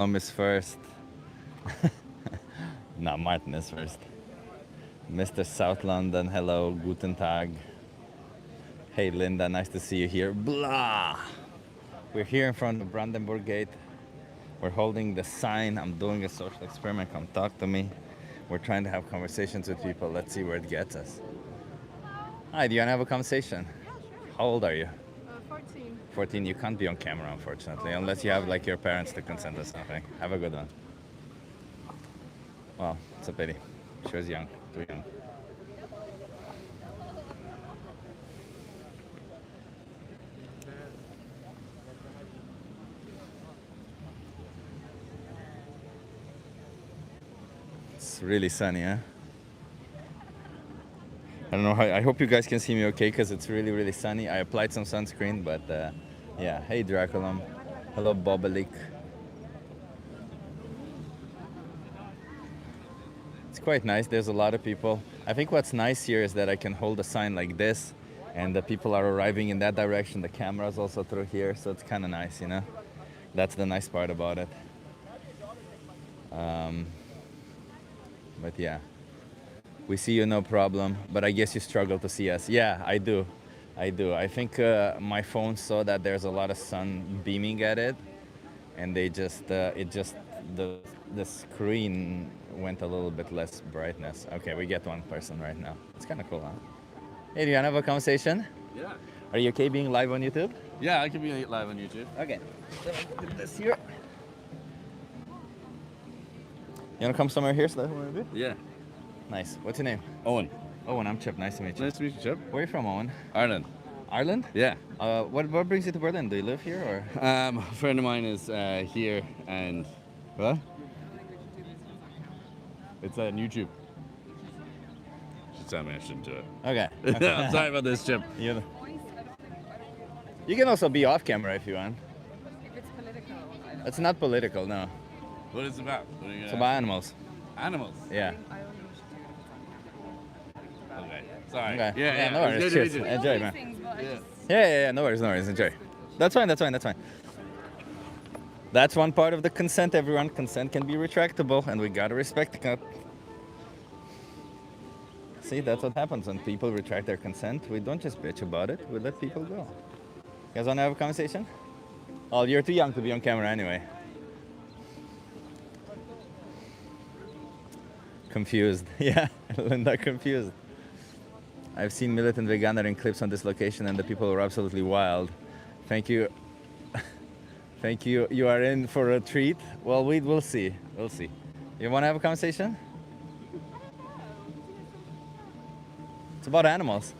Is first. No, Martin is first. Mr. South London, hello, guten Tag. Hey Linda, nice to see you here. Blah! We're here in front of Brandenburg Gate. We're holding the sign. I'm doing a social experiment. Come talk to me. We're trying to have conversations with people. Let's see where it gets us. Hi, do you want to have a conversation? How old are you? 14. 14. You can't be on camera, unfortunately, unless you have like your parents to consent or something. Have a good one. Well, it's a pity. She was young, too young. It's really sunny, huh? I don't know how. I hope you guys can see me okay because it's really, really sunny. I applied some sunscreen, but yeah. Hey, Draculum. Hello, Bobalik. It's quite nice. There's a lot of people. I think what's nice here is that I can hold a sign like this, and the people are arriving in that direction. The camera's also through here, so it's kind of nice, you know? That's the nice part about it. But yeah. We see you, no problem, but I guess you struggle to see us. Yeah, I do. I think my phone saw that there's a lot of sun beaming at it, and the screen went a little bit less brightness. Okay, we get one person right now. It's kind of cool, huh? Hey, do you want to have a conversation? Yeah. Are you okay being live on YouTube? Yeah, I can be live on YouTube. Okay. So put this here. You want to come somewhere here so that we be? Yeah. Nice. What's your name? Owen. Owen, I'm Chip. Nice to meet you. Nice to meet you, Chip. Where are you from, Owen? Ireland. Ireland? Yeah. What brings you to Berlin? Do you live here or? A friend of mine is here and what? It's on YouTube. Should tell me I shouldn't do it. Okay. I'm sorry about this, Chip. You can also be off camera if you want. If it's political, I don't It's not political, no. What is it about? What are you It's gonna about animals. animals. Yeah. I only wish Okay. Sorry. Okay. Yeah. No worries. It's good to Cheers. meet you. to Enjoy, these man. things, but I Yeah. just Yeah. No worries. Enjoy. That's fine. That's one part of the consent, everyone. Consent can be retractable, and we gotta respect it. See, that's what happens when people retract their consent. We don't just bitch about it, we let people go. You guys wanna have a conversation? Oh, you're too young to be on camera anyway. Confused. Yeah, Linda, confused. I've seen militant veganer in clips on this location and the people were absolutely wild. Thank you. Thank you. You are in for a treat. Well, we'll see. We'll see. You want to have a conversation? It's about animals.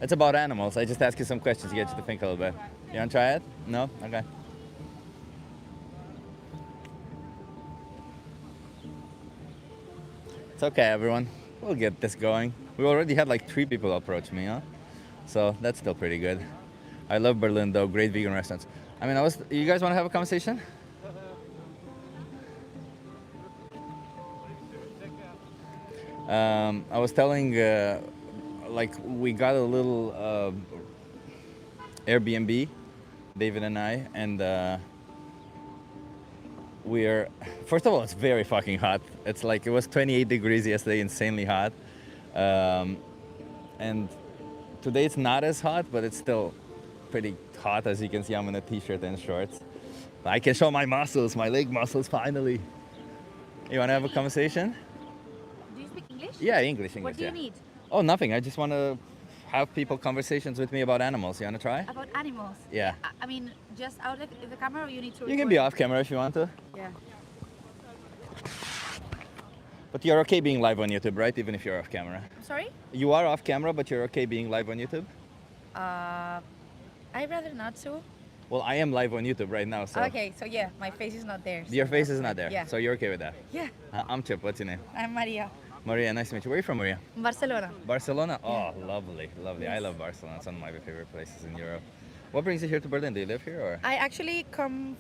It's about animals. I just ask you some questions to get you to think a little bit. You want to try it? No? Okay. It's okay, everyone. We'll get this going. We already had like 3 people approach me, huh? So that's still pretty good. I love Berlin, though. Great vegan restaurants. I mean, you guys want to have a conversation? I was telling, like, we got a little Airbnb, David and I, and first of all, it's very fucking hot. It's like, it was 28 degrees yesterday, insanely hot. And today it's not as hot, but it's still pretty hot. As you can see, I'm in a t-shirt and shorts. I can show my muscles, my leg muscles, finally. You want to have a conversation? Do you speak English? Yeah, English, What do yeah. you need? Oh, nothing. I just want to have people conversations with me about animals. You want to try? About animals? Yeah. I mean, just out of the camera, or you need to. You can be off camera if you want to. Yeah. But you're okay being live on YouTube, right? Even if you're off camera. Sorry? You are off camera, but you're okay being live on YouTube? I'd rather not to. Well, I am live on YouTube right now, so... Okay, so yeah, my face is not there. So Your face is not there, Yeah. so you're okay with that? Yeah. I'm Chip. What's your name? I'm Maria. Maria, nice to meet you. Where are you from, Maria? Barcelona. Barcelona? Oh, lovely. I love Barcelona. It's one of my favorite places in Europe. What brings you here to Berlin? Do you live here, or...? I actually come,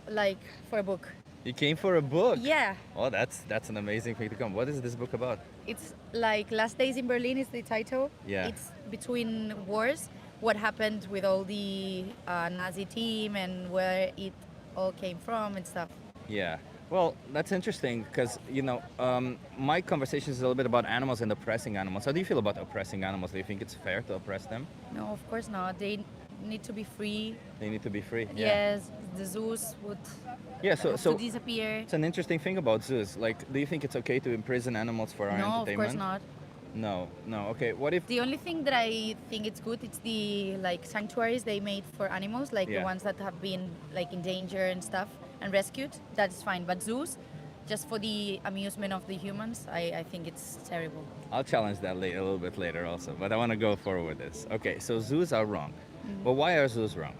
like, for a book. You came for a book? Yeah, Oh, that's an amazing thing to come. What is this book about? it's like Last Days in Berlin is the title. Yeah. It's between wars, what happened with all the Nazi team and where it all came from and stuff. Yeah. Well, that's interesting because, my conversation is a little bit about animals and oppressing animals. How do you feel about oppressing animals? Do you think it's fair to oppress them? No, of course not. They need to be free. They need to be free. Yeah. Yes, the zoos would Yeah, so have so to disappear. it's an interesting thing about zoos. Like, do you think it's okay to imprison animals for our No, of entertainment? course not. No, no. Okay, what if? The only thing that I think it's good, it's the like sanctuaries they made for animals, like Yeah. the ones that have been like in danger and stuff and rescued. That's fine. But zoos, just for the amusement of the humans, I think it's terrible. I'll challenge that a little bit later also, but I want to go forward with this. Okay, so zoos are wrong. But why are zoos wrong?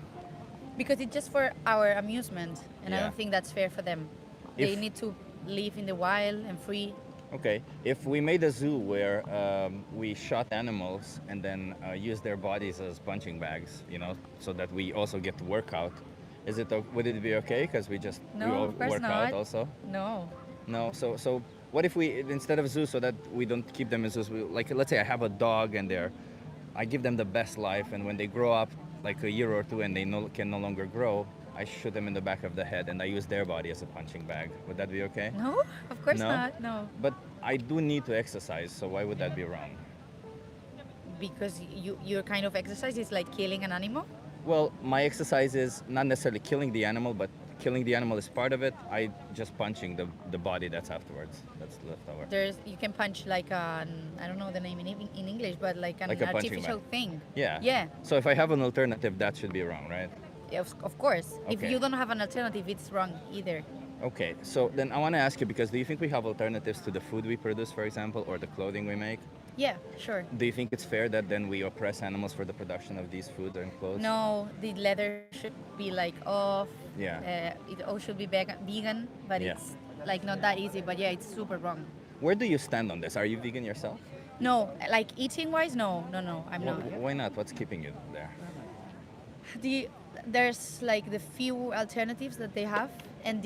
Because it's just for our amusement, and I Yeah. don't think that's fair for them. They If- need to live in the wild and free. Okay, if we made a zoo where we shot animals and then use their bodies as punching bags, so that we also get to work out, would it be okay? Because we No, all of course work not. out also. No. No, so what if we instead of zoos, so that we don't keep them in zoos, like let's say I have a dog and I give them the best life, and when they grow up, like a year or two, and they can no longer grow, I shoot them in the back of the head and I use their body as a punching bag. Would that be okay? No, of course No? not. No. But I do need to exercise, so why would that be wrong? Because your kind of exercise is like killing an animal. Well, my exercise is not necessarily killing the animal, but killing the animal is part of it. I just punching the body that's afterwards, that's left over. You can punch like an, I don't know the name in English, but like an Like a punching artificial bag. thing. Yeah. Yeah. So if I have an alternative, that should be wrong, right? Yeah, of course. If Okay. you don't have an alternative, it's wrong either. Okay, so then I want to ask you, because do you think we have alternatives to the food we produce, for example, or the clothing we make? Yeah, sure. Do you think it's fair that then we oppress animals for the production of these food and clothes? No, the leather should be like off. Yeah. It all should be vegan, but Yeah. it's like not that easy. But yeah, it's super wrong. Where do you stand on this? Are you vegan yourself? No, like eating wise, no, I'm not. Why not? What's keeping you there? There's like the few alternatives that they have, and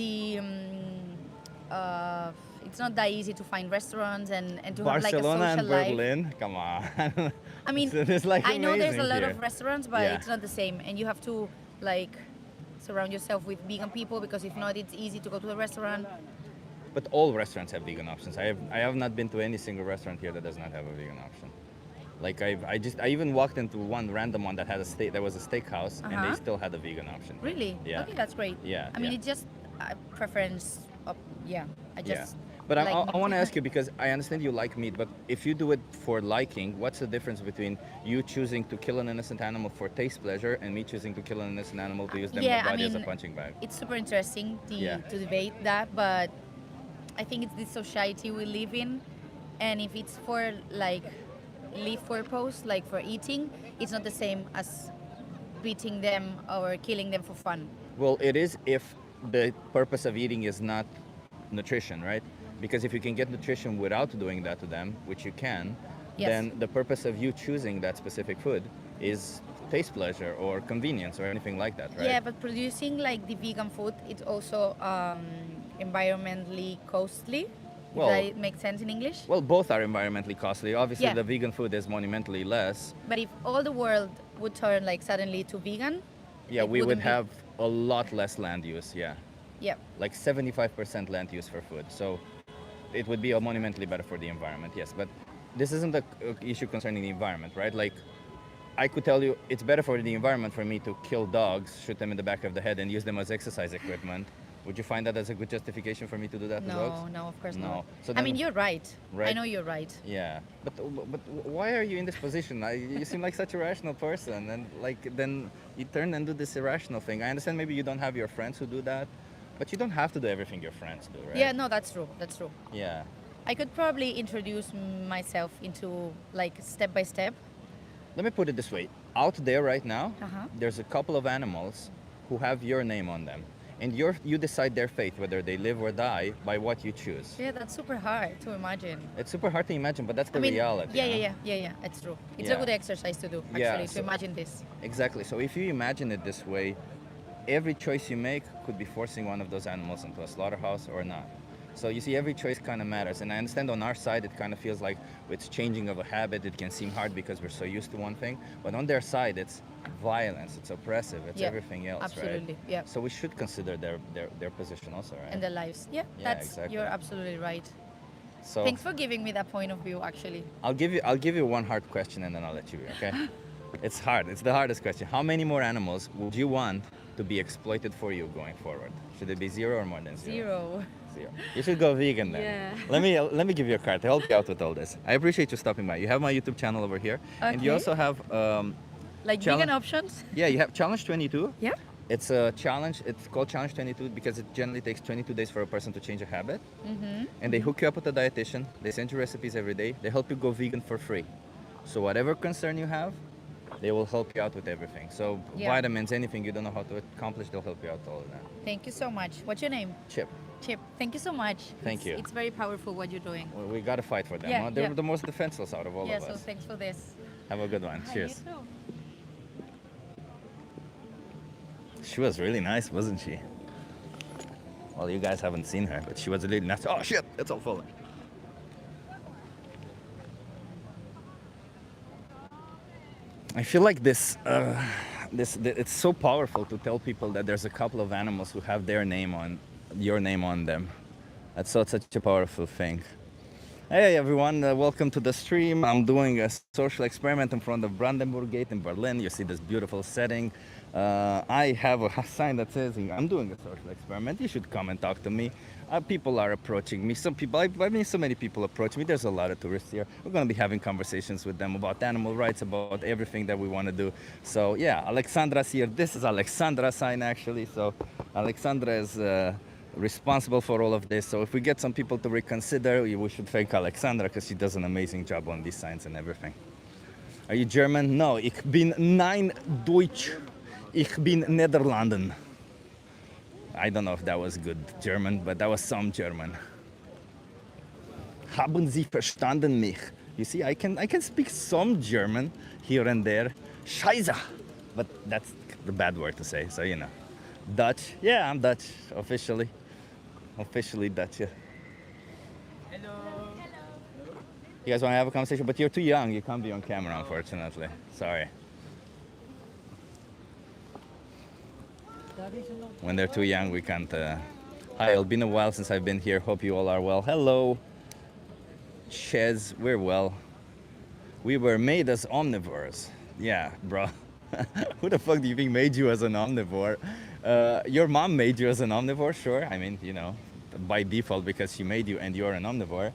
it's not that easy to find restaurants and to have like a Barcelona social and life. Berlin? Come on. I mean, It's like I know there's a amazing lot here. of restaurants, but Yeah. it's not the same, and you have to like surround yourself with vegan people, because if not, it's easy to go to the restaurant. But all restaurants have vegan options. I have not been to any single restaurant here that does not have a vegan option. Like I even walked into one random one that had there was a steakhouse, and they Uh-huh. still had a vegan option. Really? Yeah. Okay, that's great. Yeah, I mean, yeah. it's just preference. Yeah. I just. Yeah. But like I meat. want to ask you, because I understand you like meat, but if you do it for liking, what's the difference between you choosing to kill an innocent animal for taste pleasure and me choosing to kill an innocent animal to use them Yeah, I body as a mean, punching bag? It's super interesting Yeah. to debate that, but I think it's the society we live in, and if it's for like live purpose, like for eating, it's not the same as beating them or killing them for fun. Well, it is if the purpose of eating is not nutrition, right? Because if you can get nutrition without doing that to them, which you can, Yes. then the purpose of you choosing that specific food is taste pleasure or convenience or anything like that, right? Yeah, but producing like the vegan food, it's also environmentally costly. Well- if that makes sense in English. Well, both are environmentally costly. Obviously, Yeah. the vegan food is monumentally less. But if all the world would turn like suddenly to vegan, Yeah, it we would wouldn't be- have a lot less land use, yeah. yeah. Like 75% land use for food. So it would be monumentally better for the environment, yes. But this isn't the issue concerning the environment, right? Like, I could tell you it's better for the environment for me to kill dogs, shoot them in the back of the head, and use them as exercise equipment. Would you find that as a good justification for me to do that to dogs? No, of course No. not. So I mean, then- you're right. I Right. know you're right. Yeah, but why are you in this position? You seem like such a rational person, and like then you turn and do this irrational thing. I understand maybe you don't have your friends who do that, but you don't have to do everything your friends do, right? Yeah, no, that's true. That's true. Yeah. I could probably introduce myself into like step by step. Let me put it this way: out there right now, Uh-huh. there's a couple of animals who have your name on them, and you decide their fate, whether they live or die, by what you choose. Yeah, that's super hard to imagine. It's super hard to imagine, but that's the reality. Yeah, you know? yeah. It's true. It's Yeah. a good exercise to do, actually, Yeah, to imagine this. Exactly. So if you imagine it this way, every choice you make could be forcing one of those animals into a slaughterhouse or not. So you see, every choice kind of matters. And I understand on our side, it kind of feels like it's changing of a habit. It can seem hard because we're so used to one thing. But on their side, it's violence, it's oppressive, it's everything else, absolutely. right? Yeah. So we should consider their position also, right? And their lives. Yeah, exactly. You're absolutely right. So Thanks for giving me that point of view, actually. I'll give you one hard question and then I'll let you, okay? It's hard. It's the hardest question. How many more animals would you want to be exploited for you going forward? Should it be 0 or more than 0? 0. 0. You should go vegan then. Yeah. Let me give you a card to help you out with all this. I appreciate you stopping by. You have my YouTube channel over here, and you Okay. also have Like challenge- vegan options? yeah, you have Challenge 22. Yeah. It's a challenge. It's called Challenge 22 because it generally takes 22 days for a person to change a habit. And they hook you up with a dietitian. They send you recipes every day. They help you go vegan for free. So whatever concern you have, they will help you out with everything. So Yeah. vitamins, anything you don't know how to accomplish, they'll help you out with all of that. Thank you so much. What's your name? Chip, Chip. Thank you so much. Thank you. It's very powerful what you're doing. we got to fight for them. Yeah, Huh? They're yeah. the most defenseless out of all Yeah, of so us. thanks for this. Have a good one. Cheers. You too. She was really nice, wasn't she? Well, you guys haven't seen her, but she was really nice. Oh shit, it's all falling. I feel like it's so powerful to tell people that there's a couple of animals who have your name on them. That's such a powerful thing. Hey everyone, welcome to the stream. I'm doing a social experiment in front of Brandenburg Gate in Berlin. You see this beautiful setting. I have a sign that says, I'm doing a social experiment. You should come and talk to me. People are approaching me. Some people, I mean, so many people approach me. There's a lot of tourists here. We're going to be having conversations with them about animal rights, about everything that we want to do. So yeah, Alexandra's here. This is Alexandra's sign actually. So Alexandra is responsible for all of this. So if we get some people to reconsider, we should thank Alexandra because she does an amazing job on these signs and everything. Are you German? No, ich bin nein Deutsch. Ich bin Niederlanden. I don't know if that was good German, but that was some German. Haben Sie verstanden mich? You see, I can speak some German here and there. Scheiße. But that's the bad word to say, so you know. Dutch? Yeah, I'm Dutch, officially. Officially Dutch, yeah. Hello. You guys want to have a conversation? But you're too young. You can't be on camera, unfortunately. Sorry. When they're too young, we can't. Hi, it's been a while since I've been here. Hope you all are well. Hello. Ches, we're well. We were made as omnivores. Yeah, bro. Who the fuck do you think made you as an omnivore? Your mom made you as an omnivore, sure. I mean, you know, by default because she made you and you're an omnivore.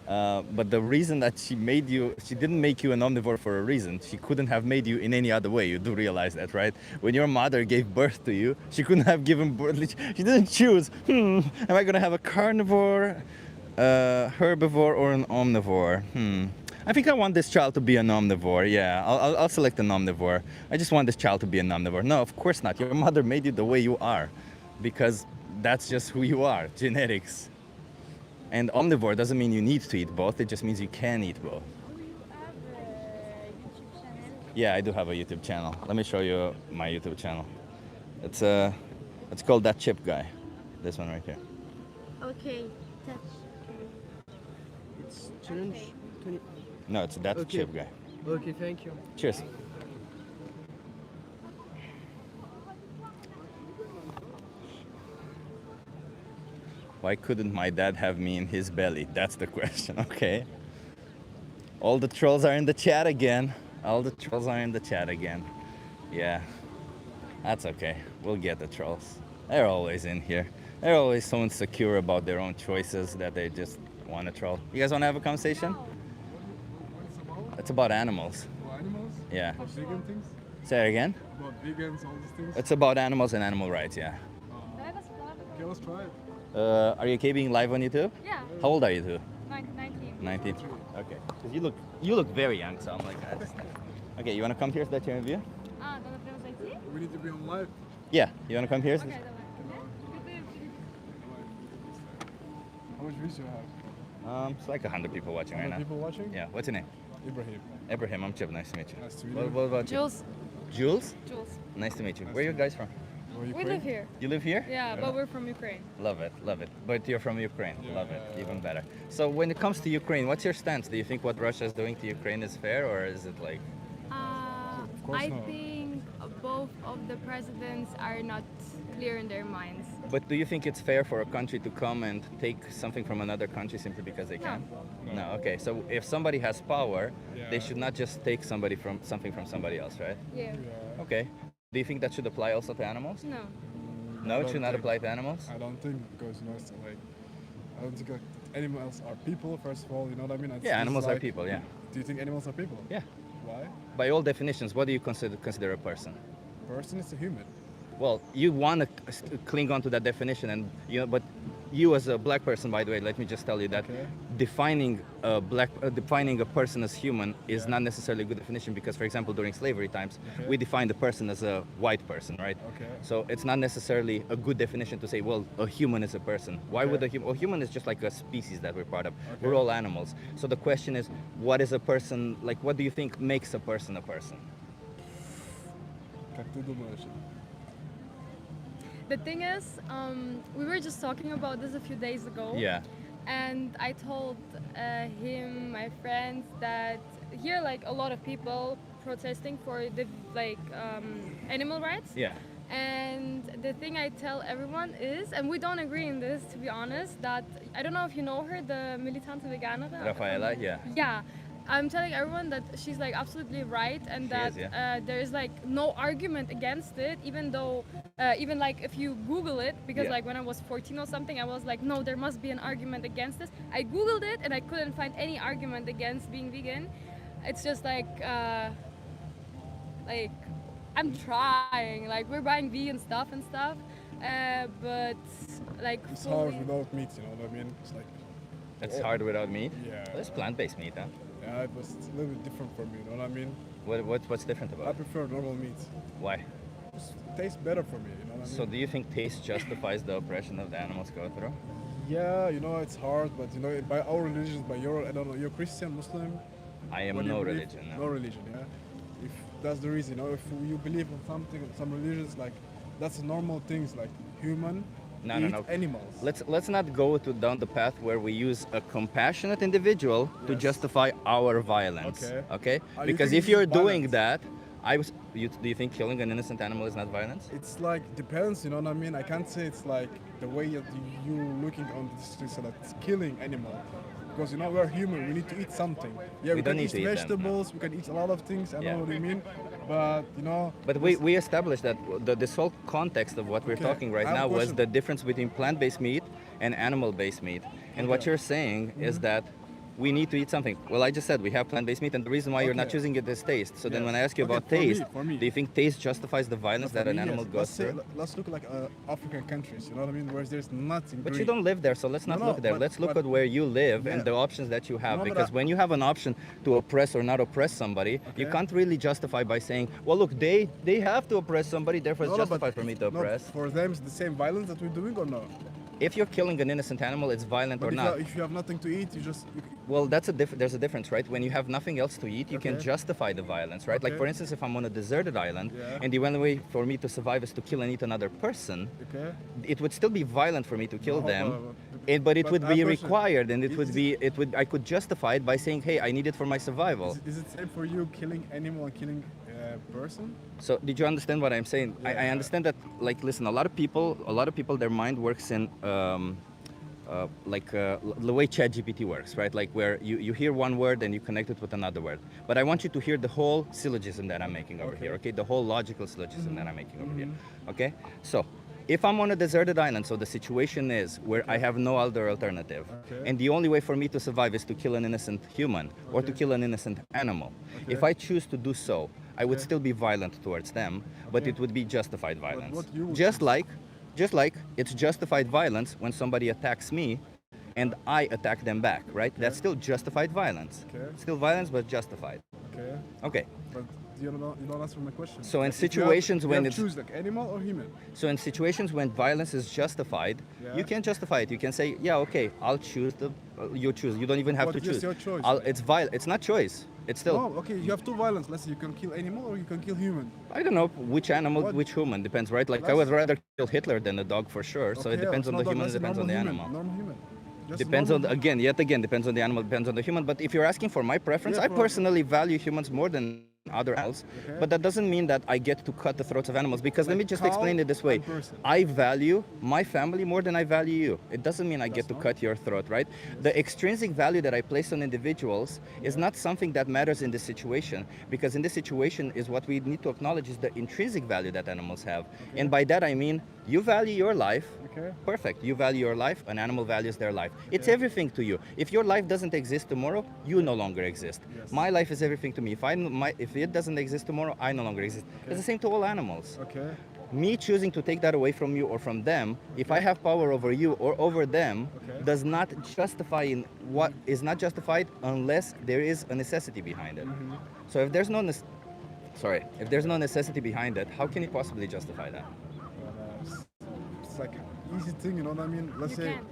But the reason that she didn't make you an omnivore for a reason. She couldn't have made you in any other way. You do realize that, right? When your mother gave birth to you, she couldn't have given birth. She didn't choose, am I going to have a carnivore, herbivore, or an omnivore? I think I want this child to be an omnivore. Yeah, I'll select an omnivore. I just want this child to be an omnivore. No, of course not. Your mother made you the way you are because that's just who you are, genetics. And omnivore doesn't mean you need to eat both. It just means you can eat both. Do you have a YouTube channel? Yeah, I do have a YouTube channel. Let me show you my YouTube channel. It's called That Chip Guy. This one right here. Okay, touch. It's challenge 20. No, it's That Okay. Chip Guy. Okay, thank you. Cheers. Why couldn't my dad have me in his belly? That's the question, okay. All the trolls are in the chat again. All the trolls are in the chat again. Yeah, that's okay. We'll get the trolls. They're always in here. They're always so insecure about their own choices that they just want to troll. You guys want to have a conversation? It's about animals. About animals? Yeah. About vegan things? Say it again. About vegans, all these things? It's about animals and animal rights, yeah. Okay, let's try it. Are you okay being live on YouTube? Yeah, How old are you two? 19. 19. Okay. Because you look very young, so I'm like, okay, you want to come here so that you're in view? А, тогда прямо зайти? We need to be on live. Yeah. You want to come here? Окей, давай. How much views do you have? It's like 100 people watching right 100 now. people watching? Yeah. What's your name? Ibrahim. Abraham. I'm Chip. Nice to meet you. Nice to meet What you. about you? Jules. Jules? Jules. Nice to meet you. Where are you guys from? Or We live here. You live here? Yeah, but we're from Ukraine. Love it, love it. But you're from Ukraine. Love it, Yeah. even better. So when it comes to Ukraine, what's your stance? Do you think what Russia is doing to Ukraine is fair, or is it like? course I not. think both of the presidents are not clear in their minds. But do you think it's fair for a country to come and take something from another country simply because they No. can? No. Okay. So if somebody has power, they Yeah. should not just take something from somebody else, right? Yeah. Yeah. Okay. Do you think that should apply also to animals? No. No, it don't should not think- apply to animals. I don't think because it's like I don't think animals are people. First of all, you know what I mean. Yeah, animals are people. Yeah. Do you think animals are people? Yeah. Why? By all definitions, what do you consider a person? Person is a human. Well, you want to cling on to that definition, and but you as a black person, by the way, let me just tell you that Okay. defining a person as human is not necessarily a good definition because, for example, during slavery times, Okay. we defined a person as a white person, right? Okay. So it's not necessarily a good definition to say, well, a human is a person. Why would a human is just like a species that we're part of. We're all animals. So the question is, what is a person like? What do you think makes a person a person? Как ты думаешь? The thing is, we were just talking about this a few days ago. Yeah. And I told him, my friends, that here, like a lot of people protesting for the animal rights. Yeah. And the thing I tell everyone is, and we don't agree in this, to be honest, that I don't know if you know her, the militante veganer. Rafaela, yeah. Yeah, I'm telling everyone that she's like absolutely right, and She that is, yeah. there is like no argument against it, even though, even like if you Google it, because Yeah. like when I was 14 or something, I was like, no, there must be an argument against this. I Googled it and I couldn't find any argument against being vegan. It's just like I'm trying, like we're buying vegan stuff and stuff, but like It's fully- hard without meat. You know what I mean? It's like It's hard without meat. Yeah. It's plant-based meat, huh? yeah, it was a little bit different for me. You know what I mean? What's different I about it? prefer normal meat. Why? It tastes better for me. You know what I mean? So do you think taste justifies the oppression of the animals go through? Yeah, you know it's hard, but you know by our religions, by your I don't know, you're Christian, Muslim. I am What do you no believe? religion. No religion, yeah. If that's the reason, you know, if you believe in something, some religions, like that's normal things, like human eat animals. Let's not go down the path where we use a compassionate individual to Yes. justify our violence. Okay. Okay? You Because think if this you're is doing violence? that, do you think killing an innocent animal is not violence? It's like depends, you know what I mean. I can't say it's like the way that you looking on the streets, so that's killing animal. Because you know we're human, we need to eat something. Yeah, We we don't can need eat to eat them, no. vegetables, we can eat a lot of things. I Yeah. know what you mean, but you know. But we established that this whole context of what we're Okay, talking right I have now a was question. the difference between plant-based meat and animal-based meat. And what Okay. you're saying is that we need to eat something. Well, I just said we have plant-based meat, and the reason why you're not Okay. choosing it is taste. So then Yes. when I ask you Okay, about for me, taste, for me. do you think taste justifies the violence that For an me, animal yes. goes Let's say, through? let's look like African countries. You know what I mean? Where there's nothing. But you green. don't live there, so let's not No, look there. but- Let's look but- at where you live and Yeah. the options that you have. No, but Because when you have an option to oppress or not oppress somebody, you Okay. can't really justify by saying, well, look, they have to oppress somebody, therefore it's No, but justified for me to no, oppress. for them, it's the same violence that we're doing, or no? If you're killing an innocent animal, it's violent But or if, not. if you have nothing to eat, you just. Well, there's a difference, right? When you have nothing else to eat, you can Okay. justify the violence, right? Like, Okay. for instance, if I'm on a deserted island Yeah. and the only way for me to survive is to kill and eat another person, Okay. it would still be violent for me to kill No, them, but it but would a be person- required, and is I could justify it by saying, hey, I need it for my survival. Is it same for you killing animal and killing person? So did you understand what I'm saying? I Yeah. understand that, like, listen, a lot of people, their mind works in the way ChatGPT works, right? Like where you hear one word and you connect it with another word. But I want you to hear the whole syllogism that I'm making over here, okay? The whole logical syllogism that I'm making over here, okay? So if I'm on a deserted island, so the situation is where I have no other alternative, Okay. and the only way for me to survive is to kill an innocent human or to Okay. kill an innocent animal. Okay. If I choose to do so, I would Okay. still be violent towards them, but Okay. it would be justified violence. what you would Just choose? like it's justified violence when somebody attacks me and I attack them back, right? That's still justified violence. Okay. Still violence, but justified. Okay. Okay. But you don't answer my question. So in Like, if you situations have, when you it's- choose like animal or human. So in situations when violence is justified, Yeah. you can justify it. You can say, yeah, okay, I'll choose you choose. You don't even have But to just choose. your choice. It's not choice. It's still. No, okay, you have two violence. Let's say you can kill animal or you can kill human. I don't know which animal, What? which human. Depends, right? Like I That's- would rather kill Hitler than a dog for sure. So it Okay, depends it's on not the dog, human. It that's a depends on the normal animal. human, Normal human. Just Depends on normal human. yet again depends on the animal, depends on the human. But if you're asking for my preference, Yeah, I for- personally value humans more than other animals. Okay. But that doesn't mean that I get to cut the throats of animals, because let Like me just cow explain it this way. and person. I value my family more than I value you. It doesn't mean I get to not- cut your throat, right? The extrinsic value that I place on individuals is not something that matters in this situation, because in this situation is what we need to acknowledge is the intrinsic value that animals have. And by that I mean you value your life. Okay. Perfect. You value your life, an animal values their life. It's everything to you. If your life doesn't exist tomorrow, you no longer exist. Yes. My life is everything to me. If it doesn't exist tomorrow, I no longer exist. It's the same to all animals. Okay. Me choosing to take that away from you or from them, if I have power over you or over them, Okay. does not justify in what is not justified unless there is a necessity behind it. Mm-hmm. So if there's no if there's no necessity behind it, how can you possibly justify that? It's like an easy thing, you know what I mean? Let's You say, can't.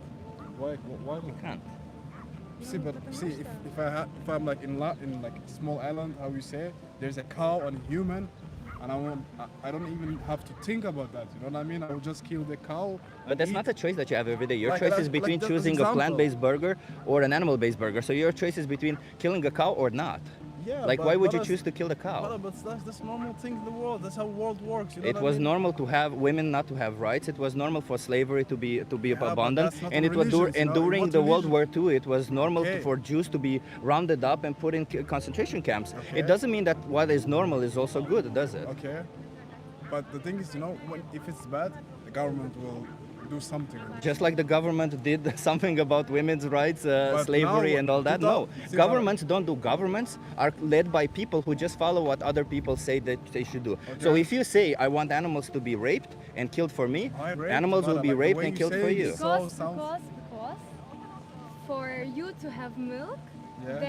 why You can't. See, but see, if I'm like in like a small island, how you say, there's a cow and a human, and I don't even have to think about that. You know what I mean? I will just kill the cow. But and that's eat. not a choice that you have every day. Your Like choice that- is like between that choosing a example. plant-based burger or an animal-based burger. So your choice is between killing a cow or not. Yeah, Like, but- why would but you that's- choose to kill the cow? But that's normal thing in the world. That's how world works. You know It what was I mean? normal to have women not to have rights. It was normal for slavery to be but abandoned, that's not and in it was religions, you know? In during what the World religion? War II, it was normal Okay. for Jews to be rounded up and put in concentration camps. Okay. It doesn't mean that what is normal is also good, does it? Okay, but the thing is, you know, if it's bad, the government will do something. Just like the government did something about women's rights, But slavery, now, and all that. No, see, governments don't do. Governments are led by people who just follow what other people say that they should do. So Okay. if you say, I want animals to be raped and killed for me, I raped, animals will but be like the raped way and you killed say for it you. is- So Because for you to have milk, Yeah.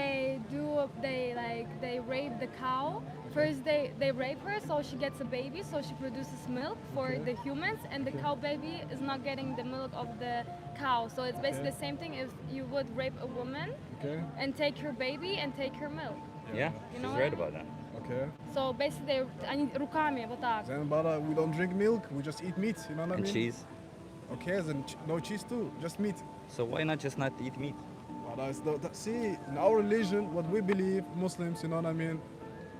they rape the cow. First they rape her so she gets a baby, so she produces milk for the humans, and the cow baby is not getting the milk of the cow. So it's basically the same thing if you would rape a woman Okay, and take her baby and take her milk. Yeah, You know she's what right I mean? about that. okay. So basically, они руками вот так. Then, but we don't drink milk. We just eat meat. You know what I And mean? cheese. Okay, then no cheese too. Just meat. So why not just not eat meat? But see, in our religion, what we believe, Muslims, you know what I mean?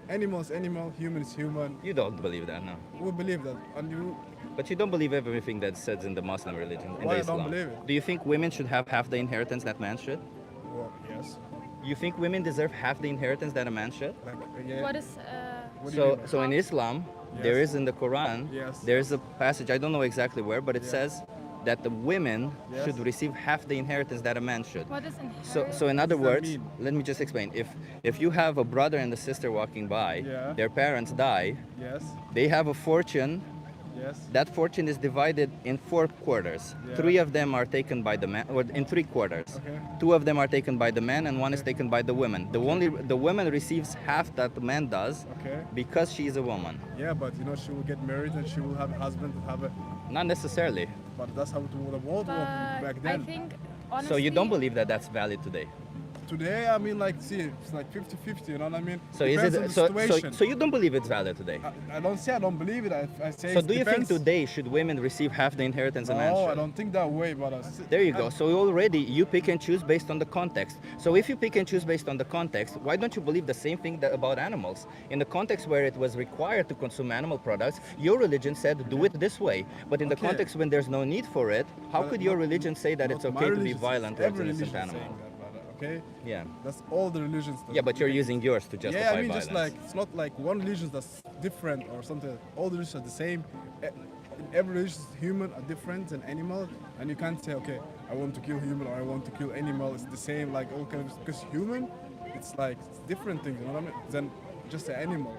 Animal is animal, human is human. You don't believe that, no. We believe that, and you. But you don't believe everything that's said in the Muslim religion, in Why the I don't Islam. believe it? Do you think women should have half the inheritance that man should? Well, yes. You think women deserve half the inheritance that a man should? Like, yeah. What is What do you mean by So in Islam, there Yes. is in the Quran, Yes. there is a passage, I don't know exactly where, but it Yeah. says that the women Yes. should receive half the inheritance that a man should. what is inherit? So in other What does that words, mean? let me just explain. If you have a brother and a sister walking by, Yeah. their parents die, Yes. they have a fortune. Yes. That fortune is divided in 4 quarters. Yeah. 3 of them are taken by the man, or in 3 quarters. Okay. 2 of them are taken by the man, and 1 is taken by the woman. The woman receives half that the man does Okay. because she is a woman. Yeah, but you know she will get married and she will have a husband and have a. Not necessarily. But that's how the world worked But back I then. think honestly. So you don't believe that that's valid today. Today, I mean, like, see, it's like 50-50. You know what I mean? So is Depends on it the so situation. so you don't believe it's valid today? I don't say I don't believe it. I say. So it do you think depends. today should women receive half the inheritance a man No, should? I don't think that way. But There you go. So already you pick and choose based on the context. So if you pick and choose based on the context, why don't you believe the same thing about animals? In the context where it was required to consume animal products, your religion said do it this way. But in the Okay. context when there's no need for it, how But could your not- religion say that it's not my okay to be religion, violent it's towards every innocent religion animal? saying that, brother, okay? Yeah. That's all the religions. That Yeah, but you're you can- using yours to justify Yeah, I mean, violence. just like it's not like one religion that's different or something. All the religions are the same. In every religion, human are different than animal, and you can't say, okay, I want to kill human or I want to kill animal. It's the same, like all kinds. Because human, it's like it's different things. You know what I mean? Than just an animal.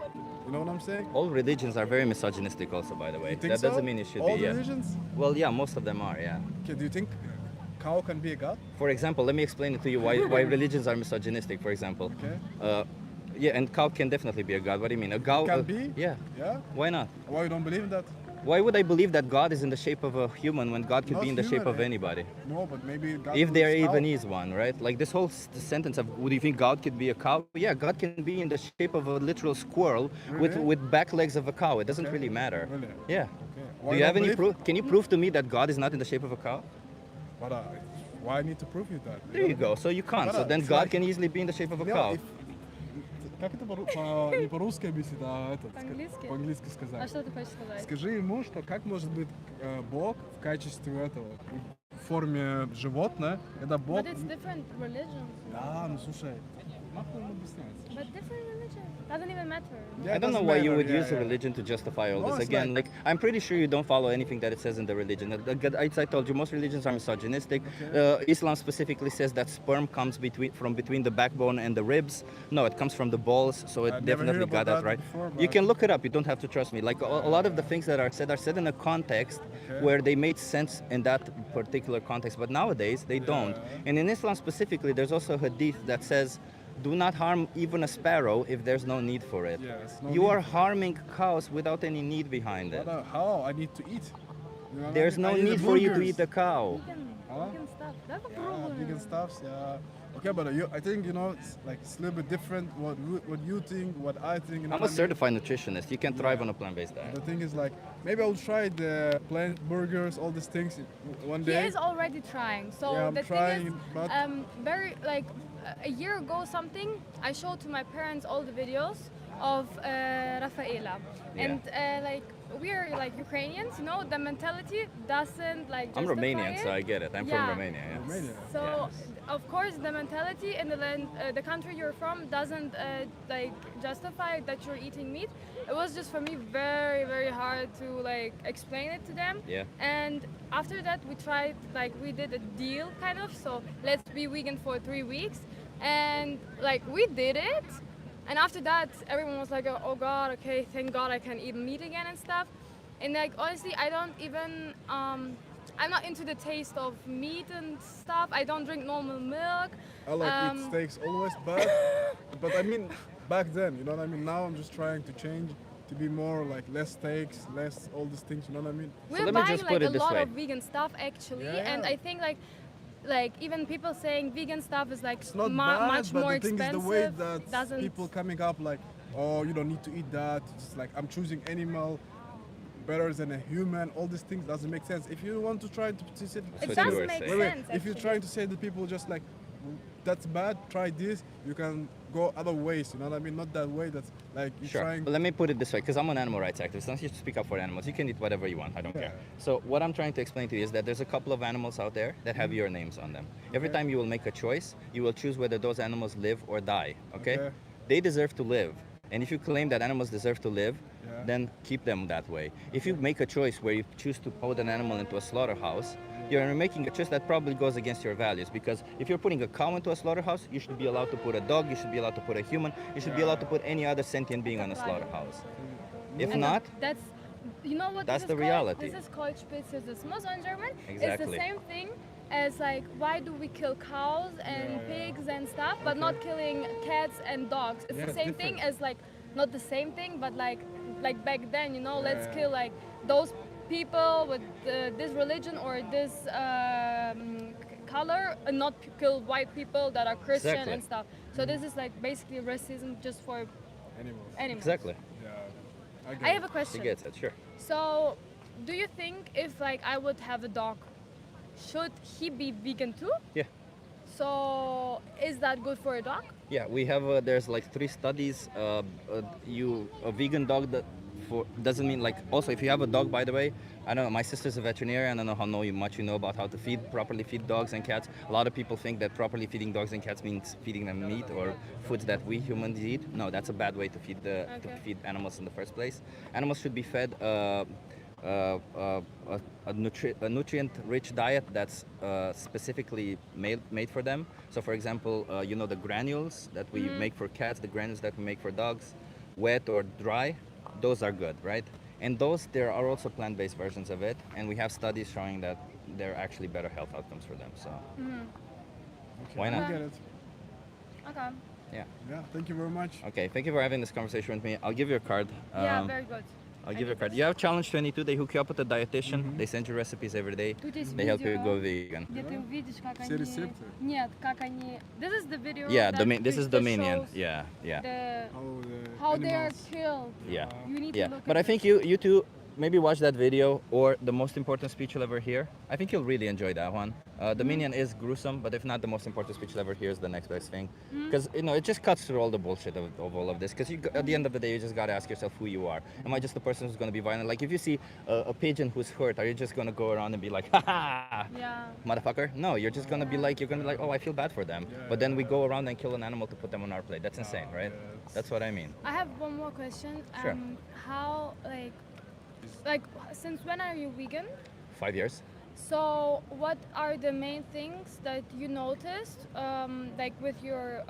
You know what I'm saying? All religions are very misogynistic also, by the way. You think That doesn't so? mean it should all be. Yeah. religions? Well, yeah, most of them are, yeah. Okay, do you think cow can be a god? For example, let me explain it to you why religions are misogynistic, for example. Okay. Yeah, and cow can definitely be a god. What do you mean? A cow Can be? Yeah. Yeah. Why not? Why you don't believe in that? Why would I believe that God is in the shape of a human when God could Not be in the shape human, of anybody? No, but maybe God If there was even cow. is one, right? Like this whole sentence of, would you think God could be a cow? Yeah, God can be in the shape of a literal squirrel Really? with back legs of a cow. It doesn't Okay. really matter. Really? Yeah. Okay. Do Why you have not any believe? proof? Can you prove to me that God is not in the shape of a cow? But why I need to prove you that? There you go. So you can't. So But, then it's God like- can easily be in the shape of a No, cow. Как это не по-русски объяснить, а По-английски? по-английски А сказать? что ты хочешь сказать? Скажи ему, что как может быть Бог в качестве этого, в форме животного, когда Бог... But it's different religion. Да, ну слушай, нахуй он объясняет? But different religion doesn't even matter. Yeah, I it don't know doesn't why you matter, would yeah, use a yeah. religion to justify all No, this. it's Again, like- I'm pretty sure you don't follow anything that it says in the religion. As I told you, most religions are misogynistic. Islam specifically says that sperm comes from between the backbone and the ribs. No, it comes from the balls, so it I never heard definitely about got that that right. before, You but- can look it up. You don't have to trust me. Like a lot of the things that are said in a context where they made sense in that particular context, but nowadays they don't. And in Islam specifically, there's also a hadith that says, do not harm even a sparrow if there's no need for it. Yes, no You need are for it. harming cows without any need behind it. But how? I need to eat. You know what I There's mean? no I need the for you to burgers. eat a cow. Vegan stuff. That's a Yeah, problem. vegan stuffs, yeah. Okay, but I think, it's a little bit different what you think, what I think. You know I'm a what I mean? certified nutritionist. You can thrive Yeah. on a plant-based diet. The thing is maybe I'll try the plant burgers, all these things one He day. is already trying. So Yeah, I'm the trying, thing is, but- very like a year ago something, I showed to my parents all the videos of Rafaela, Yeah. and like we're like Ukrainians, the mentality doesn't like. I'm justify Romanian, it. so I get it. I'm Yeah. from Romania. Yeah. Romania. So of course the mentality in the land, the country you're from doesn't like justify that you're eating meat. It was just for me very very hard to like explain it to them. Yeah. And after that we tried, like we did a deal kind of. So let's be vegan for 3 weeks, and like we did it. And after that everyone was like, oh God, okay, thank God I can eat meat again and stuff. And like honestly I don't even I'm not into the taste of meat and stuff. I don't drink normal milk. I like eat steaks always, but I mean back then, you know what I mean? Now I'm just trying to change to be more like less steaks, less all these things, you know what I mean? We're let me buying just like put it a this lot way. of vegan stuff actually, Yeah, and yeah. I think like even people saying vegan stuff is like It's not bad, much but more the thing expensive. is the way that doesn't people coming up like, oh, you don't need to eat that. It's like I'm choosing animal better than a human. All these things doesn't make sense. If you want to try to say, it what you does were make saying. wait, sense. if you're actually. trying to say to people just like, that's bad, try this, you can go other ways, you know what I mean? Not that way, that's like you're Sure. trying. But let me put it this way, because I'm an animal rights activist. Don't you speak up for animals. You can eat whatever you want. I don't care. Yeah. So what I'm trying to explain to you is that there's a couple of animals out there that have your names on them. Every Okay. time you will make a choice, you will choose whether those animals live or die. Okay? Okay. They deserve to live. And if you claim that animals deserve to live, Yeah. then keep them that way. If you make a choice where you choose to put an animal into a slaughterhouse, you're making a choice that probably goes against your values, because if you're putting a cow into a slaughterhouse, you should be allowed to put a dog, you should be allowed to put a human, you should be allowed to put any other sentient being on a slaughterhouse. If And not, that's what that's this the is called? reality. This is called Spitzismus in German. It's Exactly. the same thing as like, why do we kill cows and pigs and stuff, but not killing cats and dogs? It's Yeah, the it's same thing different. as like, not the same thing, but like back then, let's Yeah. kill like those people with this religion or this color, and not kill white people that are Christian Exactly. and stuff. So this is like basically racism just for Animals. animals. exactly. Yeah. get I have it. a question. She gets it, sure. So, do you think if like I would have a dog, should he be vegan too? Yeah. So, is that good for a dog? Yeah, we have there's like 3 studies. A vegan dog that doesn't mean like. Also, if you have a dog, by the way, I don't know. My sister's a veterinarian. I don't know how much you know about how to properly feed dogs and cats. A lot of people think that properly feeding dogs and cats means feeding them meat or foods that we humans eat. No, that's a bad way to feed Okay. animals in the first place. Animals should be fed a nutrient-rich diet that's specifically made for them. So, for example, the granules that we make for cats, the granules that we make for dogs, wet or dry, those are good, right? And there are also plant-based versions of it, and we have studies showing that there are actually better health outcomes for them. So, Okay, why not? I get it. Okay. yeah. Yeah, thank you very much. Okay, thank you for having this conversation with me. I'll give you a card. Yeah, very good. I'll give you a card. You have Challenge 22. They hook you up with a dietitian. They send you recipes every day. Тут есть They help you видео, go vegan. где ты увидишь, как Все они... рецепты? Нет, как они... This is the video Yeah, that this is that Dominion. shows Yeah, yeah, How how they are animals- killed. yeah. You need Yeah, to look but at I think you two maybe watch that video or the most important speech you'll ever hear. I think you'll really enjoy that one. Dominion is gruesome, but if not, the most important speech you'll ever hear is the next best thing. Because it just cuts through all the bullshit of all of this. Because at the end of the day, you just gotta ask yourself who you are. Am I just the person who's gonna be violent? Like if you see a pigeon who's hurt, are you just gonna go around and be like, ha ha, Yeah. motherfucker? No, you're just gonna be like, oh, I feel bad for them. But then we go around and kill an animal to put them on our plate. That's insane, right? That's what I mean. I have one more question. Sure. How, like, since when are you vegan? 5 years. So, what are the main things that you noticed, like with your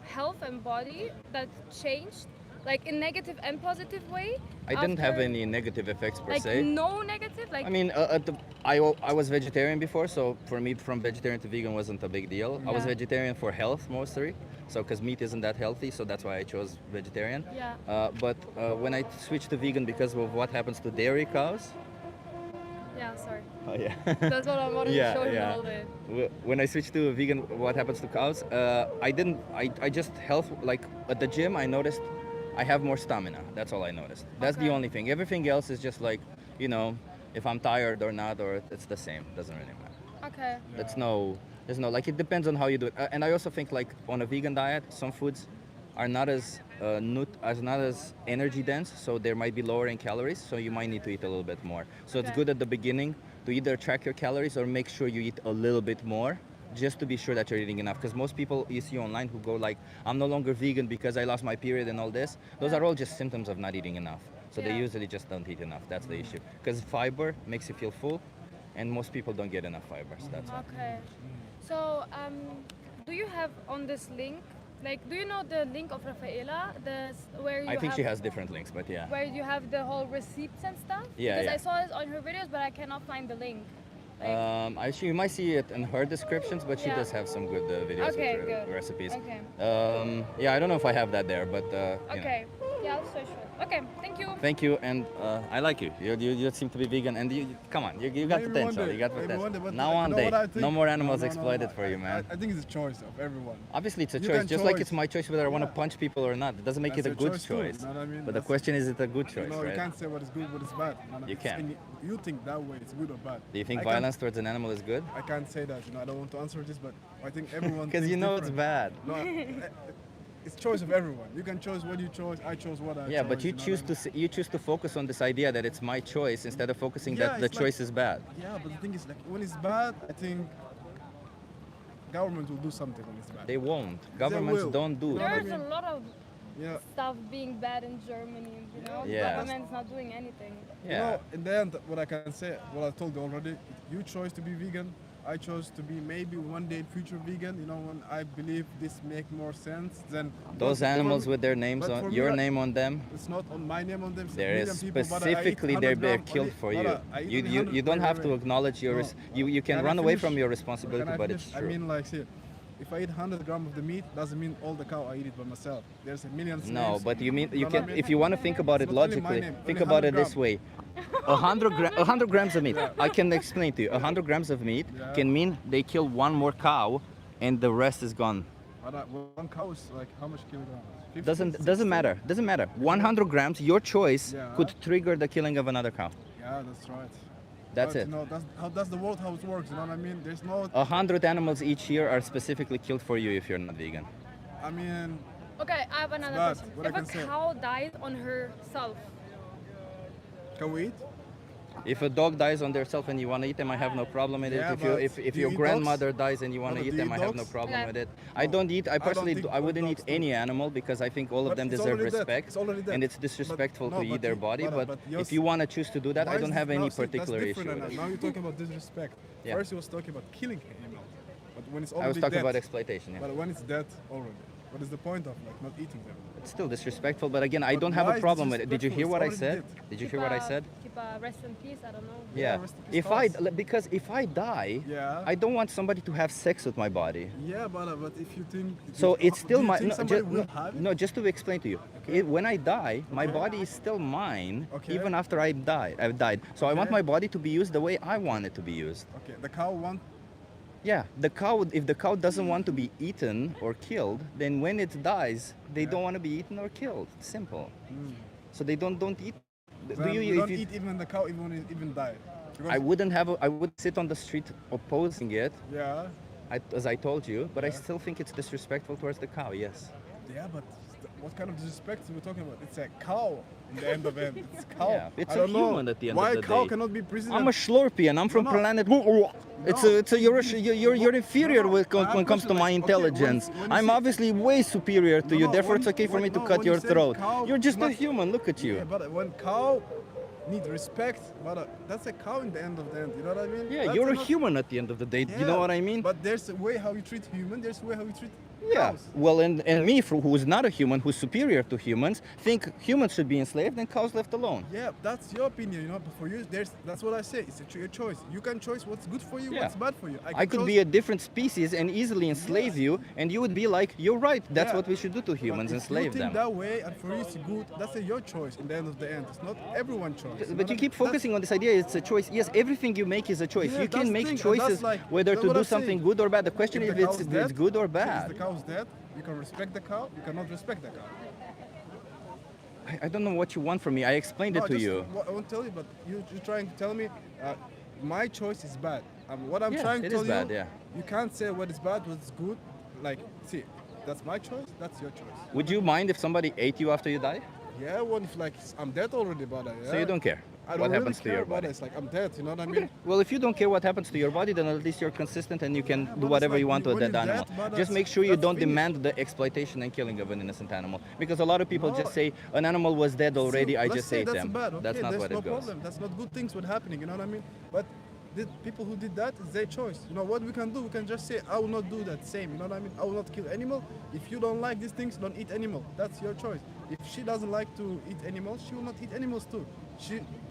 health and body, that changed, like in negative and positive way? I didn't have after- any negative effects per like se. no negative, like I mean, I was vegetarian before, so for me, from vegetarian to vegan wasn't a big deal. I was Yeah. vegetarian for health mostly, so because meat isn't that healthy, so that's why I chose vegetarian. Yeah. But when I switched to vegan because of what happens to dairy cows. yeah, sorry. Oh yeah. That's what I wanted Yeah, to show you yeah. all day. When I switched to vegan, what happens to cows? I just like at the gym. I noticed I have more stamina. That's all I noticed. That's the Okay. only thing. Everything else is just like, if I'm tired or not, or it's the same. Doesn't really matter. Okay. There's no, like it depends on how you do it. And I also think like on a vegan diet, some foods are not as not as energy dense, so there might be lower in calories. So you might need to eat a little bit more. So it's Okay. good at the beginning to either track your calories or make sure you eat a little bit more, just to be sure that you're eating enough. Because most people you see online who go like, I'm no longer vegan because I lost my period and all this. Those are all just symptoms of not eating enough. So they Yeah. usually just don't eat enough. That's the issue. Because fiber makes you feel full, and most people don't get enough fiber. So that's why. Okay. So, do you have on this link, like, do you know the link of Rafaela, where you I think have, she has different links, but yeah. where you have the whole receipts and stuff? Yeah, Because yeah. I saw it on her videos, but I cannot find the link. You might see it in her descriptions, but she Yeah. does have some good videos Okay, with her good. recipes. Okay. Yeah, I don't know if I have that there, but you know. Okay. Yeah, I'll search for it. Okay, thank you. Thank you, and I like you. You seem to be vegan, and come on, you got Maybe one potential. day, You got maybe potential. one day, but Now you one know day, what I think? no more animals No, exploited for you, man. I think it's a choice of everyone. Obviously, it's a You choice, can just like choice. it's my choice whether I want to Yeah. punch people or not. It doesn't make That's it a your good choice too, choice. you know what I mean? But the That's- question is it a good choice, You right? can't say what is good, what is bad. You can't. And you think that way, it's good or bad. Do you think I can't- violence towards an animal is good? I can't say that. I don't want to answer this, but I think everyone. Because thinks you know it's different. bad. No, it's choice of everyone. You can choose what you chose. I chose what I chose. Yeah, but you know choose what I to you choose to focus on this idea that it's my choice instead of focusing Yeah, that the it's like- choice is bad. mean? Yeah, but the thing is, like, when it's bad, I think government will do something when it's bad. They won't. Governments will. don't do You know what I that. There's mean? a lot of Yeah. stuff being bad in Germany, you know? Yeah. Government's not doing anything. Yeah. You know, in the end, what I can say, what I told you already, you chose to be vegan. I chose to be maybe one day future vegan. You know, when I believe this make more sense than Those animals with their names but on for me, your name on them, It's not on my name on them. it's there million is people, but I eat specifically 100 they're gram killed only- for no, you. no, I eat only You 100 don't have to wait. acknowledge your you can Can run I away finish? from your Can responsibility, I but it's finish? true. I mean, like, see, if I eat 100 grams of the meat, doesn't mean all the cow I eat it by myself. There's a million slaves. No, but you mean you know what I can mean? if you want to think about it It's not only my logically, name, think only about it 100 this way. 100 grams of meat. I can explain to you. 100 grams of meat Yeah. can mean they kill one more cow and the rest is gone. But one cow is like how much kilograms? 50, Doesn't 60? matter. Doesn't matter. 100 grams, your choice Yeah. could trigger the killing of another cow. Yeah, that's right. That's But, it. You know, that's the world how it works. You know what I mean? There's no. 100 animals each year are specifically killed for you if you're not vegan. I mean, Okay, I have another bad. question. What I If can a say. cow dies on herself, can we eat? If a dog dies on themselves and you want to eat them, I have no problem with it. Yeah, If you but if do your you eat grandmother dies and you want No, to but eat do you them, I eat have no dogs? problem Yeah. with it. I don't eat. I don't personally, think I wouldn't dogs eat do. any animal because I think all of But them it's deserve already dead. respect, It's already dead. and it's disrespectful But- to no, eat but their you- body. but- But but if yours- you want to choose to do that, Why I is don't this- have any now, see, particular that's issue different with it. now. Now you're talking about disrespect. Yeah. First, you was talking about killing animals, but when it's already I was talking dead, about exploitation. Yeah. But when it's dead already. What is the point of like not eating them? It's still disrespectful, but again, I But don't have why a is problem with it. Did you hear disrespectful? what I It's said? already Did you hear what I said? Keep rest in peace. I don't know. Yeah, Yeah. rest in peace, Because if I die, Yeah. I don't want somebody to have sex with my body. Yeah, but if you think So it's still do you my think no, somebody ju- will no, have it? no, just to explain to you. When I die, my body is still mine, Okay. even after I've died. So I want Okay. my body to be used the way I want it to be used. Okay, the cow want. Yeah, if the cow doesn't want to be eaten or killed, then when it dies, they don't want to be eaten or killed. It's simple. So they don't eat. Then you don't eat even the cow even when it even die. I wouldn't have. I would sit on the street opposing it, Yeah, as I told you. But I still think it's disrespectful towards the cow. Yes. yeah, but what kind of disrespect are we talking about? It's a cow in the end of it. It's cow. Yeah, it's I a don't know human at the end why of the cow day. cannot be president. I'm a Schlorpian. I'm from No. planet. You're inferior when it comes to my intelligence. when you I'm say- obviously way superior to you. No, Therefore, when- it's okay for me to when cut you your say throat. cow, You're just a not- human. Look at you. Yeah, but when cow need respect, but that's a cow in the end of the end. You know what I mean? Yeah, That's you're a not- human at the end of the day. You Yeah, know what I mean? But there's a way how you treat human. There's a way how you treat Yeah. cows. Well, and me, who's not a human, who's superior to humans, think humans should be enslaved and cows left alone. Yeah, that's your opinion, you know. But for you, that's what I say. It's your choice. You can choose what's good for you, Yeah. what's bad for you. I could be a different species and easily enslave you, and you would be like, "You're right. That's Yeah. what we should do to humans: But enslave if you think them." that way, and for you it's good, that's your choice. In the end of the end, it's not everyone's choice. But you keep focusing on this idea. It's a choice. Yes, everything you make is a choice. Yeah, You that's can the make thing, and that's choices like- whether that's to what do I'm something saying. good or bad. The question If is the if cow's it's dead, good or If bad. the cow's dead, you can respect the cow. You cannot respect the cow. I don't know what you want from me. I explained it to just you. I won't tell you, but you're trying to tell me my choice is bad. What I'm Yes, trying to it tell is you, bad, yeah. you can't say what is bad, what's good. Like, see, that's my choice. That's your choice. Would you mind if somebody ate you after you die? Yeah, well, if like I'm dead already, but So you don't care I don't what really happens to care your about body? it. It's like I'm dead. You know what I mean? Well, if you don't care what happens to your body, then at least you're consistent and you can but do it's whatever like you want to a when dead you're animal. dead, but Just that's- make sure you that's don't finished. demand the exploitation and killing of an innocent animal. Because a lot of people No. just say an animal was dead already, I Let's just say ate that's them. bad. Okay, That's not there's what no it goes. problem. That's not good things were happening. You know what I mean? But the people who did that, it's their choice. You know what we can do? We can just say, I will not do that same. You know what I mean? I will not kill animal. If you don't like these things, don't eat animal. That's your choice. If she doesn't like to eat animals, she will not eat animals too.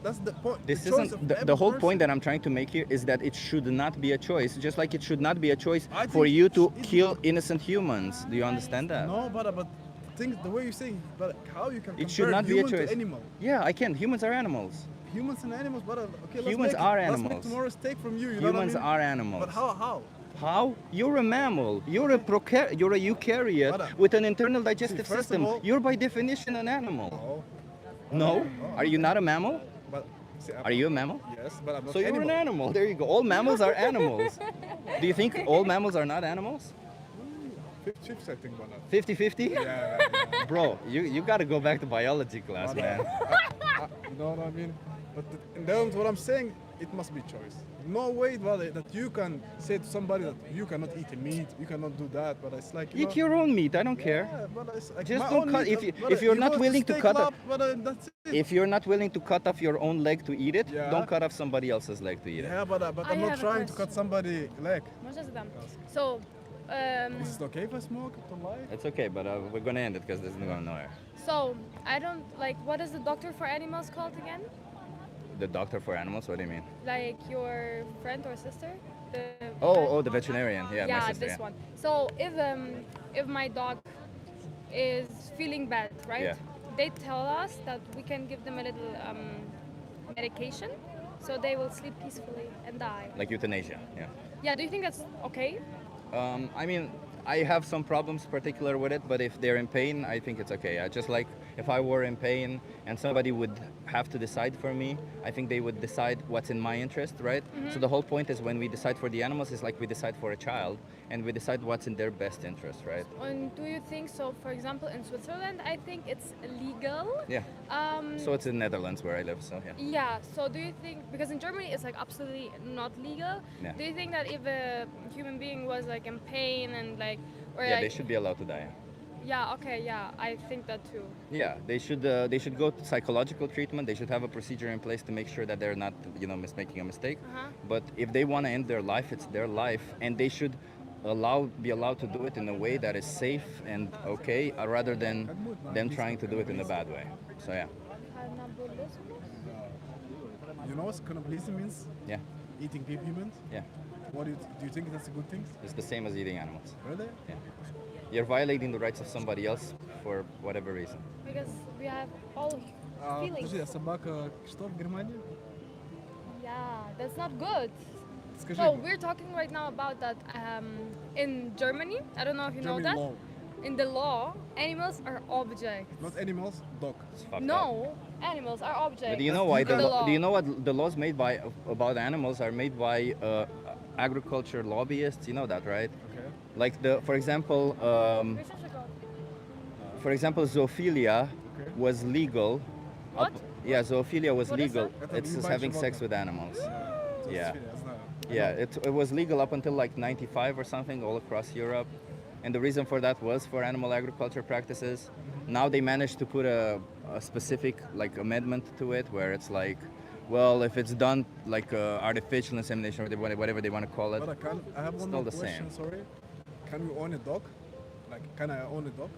That's the point. This the choice isn't of the every whole person. point that I'm trying to make here is that it should not be a choice, just like it should not be a choice I for think you to it's- kill innocent humans. Do you understand that? No, but things the way you say, but how you can It should compare not be a human choice. to animal? Yeah, I can. Humans are animals. Humans and animals, but okay, let's Humans make are Let's animals. make tomorrow's take from you. You know what I Humans mean? are animals. But how? How? You're a mammal. You're a eukaryote But, with an internal digestive first of system. all- You're by definition an animal. Oh, No? Are you not a mammal? but see, Are you a mammal? Yes, but I'm not So you're animal. an animal. There you go. All mammals are animals. Do you think all mammals are not animals? 50-50, I think, but not. 50-50? Yeah. Bro, you gotta go back to biology class, But, man. you know what I mean? But in terms what I'm saying, it must be choice. No way that you can say to somebody that you cannot eat a meat, you cannot do that. But it's like Eat your own meat. I don't care. Yeah, but it's like Just my don't own cut- meat, if you- but if you're you not go willing to steak cut a- lab, but that's it. If you're not willing to cut off your own leg to eat it, Yeah. don't cut off somebody else's leg to eat it. Yeah, but I I'm not have a trying to question. cut somebody leg. Much as them. So, Is it okay if I smoke to life? It's okay, but we're gonna end it because this is going nowhere. so I don't like. What is the doctor for animals called again? The doctor for animals? What do you mean? Like your friend or sister? The Oh, the veterinarian. Yeah, my sister. this yeah. one. So if my dog is feeling bad, right? Yeah. They tell us that we can give them a little medication, so they will sleep peacefully and die. Like euthanasia. Yeah. Yeah. Do you think that's okay? I mean, I have some problems particular with it, but if they're in pain, I think it's okay. I just like if I were in pain and somebody would have to decide for me, I think they would decide what's in my interest, right? So the whole point is when we decide for the animals, it's like we decide for a child and we decide what's in their best interest, right? And do you think so? For example, in Switzerland, I think it's legal. Yeah. So it's in Netherlands where I live, so yeah. Yeah. So do you think because in Germany it's like absolutely not legal? Yeah. Do you think that if a human being was like in pain and like or Yeah, like they should be allowed to die. yeah, okay, yeah, I think that too. Yeah, they should go to psychological treatment. They should have a procedure in place to make sure that they're not, making a mistake. Uh-huh. But if they want to end their life, it's their life, and they should be allowed to do it in a way that is safe and okay, rather than them trying to do it in a bad way. So yeah, You know what cannibalism means? yeah, Eating humans? yeah. What do you think that's a good thing? It's the same as eating animals. Really? Yeah. You're violating the rights of somebody else for whatever reason. Because we have all feelings. Подожди, а собака что в Германии? Yeah, that's not good. Скажи, So we're talking right now about that in Germany. I don't know if you know German that. law. In the law, animals are objects. Not animals, dog. It's fucked up. No, animals are objects. But do you know why The law. do you know what the laws made by about animals are made by agriculture lobbyists? You know that, right? Okay. Like for example, zoophilia Okay. was legal. What? Yeah, zoophilia was What is legal. that? It's You just buy having Shabbat. sex with animals. Yeah. That's not. Yeah, it was legal up until like 95 or something all across Europe. And the reason for that was for animal agriculture practices. Now they managed to put a specific like amendment to it where it's like, well, if it's done like artificial insemination or whatever they want to call it, But I have one Still more the question, same. sorry. Can you own a dog? Like, can I own a dog?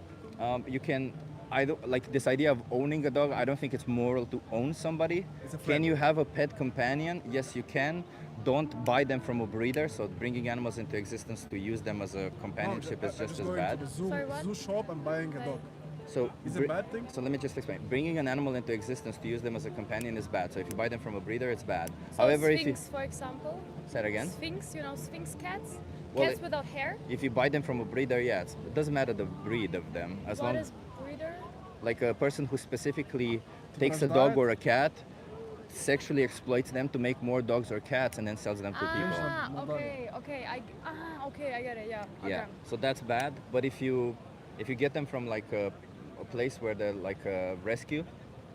you can. I don't like this idea of owning a dog. I don't think it's moral to own somebody. It's a Can friend. you have a pet companion? Yes, you can. Don't buy them from a breeder. So bringing animals into existence to use them as a companionship is I'm just as going bad. to the zoo, Sorry, what? zoo shop and buying a dog. So Is it a bad thing? So let me just explain. Bringing an animal into existence to use them as a companion is bad. So if you buy them from a breeder, it's bad. So However, if you Sphinx, for example. say that again, Sphinx, you know, Sphinx cats. Well, Cats without hair. if you buy them from a breeder, yeah, it doesn't matter the breed of them, as What long is breeder? like a person who specifically takes a much dog diet? or a cat, sexually exploits them to make more dogs or cats, and then sells them to people. Ah, okay, I get it. Yeah. Okay. Yeah, so that's bad. But if you get them from like a place where they're like a rescue,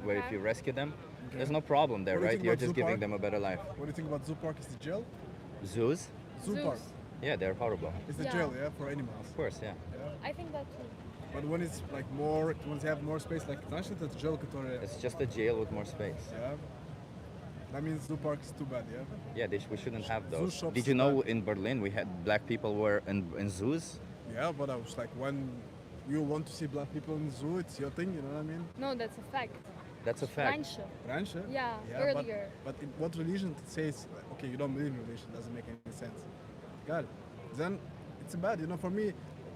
where if Okay. you rescue them, there's no problem there, What do you right? think You're about just zoo giving park? them a better life. What do you think about zoo park? Is the jail? Zoos, Zoo Zoos. park. yeah, they're horrible. It's the Yeah. jail, yeah, for animals. Of course, yeah. Yeah. I think that too. But when it's like more, when they have more space, like знаешь, это jail, который, It's just a jail with more space. yeah. That means zoo park is too bad, yeah. Yeah, we shouldn't have Zoo those. shops Did you is know bad. in Berlin we had black people were in zoos? Yeah, but I was like, when you want to see black people in the zoo, it's your thing, you know what I mean? No, that's a fact. That's a fact. Rancho. Rancho? Yeah, but- earlier. But, in what religion it says, like, okay, you don't believe in religion, doesn't make any sense. Got it. Then it's bad, you know, for me,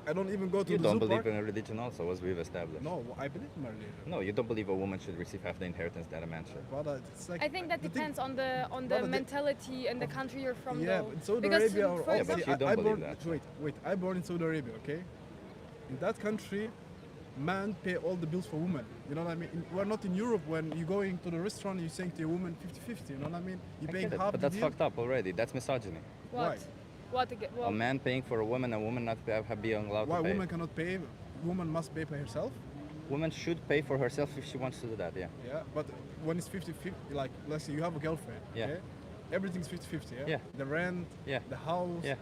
I don't even go to You the don't zoo believe park. in a religion also, as we've established. No, I believe in my religion. No, you don't believe a woman should receive half the inheritance that a man should. But it's like, I think that the thing- depends on the Brother, the- mentality and the country you're from. Yeah, though. in Saudi Because, Arabia or for Yeah, but example, you don't I believe born, that. Wait, I born in Saudi Arabia, okay? In that country, man pay all the bills for women. You know what I mean? We're not in Europe when you're going to the restaurant, you're saying to your woman 50-50, you know what I mean? You're I paying get it, half but the that's deal. fucked up already. That's misogyny. what? Why? What again? A Well, man paying for a woman not being allowed Why to pay. woman cannot pay? Woman must pay by herself? Woman should pay for herself if she wants to do that, yeah. Yeah, but when it's 50-50, like, let's say you have a girlfriend, Yeah. okay? Everything's 50-50, yeah? Yeah. The rent, Yeah. the house, Yeah.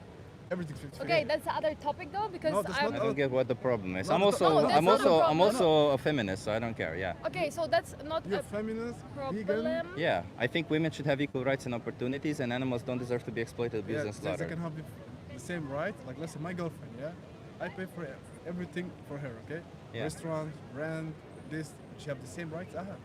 everything's 50-50. okay, that's the other topic though because No, that's I not- don't get what the problem is. No, I'm no, also no, that's I'm not also a I'm problem. also a feminist, so I don't care, yeah. okay, so that's not You're a feminist, vegan. problem. Yeah, I think women should have equal rights and opportunities, and animals don't deserve to be exploited, abused, and they slaughtered. can have the same right. Like, let's say my girlfriend, yeah? I pay for everything for her, okay? Yeah. Restaurant, rent, this, she have the same rights I have.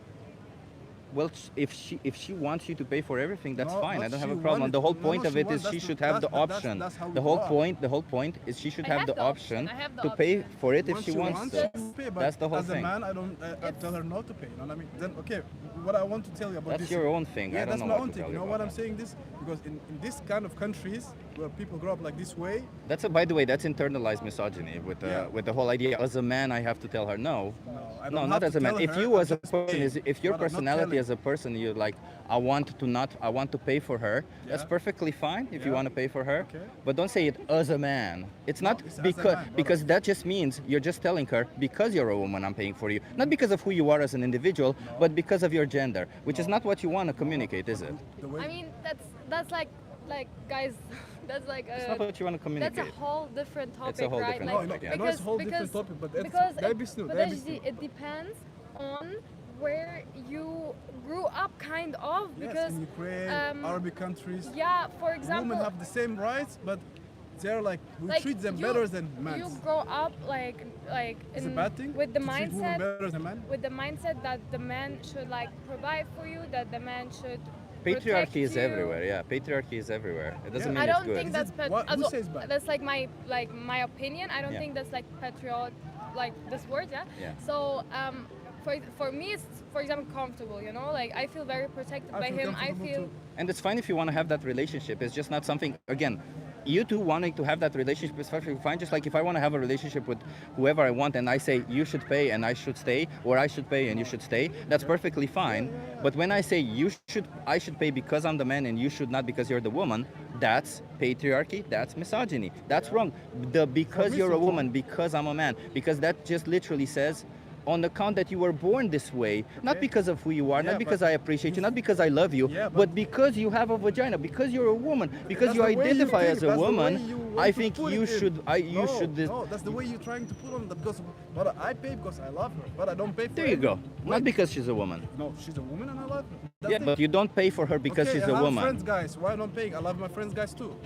Well, if she wants you to pay for everything, that's No, fine. I not don't have she a problem. wanted The whole to. point No, of she it is wants- she that's should not- have the that's- option. that's how we The whole grow up. point is she should I have have the the option. option I have the to pay option. for it if Once she she wants wants to. to pay, but That's the whole as thing. a man, I don't I tell her not to pay. You know what I mean? Then okay, what I want to tell you about That's this. your own thing. Yeah, I don't that's know my what own to thing. tell You you know about what I'm that. saying? This because in this kind of countries where people grow up like this way, By the way, that's internalized misogyny Yeah. with the whole idea. As a man, I have to tell her no. I No, don't not have as to a man. tell If her, you I'm as a just person saying. if your Brother, not personality telling. as a person, you're like, I want to pay for her. That's Yeah. perfectly fine if you Yeah. want to pay for her. Okay. But don't say it as a man. It's not it's as a because man, brother. because that just means you're just telling her because you're a woman, I'm paying for you. Not because of who you are as an individual, but because of your gender, which is not what you want to communicate, is it? the way I mean, that's like guys, that's like It's not what you want to communicate. that's a whole different topic, It's a whole right? different Like, topic, yeah. I know it's a whole different topic, but it's- because that is new, but that is actually new. it depends on where you grew up, kind of, yes, because in Ukraine, Arabic countries, yeah, for example, women have the same rights, but they're like we Like, treat them you- better than men. You grow up like It's a in, bad thing with the to treat women mindset better than men. with the mindset that the man should like provide for you, that the man should protect Patriarchy is you. everywhere. Yeah, patriarchy is everywhere. It doesn't Yeah. mean I it's don't good. think that's Who says bad? that's like my opinion. I don't Yeah. think that's like patriot, like this word, yeah. Yeah. So for me, it's for example comfortable. You know, like I feel very protected by feel him. I comfortable feel too. And it's fine if you want to have that relationship. It's just not something, again, you two wanting to have that relationship is perfectly fine. Just like if I want to have a relationship with whoever I want and I say you should pay and I should stay, or I should pay and you should stay, that's perfectly fine. But when I say I should pay because I'm the man and you should not because you're the woman, that's patriarchy, that's misogyny. That's wrong. The because me, you're so a woman, because I'm a man, because that just literally says on account that you were born this way, not because of who you are, Yeah, not because but I appreciate you, not because I love you, Yeah, but because you have a vagina, because you're a woman, because That's you the way you identify think, as a that's the way woman. you want I to think put you it in. should. You No, should. No, that's the way you're trying to put on the because. But I pay because I love her, but I don't pay for. There you go. Wait, Not because she's a woman. No, she's a woman and I love her. That's Yeah, it. but you don't pay for her because okay, she's I a have woman. friends, guys. Why don't pay? I love my friends, guys too.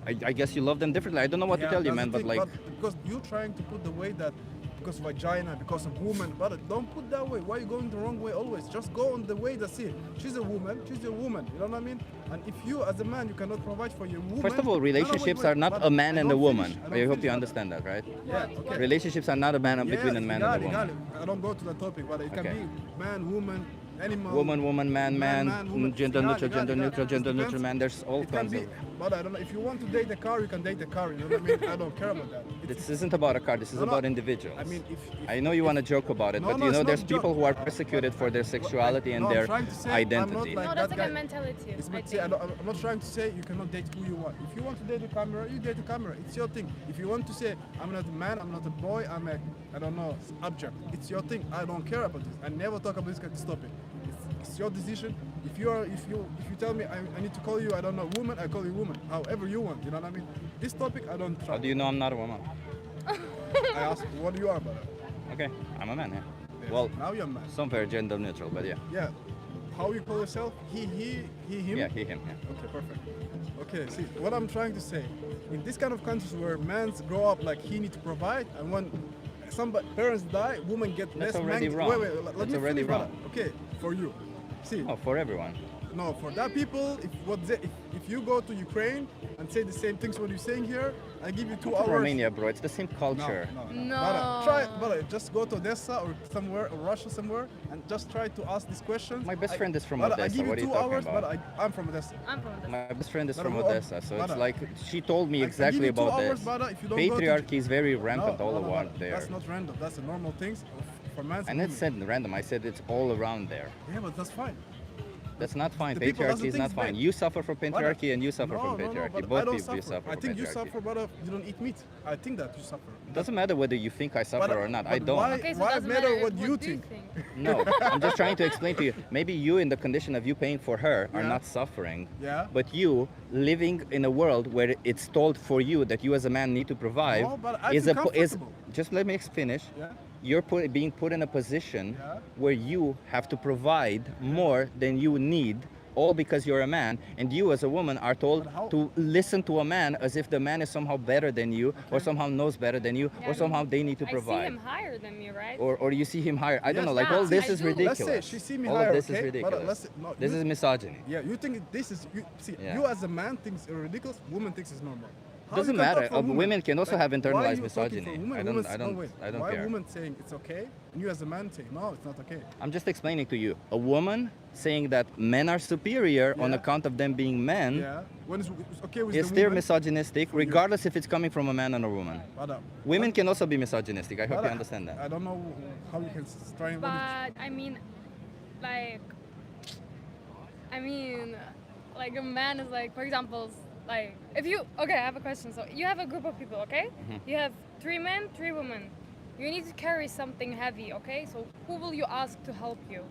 I guess you love them differently. I don't know what to tell you, that's man. the But thing, like, because you're trying to put the way that because vagina, because of woman, but don't put that way. Why are you going the wrong way always? Just go on the way that's it. She's a woman. She's a woman. You know what I mean? And if you, as a man, you cannot provide for your woman. first of all, No, no, wait, relationships wait, are not but a man I and a don't woman. finish, I don't hope finish, you but- understand that, right? Yeah, okay. Relationships are not a man between a Yes, man got and a it, got woman. it. I don't go to the topic, but it can Okay. be man, woman, animal. Woman, man, woman. gender Got it, neutral, got gender it, got neutral, it. gender It neutral, depends. man. There's all It can kinds be, of. but I don't know. If you want to date the car, you can date the car. You know what I mean? I don't care about that. This isn't about a car. This is No, no. about individuals. I mean, if I know you want to joke about it, No, but no, you it's know not there's a joke. people who are persecuted for their sexuality and No, I'm their trying to say I'm not identity. like no, that that's like a guy. mentality. It's I not, think. I'm not trying to say you cannot date who you want. If you want to date the camera, you date the camera. It's your thing. If you want to say I'm not a man, I'm not a boy, I'm a I don't know object. It's your thing. I don't care about this. I never talk about this kind of topic. It's your decision. If you tell me I need to call you I don't know woman, I call you woman. However you want. You know what I mean? This topic I don't How try. do you know I'm not a woman? I ask what do you are about it? Okay, I'm a man, yeah. Yes. Well, now you're a man. somewhere gender neutral, but yeah. Yeah. How you call yourself? He, him? Yeah, he, him, yeah. Okay, perfect. Okay, see, what I'm trying to say, in this kind of countries where men grow up like he need to provide, and when some parents die, women get That's less already man- wrong. Wait, let That's me already finish, brother. wrong. Okay, for you. See, Oh, for everyone. no, for that people, if you go to Ukraine and say the same things what you're saying here, I give you 2 From hours. Romania, bro. It's the same No, culture. No. Brother, just go to Odessa or somewhere, or Russia somewhere, and just try to ask these questions. My best friend is from brother, Odessa. I give What are you you 2 talking hours, about? but I'm from Odessa. I'm from this. My best friend is Brother, from who- Odessa, so it's brother, like she told me I give exactly you 2 about hours, this. brother, if you don't go to- Patriarchy is very rampant all no, around there. That's not random. That's a normal thing for men. And it said random. I said it's all around there. Yeah, but that's fine. That's not fine. The people Patriarchy doesn't is think not it's fine. bad. You suffer from patriarchy and you suffer from No, patriarchy. but I Both don't people you suffer I from think you patriarchy. suffer, brother. You don't eat meat. I think that you suffer. Doesn't matter whether you think I suffer But- or not. but I don't. Why, Okay, so why it doesn't matter matter what you do think? No, I'm just trying to explain to you. Maybe you, in the condition of you paying for her, are Yeah. not suffering. Yeah. But you, living in a world where it's told for you that you as a man need to provide, No, but I is feel is comfortable. just let me finish. Yeah. You're being put in a position Yeah. where you have to provide more than you need. All because you're a man, and you as a woman are told But how- to listen to a man as if the man is somehow better than you, or somehow knows better than you, Yeah, or somehow they need to I see provide. him higher than me, right? Or you see him higher. I don't Yes, know. Like yeah, all this I is do. ridiculous. Let's say she see me all higher, of this okay? is But ridiculous. let's say- no, this you- is misogyny. Yeah, you think this is you see Yeah. you as a man thinks it's ridiculous, woman thinks it's normal. How Doesn't you can matter. talk for Women can also have why internalized are you talking misogyny. for women? I don't- Women's- I don't- no, wait. I don't why care. women saying it's okay and you as a man saying no, it's not okay? I'm just explaining to you. A woman saying that men are superior on Yeah. account of them being men Yeah. When it's okay with is the still woman, misogynistic, for you. regardless if it's coming from a man or a woman. but, Women can also be misogynistic. I hope but you understand that. I don't know how you can try and But I mean, like, like a man is like, for example, like if you okay, I have a question. So you have a group of people, okay? You have 3 men, 3 women. You need to carry something heavy, okay? So who will you ask to help you?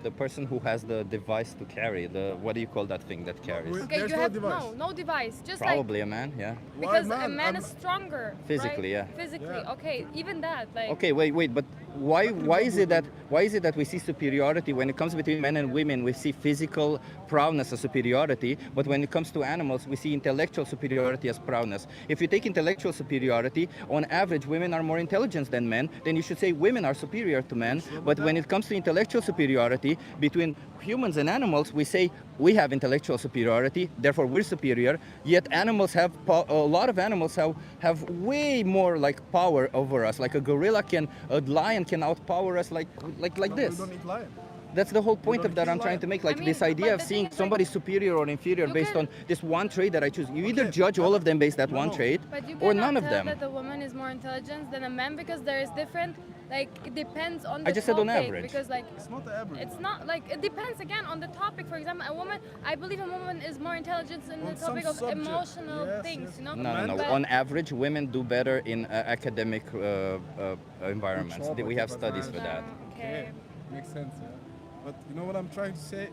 The person who has the device to carry, the what do you call that thing that carries? Wait. Okay, There's you no have device. no device. Just Probably a man, yeah. like because Why a man I'm- is stronger. Physically, right? yeah. Physically, Yeah. okay. Even that, like. Okay, wait, but why is it that we see superiority when it comes between men and women? We see physical prowess as superiority, but when it comes to animals, we see intellectual superiority as prowess. If you take intellectual superiority, on average, women are more intelligent than men. Then you should say women are superior to men. But when it comes to intellectual superiority between humans and animals, we say we have intellectual superiority, therefore we're superior. Yet animals have a lot of animals have way more like power over us. Like a lion can outpower us like this. We don't eat lion. That's the whole point don't of that kill I'm trying lion. to make. Like I mean, this idea but of the seeing thing is, somebody like, superior or inferior you based can- on this one trait that I choose. You either Okay, judge all of them based on that one no. trait, But you or cannot none of tell them. that a woman is more intelligent than a man because there is different. Like it depends on the I just said on topic, average. because like It's not the average. it's not like it depends again on the topic. For example, a woman, I believe a woman is more intelligent in the On some topic of subject. emotional Yes, things, yes. you know. No. But- On average, women do better in academic environments. Sure, We but have it studies was for that. Okay. Makes sense, yeah. But you know what I'm trying to say?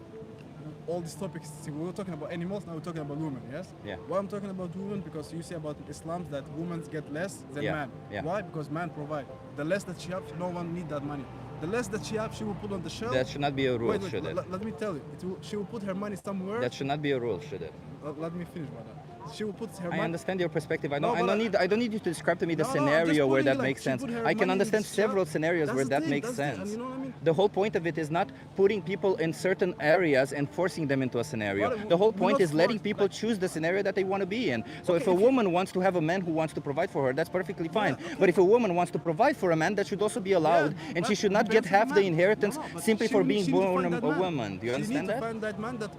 All these topics, see, we were talking about animals, now we're talking about women, yes? Yeah. Why I'm talking about women, because you say about Islam that women get less than Yeah, men. yeah. Why? Because man provide. The less that she have, no one need that money. The less that she have, she will put on the shelf. That should not be a rule, Wait, should it? let me tell you. She will put her money somewhere. That should not be a rule, should it? Let me finish, madam. She will put her I money. understand your perspective. I No, don't but I don't need you to describe to me the No, I'm just scenario where putting that it like makes she sense. put her I can money in understand this several shelf. scenarios That's where the that thing, makes that's the- and sense. you know what I mean? The whole point of it is not putting people in certain areas and forcing them into a scenario. Well, The whole we're point not is letting forced, people like- choose the scenario that they want to be in. So Okay, if a if you- woman wants to have a man who wants to provide for her, that's perfectly fine. But if a woman wants to provide for a man, that should also be allowed, and she but should not get depends on half the man. inheritance No, but simply she for need- being she need to born find a that man. woman. Do you She understand need to that? find that man that,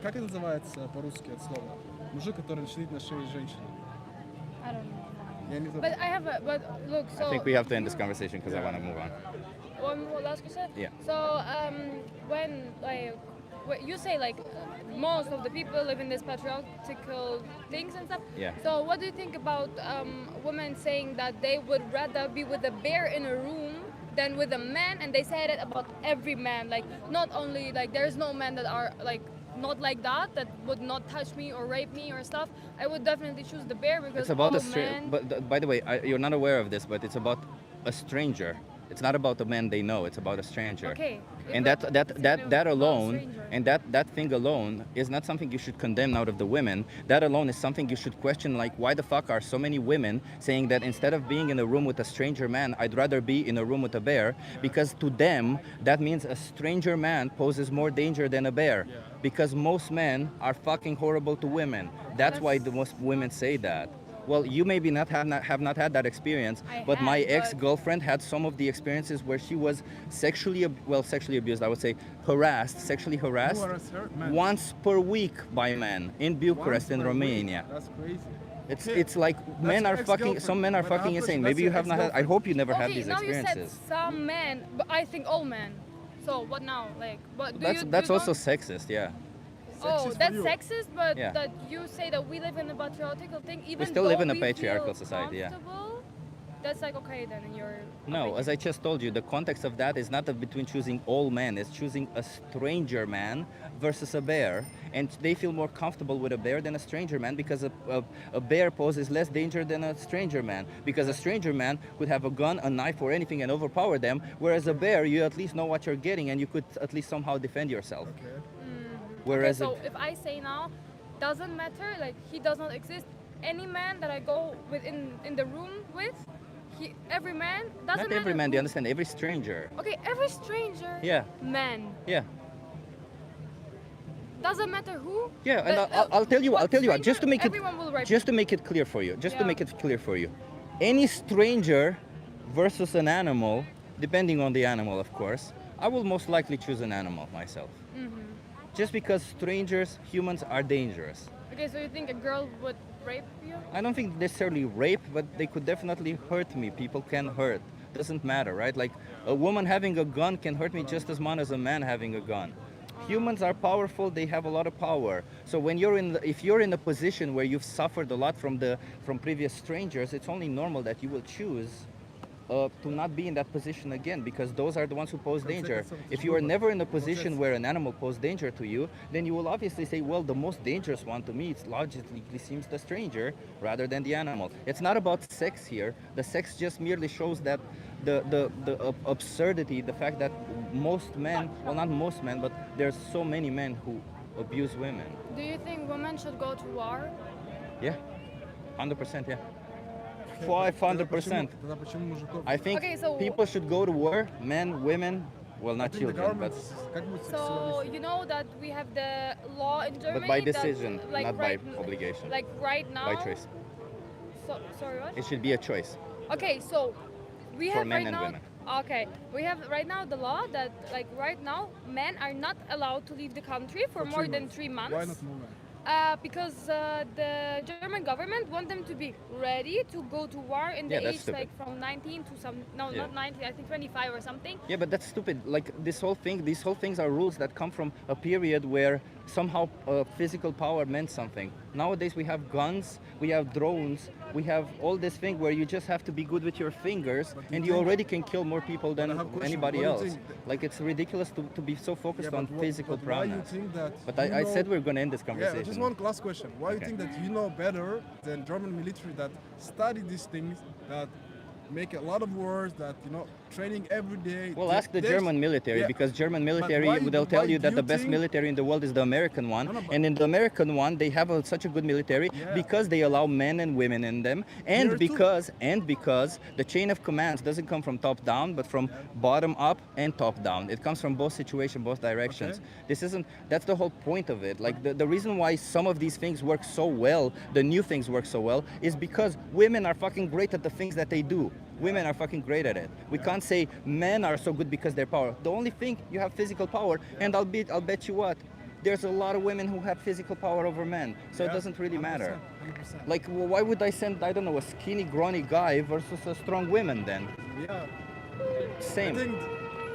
как это называется по-русски это слово? Мужик, который сидит на шее женщины. I don't know. Я не знаю. But I have a but look. So I think we have to end this conversation because I want to move on. One more last question. Yeah. So when like you say like most of the people live in this patriarchal things and stuff. Yeah. So what do you think about women saying that they would rather be with a bear in a room than with a man, and they say that about every man, like not only like there's no men that are like not like that would not touch me or rape me or stuff. I would definitely choose the bear because It's about all a stranger. men. But by the way, you're not aware of this, but it's about a stranger. It's not about the man they know. It's about a stranger. Okay. And If that alone, stranger. and that thing alone is not something you should condemn out of the women. That alone is something you should question. Like, why the fuck are so many women saying that instead of being in a room with a stranger man, I'd rather be in a room with a bear? Because to them, that means a stranger man poses more danger than a bear. Because most men are fucking horrible to women. That's why the most women say that. Well, you maybe have not had that experience, I but my have, but- ex-girlfriend had some of the experiences where she was sexually abused, I would say, sexually harassed harassed her? Men. once per week by men in Bucharest, in Once per week. Romania. That's crazy. It's like men your are fucking, ex-girlfriend. some men are But I have fucking a insane. question. Maybe That's you your have not had, I ex-girlfriend. hope you never had Okay, these now experiences. you said some men, but I think all men. So what now? Like, what do you? That's you also don't- sexist, yeah. Oh, Sexist for that's you. sexist, but Yeah. that you say that we live in a patriarchal thing, even still live though in a we patriarchal feel society, yeah. comfortable, that's like okay then in your No, opinion. as I just told you, the context of that is not between choosing all men, it's choosing a stranger man versus a bear. And they feel more comfortable with a bear than a stranger man because a bear poses less danger than a stranger man. Because a stranger man could have a gun, a knife, or anything and overpower them, whereas a bear, you at least know what you're getting and you could at least somehow defend yourself. Okay. Whereas Okay, so if I say now, doesn't matter, like he does not exist. Any man that I go with in the room with, every man doesn't not matter. every man, do who- you understand? Every stranger. Okay, every stranger. Yeah. Man. Yeah. Doesn't matter who. Yeah, and but, I'll tell you, what just to stranger, make it, everyone will rape just to make it clear for you, just to Yeah. make it clear for you, any stranger versus an animal, depending on the animal, of course, I will most likely choose an animal myself. Just because strangers, humans are dangerous. Okay, so you think a girl would rape you? I don't think necessarily rape, but they could definitely hurt me. People can hurt. Doesn't matter, right? Like a woman having a gun can hurt me just as much as a man having a gun. Humans are powerful, they have a lot of power. So when if you're in a position where you've suffered a lot from previous strangers, it's only normal that you will choose to not be in that position again, because those are the ones who pose danger. If you are never in a position where an animal poses danger to you, then you will obviously say, well, the most dangerous one to me, it logically seems the stranger rather than the animal. It's not about sex here. The sex just merely shows that the absurdity, the fact that most men, well, not most men, but there's so many men who abuse women. Do you think women should go to war? Yeah, 100%. Yeah, Тогда 500%. почему мужиков? I think Okay, so- people should go to war, men, women, well, I not think the children, government but как будет So you know that we have the law in Germany. by that, decision, like, not right, by obligation. Like right now. by choice. So, sorry, what? It should be a choice. Okay, so we For have men right and now. women. Okay, we have right now the law that like right now men are not allowed to leave the country for more than 3 months. Why not women? Because the German government want them to be ready to go to war in the Yeah, that's age stupid. like from 19 to some no Yeah. not 19 I think 25 or something. Yeah, but that's stupid. Like these whole things are rules that come from a period where somehow physical power meant something. Nowadays we have guns, we have drones, we have all this thing where you just have to be good with your fingers, But do and you you think- already can kill more people I than have a question. anybody What do you else. think that- Like it's ridiculous to be so focused on physical but why you prowess. think that? But you I know- said we're gonna end this Yeah, conversation. just one last question. Why Okay. you think that you know better than German military that study these things, that make a lot of wars, that training every day? Well, ask the There's- German military, Yeah, because German but military, why- they'll tell why you do that you the best think- military in the world is the American one. No, no, but- And in the American one, they have such a good military Yeah. because they allow men and women in them, and Here too. because the chain of commands doesn't come from top down, but from bottom up and top down. It comes from both situations, both directions. Okay. That's the whole point of it. Like the reason why some of these things work so well, the new things work so well, is because women are fucking great at the things that they do. Women are fucking great at it. We can't say men are so good because they're power. The only thing, you have physical power, and I'll bet you what, there's a lot of women who have physical power over men, so it Yeah, doesn't really matter. 100%. Like, why would I send, I don't know, a skinny, scrawny guy versus a strong woman then? Yeah. Same.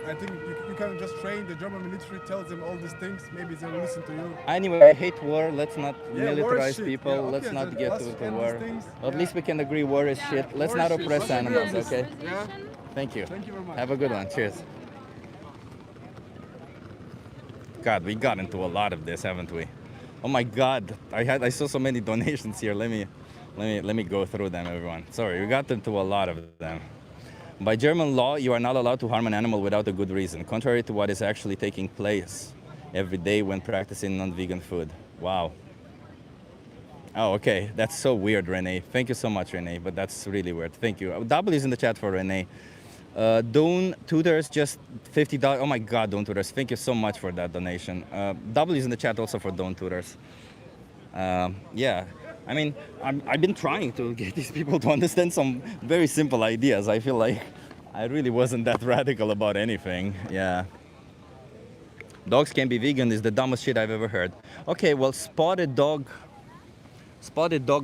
I think you can just train the German military, tells them all these things. Maybe they will listen to you. Anyway, I hate war. Let's not Yeah, war is militarize shit. people. Yeah, okay, Let's not then get let's to end war. these things. At Yeah. least we can agree war is shit. Let's War not is shit. oppress Let's agree on animals, this. okay? Yeah. Thank you. Thank you very much. Have a good one. Cheers. God, we got into a lot of this, haven't we? Oh my God, I saw so many donations here. Let me go through them, everyone. Sorry, we got into a lot of them. By German law, you are not allowed to harm an animal without a good reason, contrary to what is actually taking place every day when practicing non-vegan food. Wow. Oh, okay. That's so weird, Renee. Thank you so much, Renee, but that's really weird. Thank you. W is in the chat for Renee. Dawn Tutors, just $50. Oh my God, Dawn Tutors. Thank you so much for that donation. W is in the chat also for Dawn Tutors. Yeah, I mean, I've been trying to get these people to understand some very simple ideas. I feel like I really wasn't that radical about anything. Yeah. Dogs can be vegan is the dumbest shit I've ever heard. Okay, well, Spotted Dog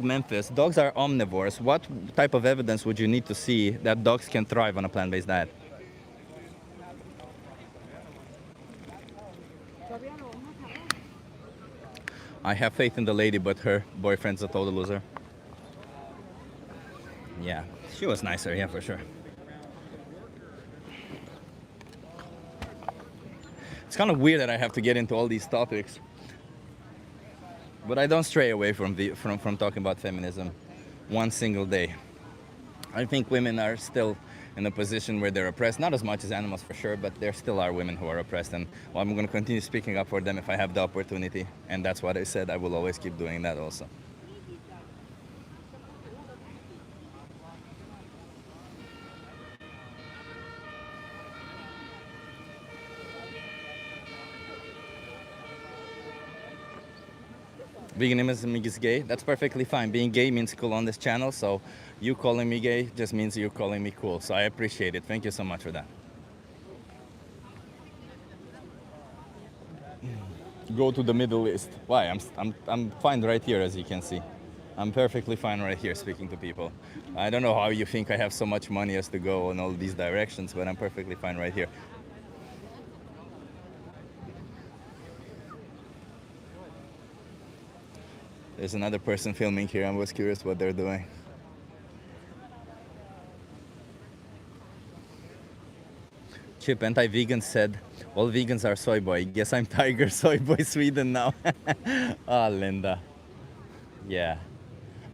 Memphis. Dogs are omnivores. What type of evidence would you need to see that dogs can thrive on a plant-based diet? I have faith in the lady, but her boyfriend's a total loser. Yeah, she was nicer, yeah, for sure. It's kind of weird that I have to get into all these topics, but I don't stray away from talking about feminism one single day. I think women are still in a position where they're oppressed, not as much as animals for sure, but there still are women who are oppressed, and well, I'm going to continue speaking up for them if I have the opportunity, and that's what I said. I will always keep doing that also. Veganism is gay. That's perfectly fine. Being gay means cool on this channel, so you calling me gay just means you're calling me cool. So I appreciate it. Thank you so much for that. Go to the Middle East. Why? I'm fine right here, as you can see. I'm perfectly fine right here speaking to people. I don't know how you think I have so much money as to go in all these directions, but I'm perfectly fine right here. There's another person filming here. I was curious what they're doing. Chip, anti-vegan, said, all vegans are soy boy. Guess I'm Tiger Soy Boy Sweden now. Ah, Linda. Yeah.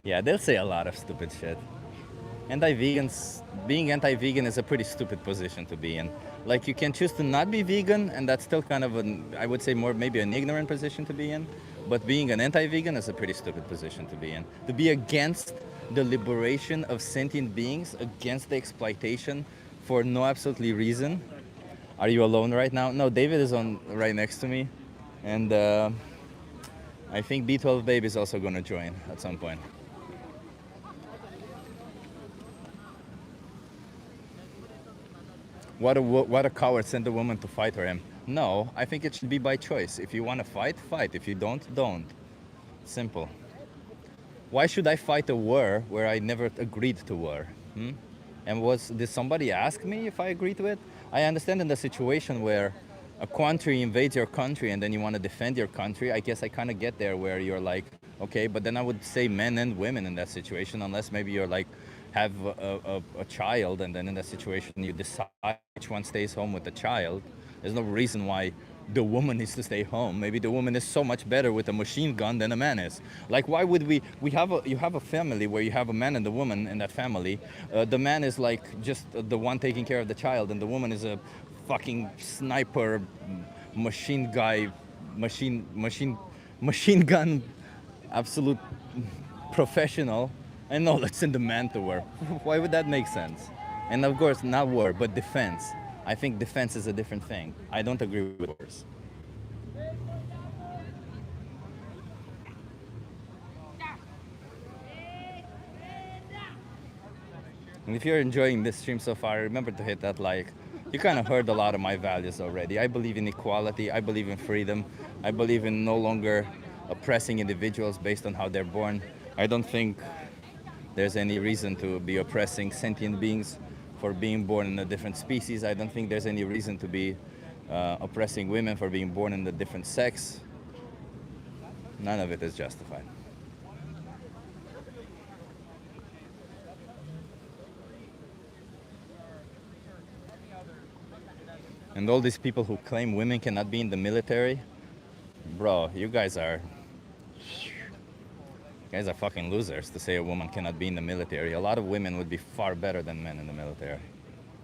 Yeah, they'll say a lot of stupid shit. being anti-vegan is a pretty stupid position to be in. Like, you can choose to not be vegan, and that's still kind of I would say more maybe an ignorant position to be in. But being an anti-vegan is a pretty stupid position to be in. To be against the liberation of sentient beings, against the exploitation for no absolutely reason. Are you alone right now? No, David is on right next to me, and I think B12 Babe is also going to join at some point. What a coward sent a woman to fight for him. No, I think it should be by choice. If you want to fight, fight. If you don't, don't. Simple. Why should I fight a war where I never agreed to war? And did somebody ask me if I agreed to it? I understand in the situation where a country invades your country and then you want to defend your country. I guess I kind of get there where you're like, okay, but then I would say men and women in that situation, unless maybe you're like, have a child, and then in that situation you decide which one stays home with the child. There's no reason why the woman needs to stay home. Maybe the woman is so much better with a machine gun than a man is. Like, why would you have a family where you have a man and a woman in that family. The man is like just the one taking care of the child, and the woman is a fucking sniper, machine gun, absolute professional. And no, let's send the man to war. Why would that make sense? And of course, not war, but defense. I think defense is a different thing. I don't agree with wars. And if you're enjoying this stream so far, remember to hit that like. You kind of heard a lot of my values already. I believe in equality. I believe in freedom. I believe in no longer oppressing individuals based on how they're born. I don't think there's any reason to be oppressing sentient beings for being born in a different species. I don't think there's any reason to be oppressing women for being born in a different sex. None of it is justified. And all these people who claim women cannot be in the military, bro, you guys are fucking losers to say a woman cannot be in the military. A lot of women would be far better than men in the military.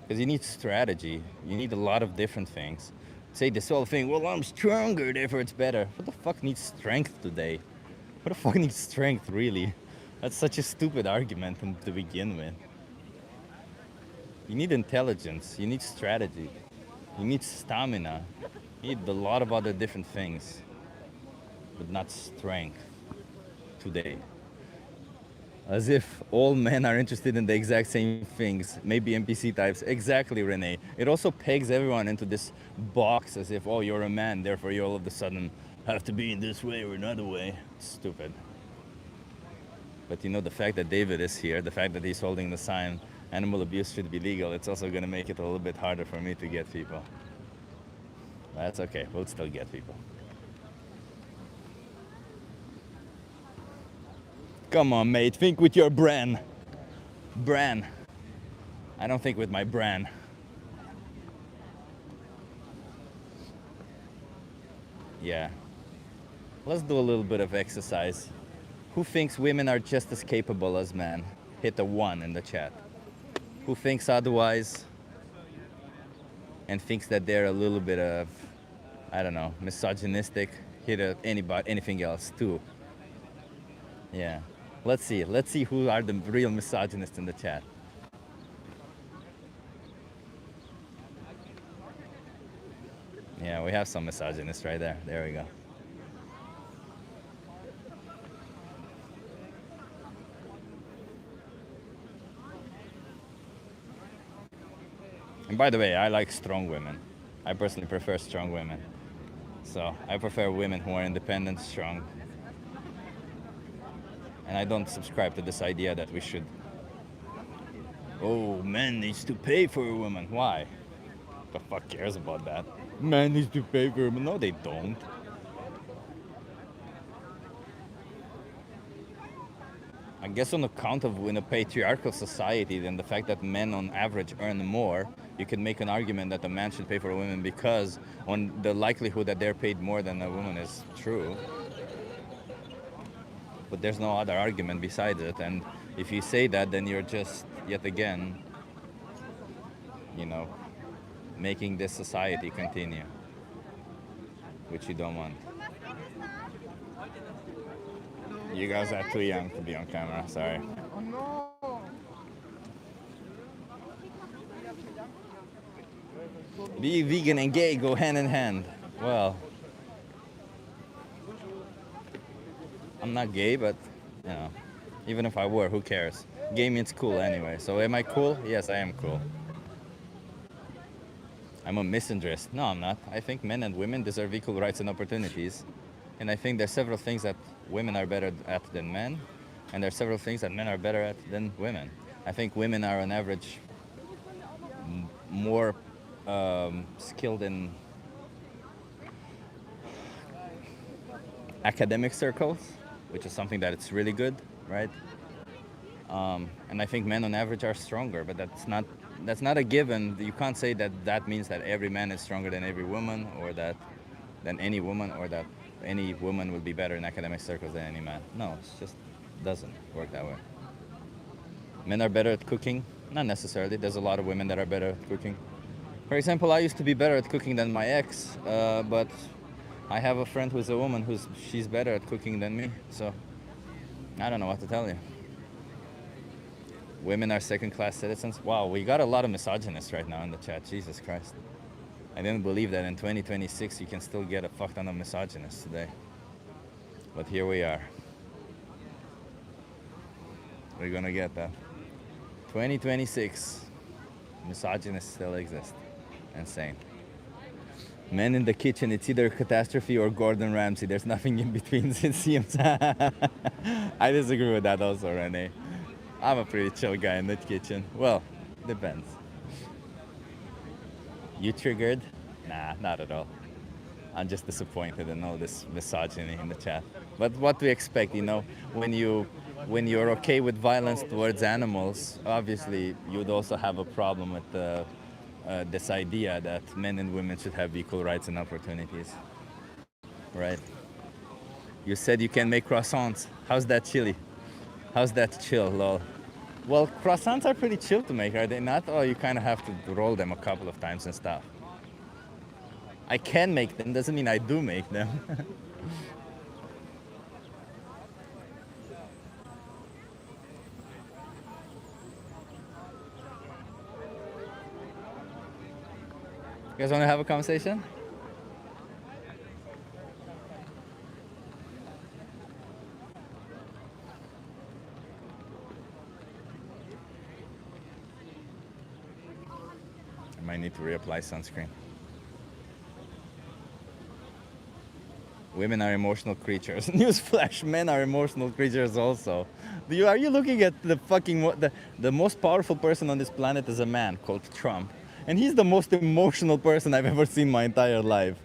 Because you need strategy. You need a lot of different things. Say this whole thing, well, I'm stronger, therefore it's better. What the fuck needs strength today? What the fuck needs strength, really? That's such a stupid argument to begin with. You need intelligence. You need strategy. You need stamina. You need a lot of other different things. But not strength. Today. As if all men are interested in the exact same things, maybe NPC types. Exactly, Renee. It also pegs everyone into this box as if, oh, you're a man, therefore you all of a sudden have to be in this way or another way. Stupid. But you know, the fact that David is here, the fact that he's holding the sign, animal abuse should be legal, it's also going to make it a little bit harder for me to get people. That's okay, we'll still get people. Come on, mate, think with your brain. Brain. I don't think with my brain. Yeah. Let's do a little bit of exercise. Who thinks women are just as capable as men? Hit a 1 in the chat. Who thinks otherwise and thinks that they're a little bit of, I don't know, misogynistic? Hit anything else, 2. Yeah. Let's see who are the real misogynists in the chat. Yeah, we have some misogynists right there. There we go. And by the way, I like strong women. I personally prefer strong women. So I prefer women who are independent, strong. And I don't subscribe to this idea that we should, oh, man needs to pay for a woman. Why? The fuck cares about that? Man needs to pay for a woman. No, they don't. I guess on account of in a patriarchal society, then the fact that men on average earn more, you can make an argument that a man should pay for a woman because on the likelihood that they're paid more than a woman is true. But there's no other argument besides it, and if you say that, then you're just yet again, you know, making this society continue, which you don't want. You guys are too young to be on camera, sorry. Be vegan and gay go hand in hand. Well, I'm not gay, but, you know, even if I were, who cares? Gay means cool anyway. So am I cool? Yes, I am cool. I'm a misandrist. No, I'm not. I think men and women deserve equal rights and opportunities. And I think there's several things that women are better at than men. And there's several things that men are better at than women. I think women are on average more skilled in academic circles, which is something that it's really good, right? And I think men on average are stronger, but that's not a given. You can't say that means that every man is stronger than every woman, or than any woman, or that any woman will be better in academic circles than any man. No, it just doesn't work that way. Men are better at cooking? Not necessarily. There's a lot of women that are better at cooking. For example, I used to be better at cooking than my ex, but I have a friend who's a woman she's better at cooking than me, so I don't know what to tell you. Women are second-class citizens. Wow, we got a lot of misogynists right now in the chat. Jesus Christ. I didn't believe that in 2026 you can still get a fuck ton of misogynists today. But here we are. We're gonna get that. 2026. Misogynists still exist. Insane. Men in the kitchen, it's either catastrophe or Gordon Ramsay. There's nothing in between, it seems. I disagree with that also, Renee. I'm a pretty chill guy in the kitchen. Well, depends. You triggered? Nah, not at all. I'm just disappointed in all this misogyny in the chat. But what do we expect, you know? When you're okay with violence towards animals, obviously you'd also have a problem with this idea that men and women should have equal rights and opportunities, right? You said you can make croissants. How's that chilly? How's that chill, lol? Well, croissants are pretty chill to make, are they not? Or you kind of have to roll them a couple of times and stuff. I can make them, doesn't mean I do make them. You guys want to have a conversation? I might need to reapply sunscreen. Women are emotional creatures. Newsflash, men are emotional creatures also. Are you looking at the fucking, the most powerful person on this planet is a man called Trump. And he's the most emotional person I've ever seen my entire life.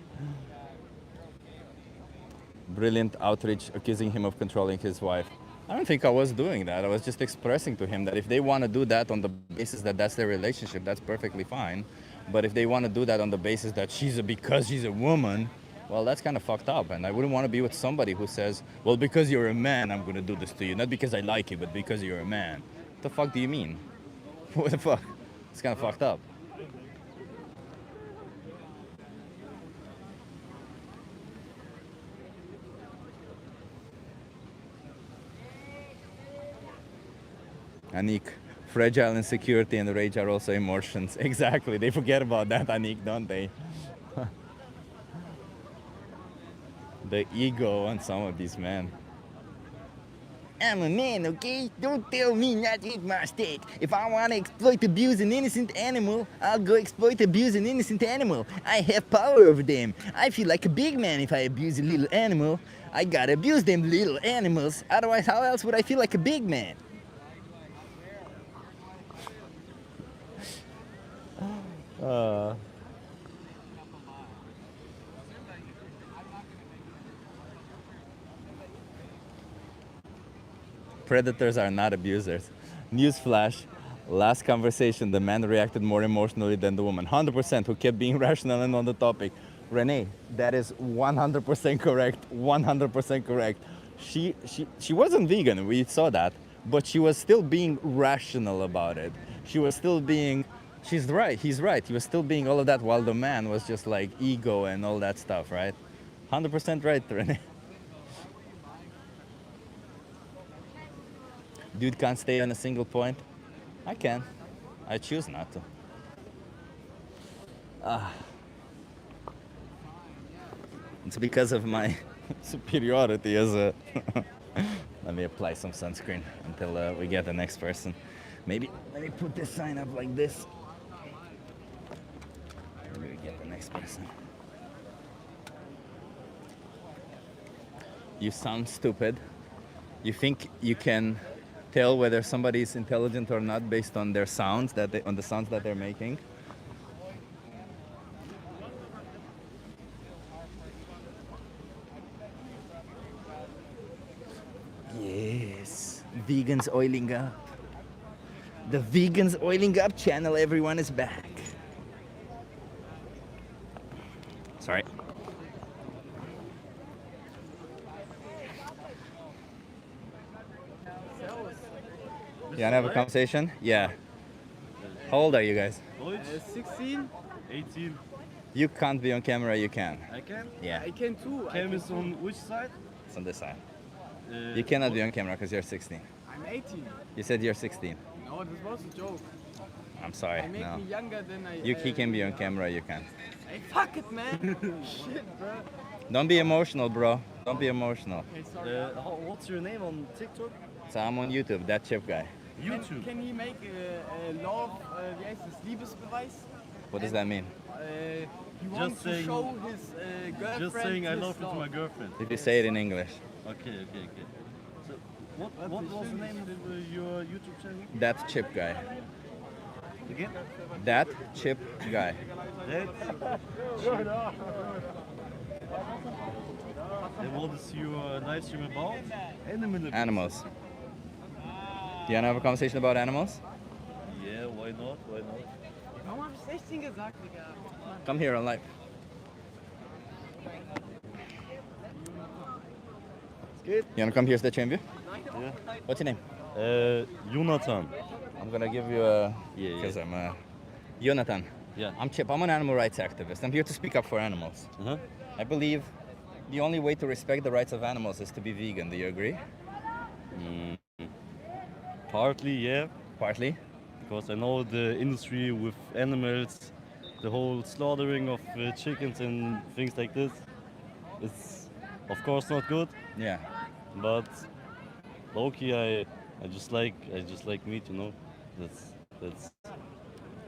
Brilliant outreach accusing him of controlling his wife. I don't think I was doing that. I was just expressing to him that if they want to do that on the basis that that's their relationship, that's perfectly fine. But if they want to do that on the basis that because she's a woman, well, that's kind of fucked up. And I wouldn't want to be with somebody who says, well, because you're a man, I'm going to do this to you. Not because I like you, but because you're a man. What the fuck do you mean? What the fuck? It's kind of fucked up. Anik, fragile insecurity and rage are also emotions. Exactly, they forget about that, Anik, don't they? The ego on some of these men. I'm a man, okay? Don't tell me not to eat my steak. If I want to exploit, abuse an innocent animal, I'll go exploit, abuse an innocent animal. I have power over them. I feel like a big man if I abuse a little animal. I gotta abuse them little animals. Otherwise, how else would I feel like a big man? Predators are not abusers. Newsflash, last conversation, the man reacted more emotionally than the woman. 100% who kept being rational and on the topic. Renee, that is 100% correct, 100% correct. She wasn't vegan, we saw that. but she was still being rational about it. She was still being, she's right, he's right. He was still being all of that while the man was just like ego and all that stuff, right? 100% right, Rene. Dude can't stay on a single point. I can. I choose not to. It's because of my superiority as a... Let me apply some sunscreen until we get the next person. Maybe let me put this sign up like this. Maybe we get the next person. You sound stupid. You think you can tell whether somebody is intelligent or not based on their sounds on the sounds that they're making? Yes, vegans oiling up. The vegans oiling up channel, everyone is back. Sorry. You wanna have a conversation? Yeah. How old are you guys? 16. 18. You can't be on camera, you can. I can? Yeah, I can too. Cam is on which side? it's on this side. You cannot be on camera because you're 16. I'm 18. You said you're 16. No, this was a joke. I'm sorry, I make no. me younger than I. He can be on camera, you can. Hey, fuck it, man. Shit, bro. Don't be emotional, bro. Don't be emotional. Okay, sorry. What's your name on TikTok? So I'm on YouTube, that chip guy. YouTube. Can he make a love, wie heißt das, Liebesbeweis? What does that mean? He wants to saying- show his girlfriend. Just saying I his love you to my girlfriend. If you say it in English. Okay. So, what was the name of your YouTube channel? That chip guy. Again? That chip guy. That. And what is your live stream about? Animals. Do you want to have a conversation about animals? Yeah, why not? Warum hab ich 16 gesagt, Digga? Come here on live. Good. You want to come here to the chamber? Yeah. What's your name? Jonathan. I'm gonna give you a... Yeah. Because I'm Jonathan. Yeah. I'm Chip. I'm an animal rights activist. I'm here to speak up for animals. Uh-huh. I believe the only way to respect the rights of animals is to be vegan. Do you agree? Partly, yeah. Partly. Because I know the industry with animals, the whole slaughtering of chickens and things like this, it's of course not good. Yeah. But low-key, I just like meat, you know. That's Do you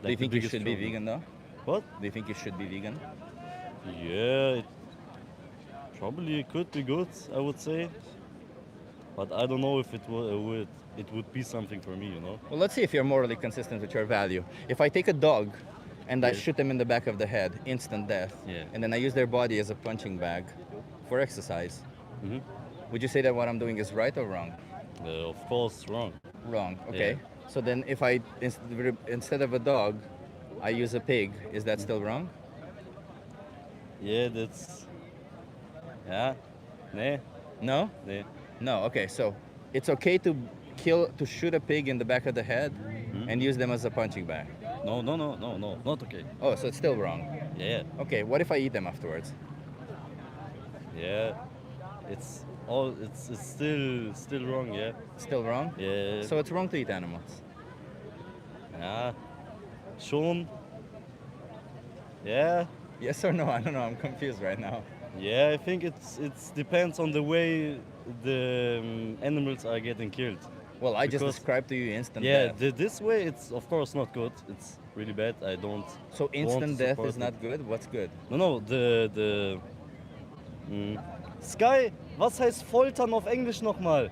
the think you biggest should be problem. vegan though? What? Do you think you should be vegan? Yeah, probably could be good, I would say. But I don't know if it would be something for me, you know. Well, let's see if you're morally consistent with your value. If I take a dog and I Yes. shoot them in the back of the head, instant death, Yeah. and then I use their body as a punching bag for exercise, Hmm. would you say that what I'm doing is right or wrong? Of course, wrong. Wrong. Okay. Yeah. So then, if I instead of a dog, I use a pig, is that still wrong? Yeah, that's. Yeah. Nee. No. Nee. No. Okay. So it's okay to shoot a pig in the back of the head and use them as a punching bag. No, not okay. Oh, so it's still wrong. Yeah. Okay. What if I eat them afterwards? Yeah. It's still wrong, yeah. Still wrong. Yeah. So it's wrong to eat animals. yeah. Schon. Yeah. Yes or no? I don't know. I'm confused right now. Yeah, I think it's depends on the way the animals are getting killed. Well, I just Because- described to you instant Yeah, death. this way it's of course not good. It's really bad. I don't. So want instant to death support is not good? What's good? No, the Sky, was heißt foltern auf Englisch nochmal?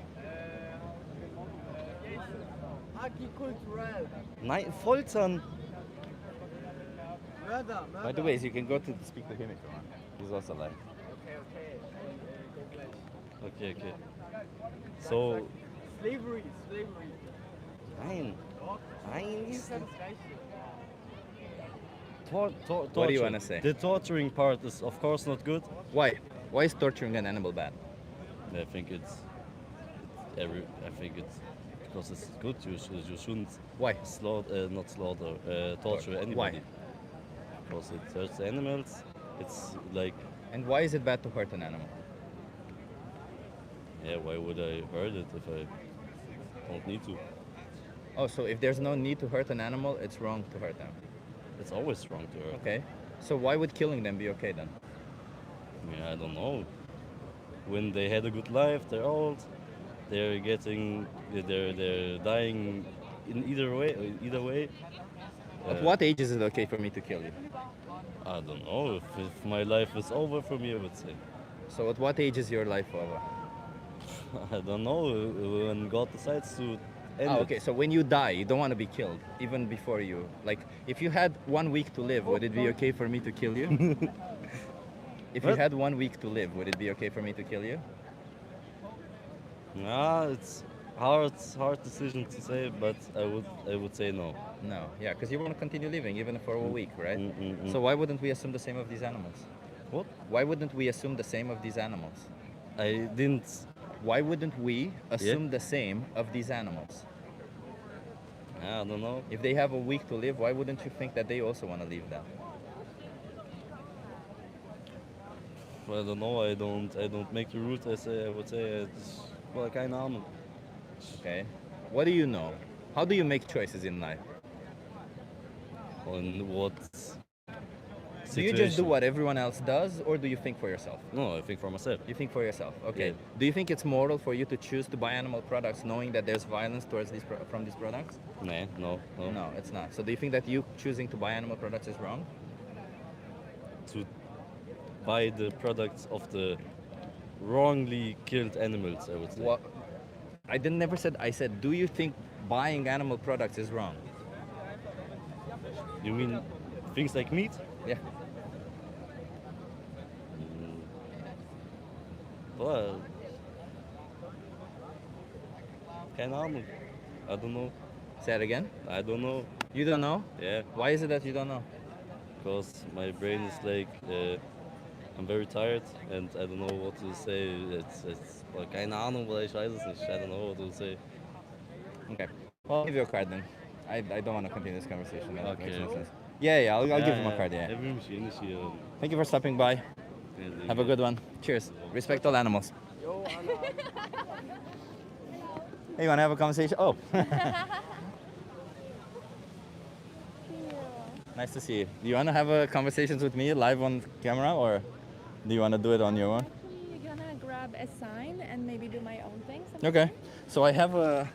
Agricultural. Nein, foltern. Murder. By the way, you can go to speak to him if you want. He's also live. Okay. So, Slavery. nein. Ist ja das Gleiche. What do you wanna say? The torturing part is of course not good. Why? Why is torturing an animal bad? I think it's Because it's good. You shouldn't Why? not slaughter, torture Why? anybody. Because it hurts animals. It's like, And why is it bad to hurt an animal? yeah, why would I hurt it if I don't need to? Oh, so if there's no need to hurt an animal, it's wrong to hurt them. It's always wrong to hurt. Okay. So why would killing them be okay then? Yeah, I don't know. When they had a good life, they're old. They're dying in either way. Either way. At what age is it okay for me to kill you? I don't know. If my life is over for me, I would say. So at what age is your life over? I don't know. When God decides to end Oh, it. okay. So when you die, you don't want to be killed, even before you. Like, if you had 1 week to live, would it be okay for me to kill you? If you What? had 1 week to live, would it be okay for me to kill you? Nah, it's hard decision to say, but I would say no. No. Yeah, because you want to continue living even for a week, right? Mm. So why wouldn't we assume the same of these animals? What? Why wouldn't we assume the same of these animals? I didn't. Why wouldn't we assume the same of these animals? I don't know. If they have a week to live, why wouldn't you think that they also want to live that? I don't know. I don't make the route. I would say it's well, keine Ahnung. Okay. What do you know? How do you make choices in life? On what Do you just do situation. what everyone else does, or do you think for yourself? No, I think for myself. You think for yourself. Okay. Yeah. Do you think it's moral for you to choose to buy animal products knowing that there's violence towards from these products? Nah, no. No, it's not. So do you think that you choosing to buy animal products is wrong? To buy the products of the wrongly killed animals, I would say. What? Never said. I said, do you think buying animal products is wrong? You mean things like meat? Yeah. Well, keine Ahnung. I don't know. Say it again. I don't know. You don't know? Yeah, Why is it that you don't know? because my brain is like, I'm very tired and I don't know what to say. It's well, keine Ahnung, weil ich weiß es nicht. I don't know what to say. Okay. Well, I'll give you a card then. I don't want to continue this conversation. That makes no Okay. sense. Yeah, I'll give him a card, yeah. Every machine is here. Thank you for stopping by. Have a good one. Cheers. Respect all animals. Hey, you want to have a conversation? Oh. Nice to see you. Do you want to have a conversations with me live on camera, or do you want to do it on your own? I'm gonna grab a sign and maybe do my own things. Okay. So I have a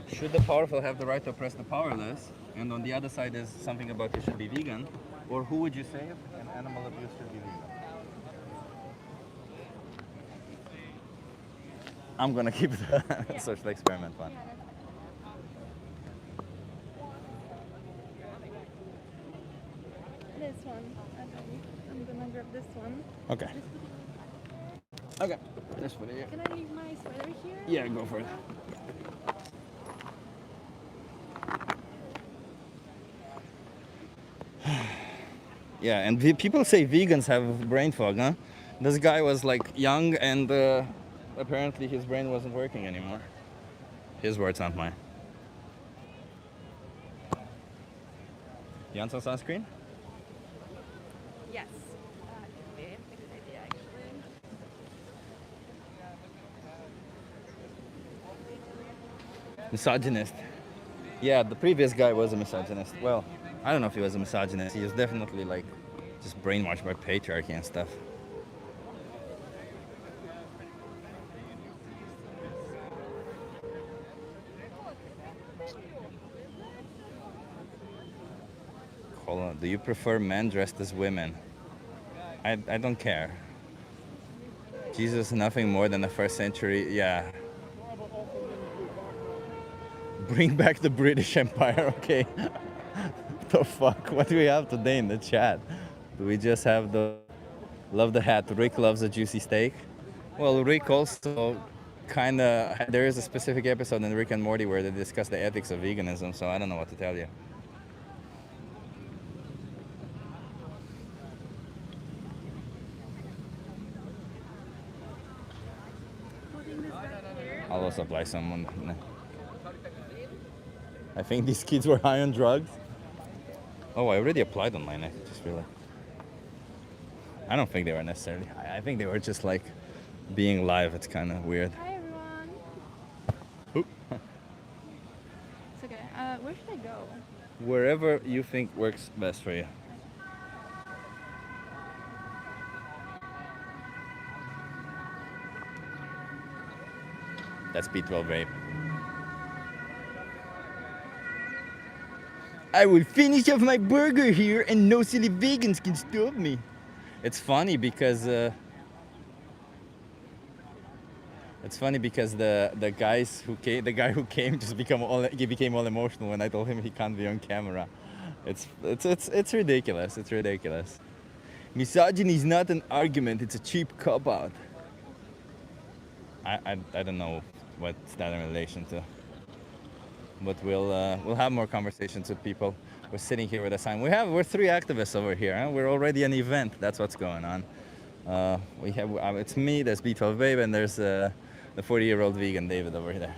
should the powerful have the right to oppress the powerless, and on the other side is something about you should be vegan, or who would you save and animal abuse should be vegan? I'm gonna keep the social experiment one. This one. I'm gonna grab this one. Okay. Okay. Let's put it here. Can I leave my sweater here? Yeah, go for it. Yeah, and people say vegans have brain fog, huh? This guy was like young and apparently his brain wasn't working anymore. His words, not mine. You want some sunscreen? Yes. Could be a good idea, actually. Misogynist. Yeah, the previous guy was a misogynist. Well, I don't know if he was a misogynist. He was definitely like just brainwashed by patriarchy and stuff. Hold on. Do you prefer men dressed as women? I don't care. Jesus, nothing more than the first century. Yeah. Bring back the British Empire, okay? The fuck? What do we have today in the chat? Do we just have the love the hat? Rick loves a juicy steak. Well, Rick also kind of there is a specific episode in Rick and Morty where they discuss the ethics of veganism. So I don't know what to tell you. I'll also apply someone. I think these kids were high on drugs. Oh, I already applied online. I just realized. I don't think they were necessarily high. I think they were just like being live. It's kind of weird. Hi everyone. Oop. It's okay. Where should I go? Wherever you think works best for you. That's B12 vape. I will finish off my burger here and no silly vegans can stop me. It's funny because the guy who came just became all emotional when I told him he can't be on camera. It's ridiculous. It's ridiculous. Misogyny is not an argument, it's a cheap cop-out. I don't know what's that in relation to. But we'll have more conversations with people. We're sitting here with a sign. We're 3 activists over here. Huh? We're already an event. That's what's going on. It's me. There's B12 Babe, and there's the 40-year-old vegan David over there.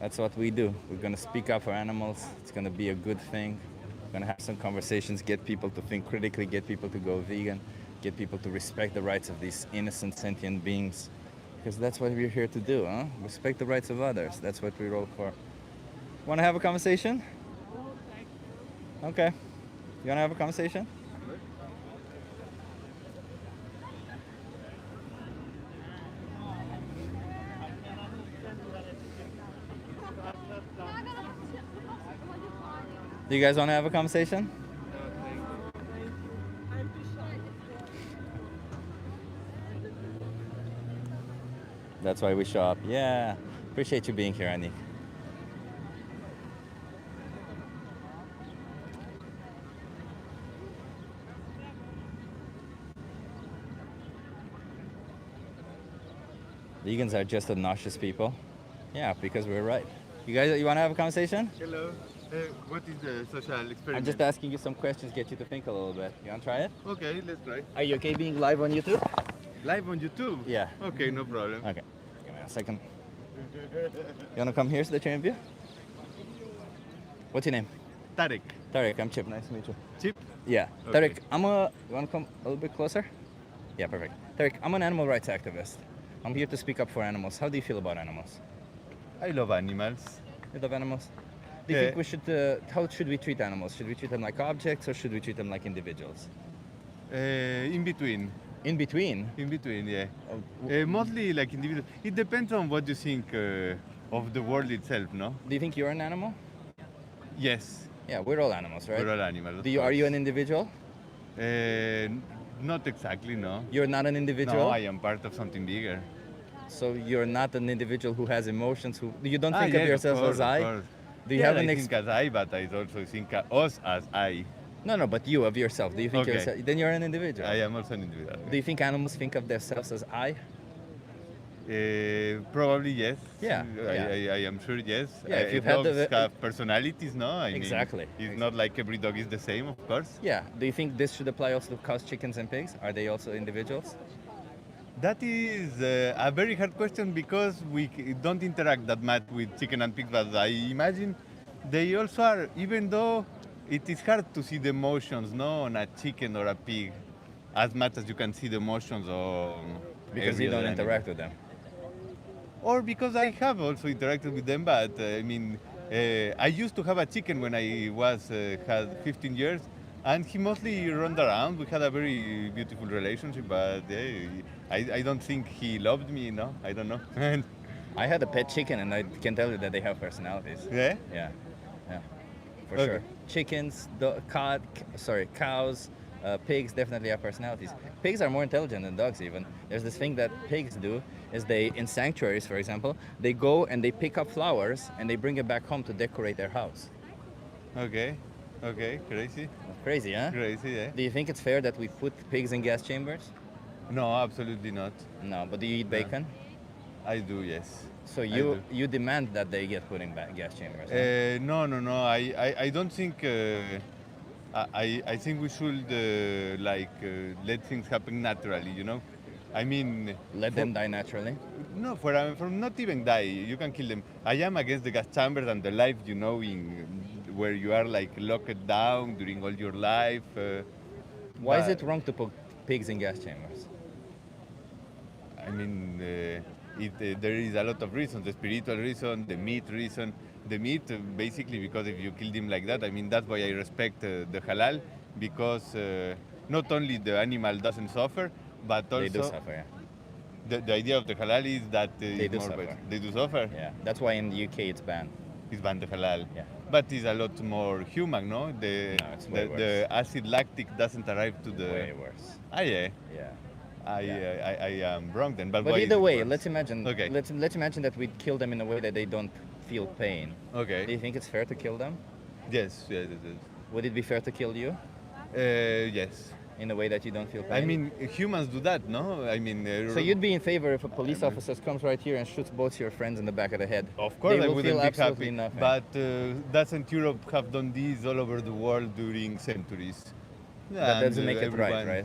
That's what we do. We're gonna speak up for animals. It's gonna be a good thing. We're gonna have some conversations, get people to think critically, get people to go vegan, get people to respect the rights of these innocent sentient beings. Because that's what we're here to do, huh? Respect the rights of others. That's what we're all for. Wanna have a conversation? Okay. You wanna have a conversation? Do you guys want to have a conversation? That's why we show up. Yeah. Appreciate you being here, Anik. Vegans are just obnoxious people. Yeah, because we're right. You guys, you want to have a conversation? Hello. What is the social experiment? I'm just asking you some questions, get you to think a little bit. You want to try it? Okay, let's try. Are you okay being live on YouTube? Live on YouTube? Yeah. Okay, no problem. Okay. Give me a second. You want to come here so that you interview? What's your name? Tarek. Tarek, I'm Chip. Nice to meet you. Chip? Yeah. Okay. Tarek, you want to come a little bit closer? Yeah, perfect. Tarek, I'm an animal rights activist. I'm here to speak up for animals. How do you feel about animals? I love animals. You love animals? Do you think we should, how should we treat animals? Should we treat them like objects or should we treat them like individuals? In between. In between? In between, yeah. Mostly like individual. It depends on what you think of the world itself, no? Do you think you're an animal? Yes. Yeah, we're all animals, right? We're all animals. Are you an individual? Not exactly, no. You're not an individual? No, I am part of something bigger. So you're not an individual who has emotions, you don't think yes, of yourself course, as I? Of course. Do you have an I think as I, but I also think us as I. No, but you of yourself. Do you think yourself? Then you're an individual. I am also an individual. Do you think animals think of themselves as I? Probably yes. Yeah. I am sure yes. Yeah, if you've had dogs have personalities, no? I Exactly. mean, it's not like every dog is the same, of course. Yeah. Do you think this should apply also to cows, chickens, and pigs? Are they also individuals? That is a very hard question because we don't interact that much with chicken and pigs, but I imagine they also are, even though it is hard to see the emotions, no, on a chicken or a pig, as much as you can see the emotions on Because every you don't other interact animal. with them. Or because I have also interacted with them, but I mean, I used to have a chicken when I had 15 years, and he mostly roamed around. We had a very beautiful relationship, but I don't think he loved me, no? I don't know. I had a pet chicken, and I can tell you that they have personalities. Yeah? Yeah. For Okay. sure. Chickens, cows, pigs definitely have personalities. Pigs are more intelligent than dogs even. There's this thing that pigs do, is in sanctuaries, for example, they go and they pick up flowers and they bring it back home to decorate their house. Okay, crazy. Crazy, huh? Crazy, yeah. Do you think it's fair that we put pigs in gas chambers? No, absolutely not. No, but do you eat bacon? I do, yes. So do. you demand that they get put in gas chambers? Huh? No. I don't think. I think we should let things happen naturally. You know, I mean, Let them die naturally. no, for not even die, you can kill them. I am against the gas chambers and the life, you know, in where you are like locked down during all your life. Why is but- it wrong to put pigs in gas chambers? I mean, there is a lot of reasons. The spiritual reason, the meat reason. The meat, basically, because if you kill them like that, I mean, that's why I respect the halal, because not only the animal doesn't suffer, but also They do suffer, yeah. the idea of the halal is that They do more suffer. better. They do suffer. Yeah, that's why in the UK it's banned. It's banned the halal. Yeah. But it's a lot more human, no? No, it's way the acid lactic doesn't arrive to the. Way worse. Ah, yeah. Yeah. I am wrong then. But But why is either it way, worse? let's imagine. Okay. Let's imagine that we kill them in a way that they don't feel pain. Okay. Do you think it's fair to kill them? Yes, yes, yes. Would it be fair to kill you Yes. in a way that you don't feel pain? I mean, humans do that, no? I mean. So you'd be in favor if a police officer comes right here and shoots both your friends in the back of the head? Of course, They I will wouldn't feel be absolutely happy. nothing. But doesn't Europe have done this all over the world during centuries? That And, doesn't make it right, everyone- right?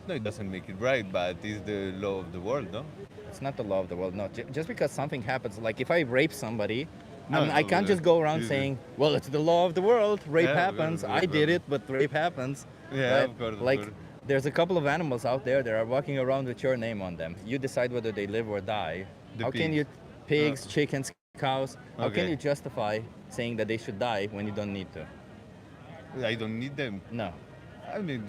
No, it doesn't make it right, but it's the law of the world, no? It's not the law of the world. No, just because something happens, like if I rape somebody, No, I can't just go around you- saying, "Well, it's the law of the world. Rape Yeah, happens. well, I did well. it, but rape happens." Yeah, right? of course, of Like, course. there's a couple of animals out there that are walking around with your name on them. You decide whether they live or die. The How can pigs. you, pigs, chickens, cows? How can Okay. you justify saying that they should die when you don't need to? I don't need them. No, I mean,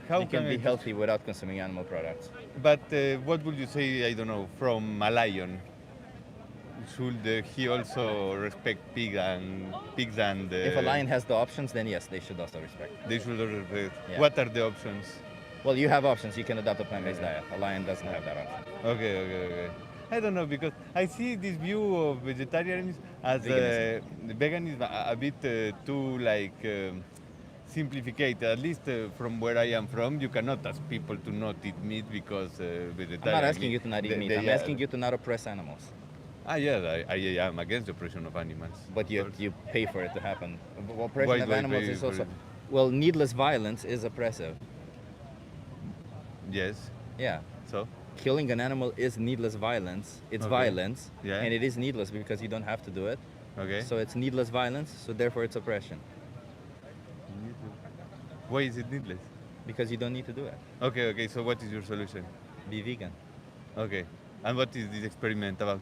how you can I be just- healthy without consuming animal products. But what would you say, I don't know, from a lion? Should he also respect pigs and If a lion has the options, then yes, they should also respect. they should respect. Yeah. What are the options? Well, you have options. You can adopt a plant-based diet. A lion doesn't have that option. Okay. I don't know, because I see this view of vegetarianism as veganism a bit too like simplified. At least from where I am from, you cannot ask people to not eat meat because vegetarian. I'm not asking you to not eat they- meat. they I'm are- asking you to not oppress animals. Yes, I am against the oppression of animals. But of you course. you pay for it to happen. Why Oppression of do I animals pay is for also it? well, needless violence is oppressive. Yes. Yeah. So. Killing an animal is needless violence. It's Okay. violence, Yeah. and it is needless because you don't have to do it. Okay. So it's needless violence. So therefore, it's oppression Why is it needless? because you don't need to do it. Okay. So what is your solution? Be vegan. Okay. And what is this experiment about?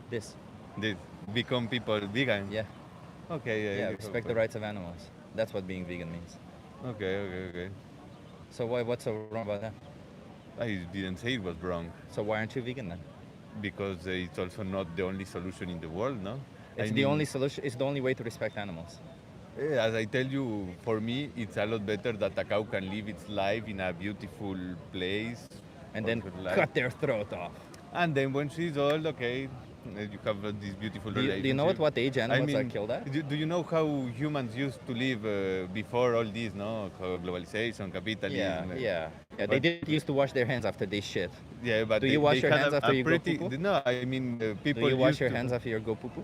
This. This become people vegan? Yeah. Okay. Yeah. Respect the rights of animals. That's what being vegan means. Okay. So what's so wrong about that? I didn't say it was wrong, So why aren't you vegan then? because it's also not the only solution in the world, no? It's the only solution. It's the only way to respect animals. As I tell you, for me, it's a lot better that a cow can live its life in a beautiful place. And all then her life. cut their throat off. And then when she's old, okay, you have this beautiful Do relationship. you know at what age animals I are mean, killed at? Do you know how humans used to live before all this, no? Globalization, capitalism. Yeah. They But- didn't used to wash their hands after they shit. Yeah, but Do you wash your had hands a after you go pretty, poo-poo? No, I mean people. Do you wash used your to- hands after you go poo poo?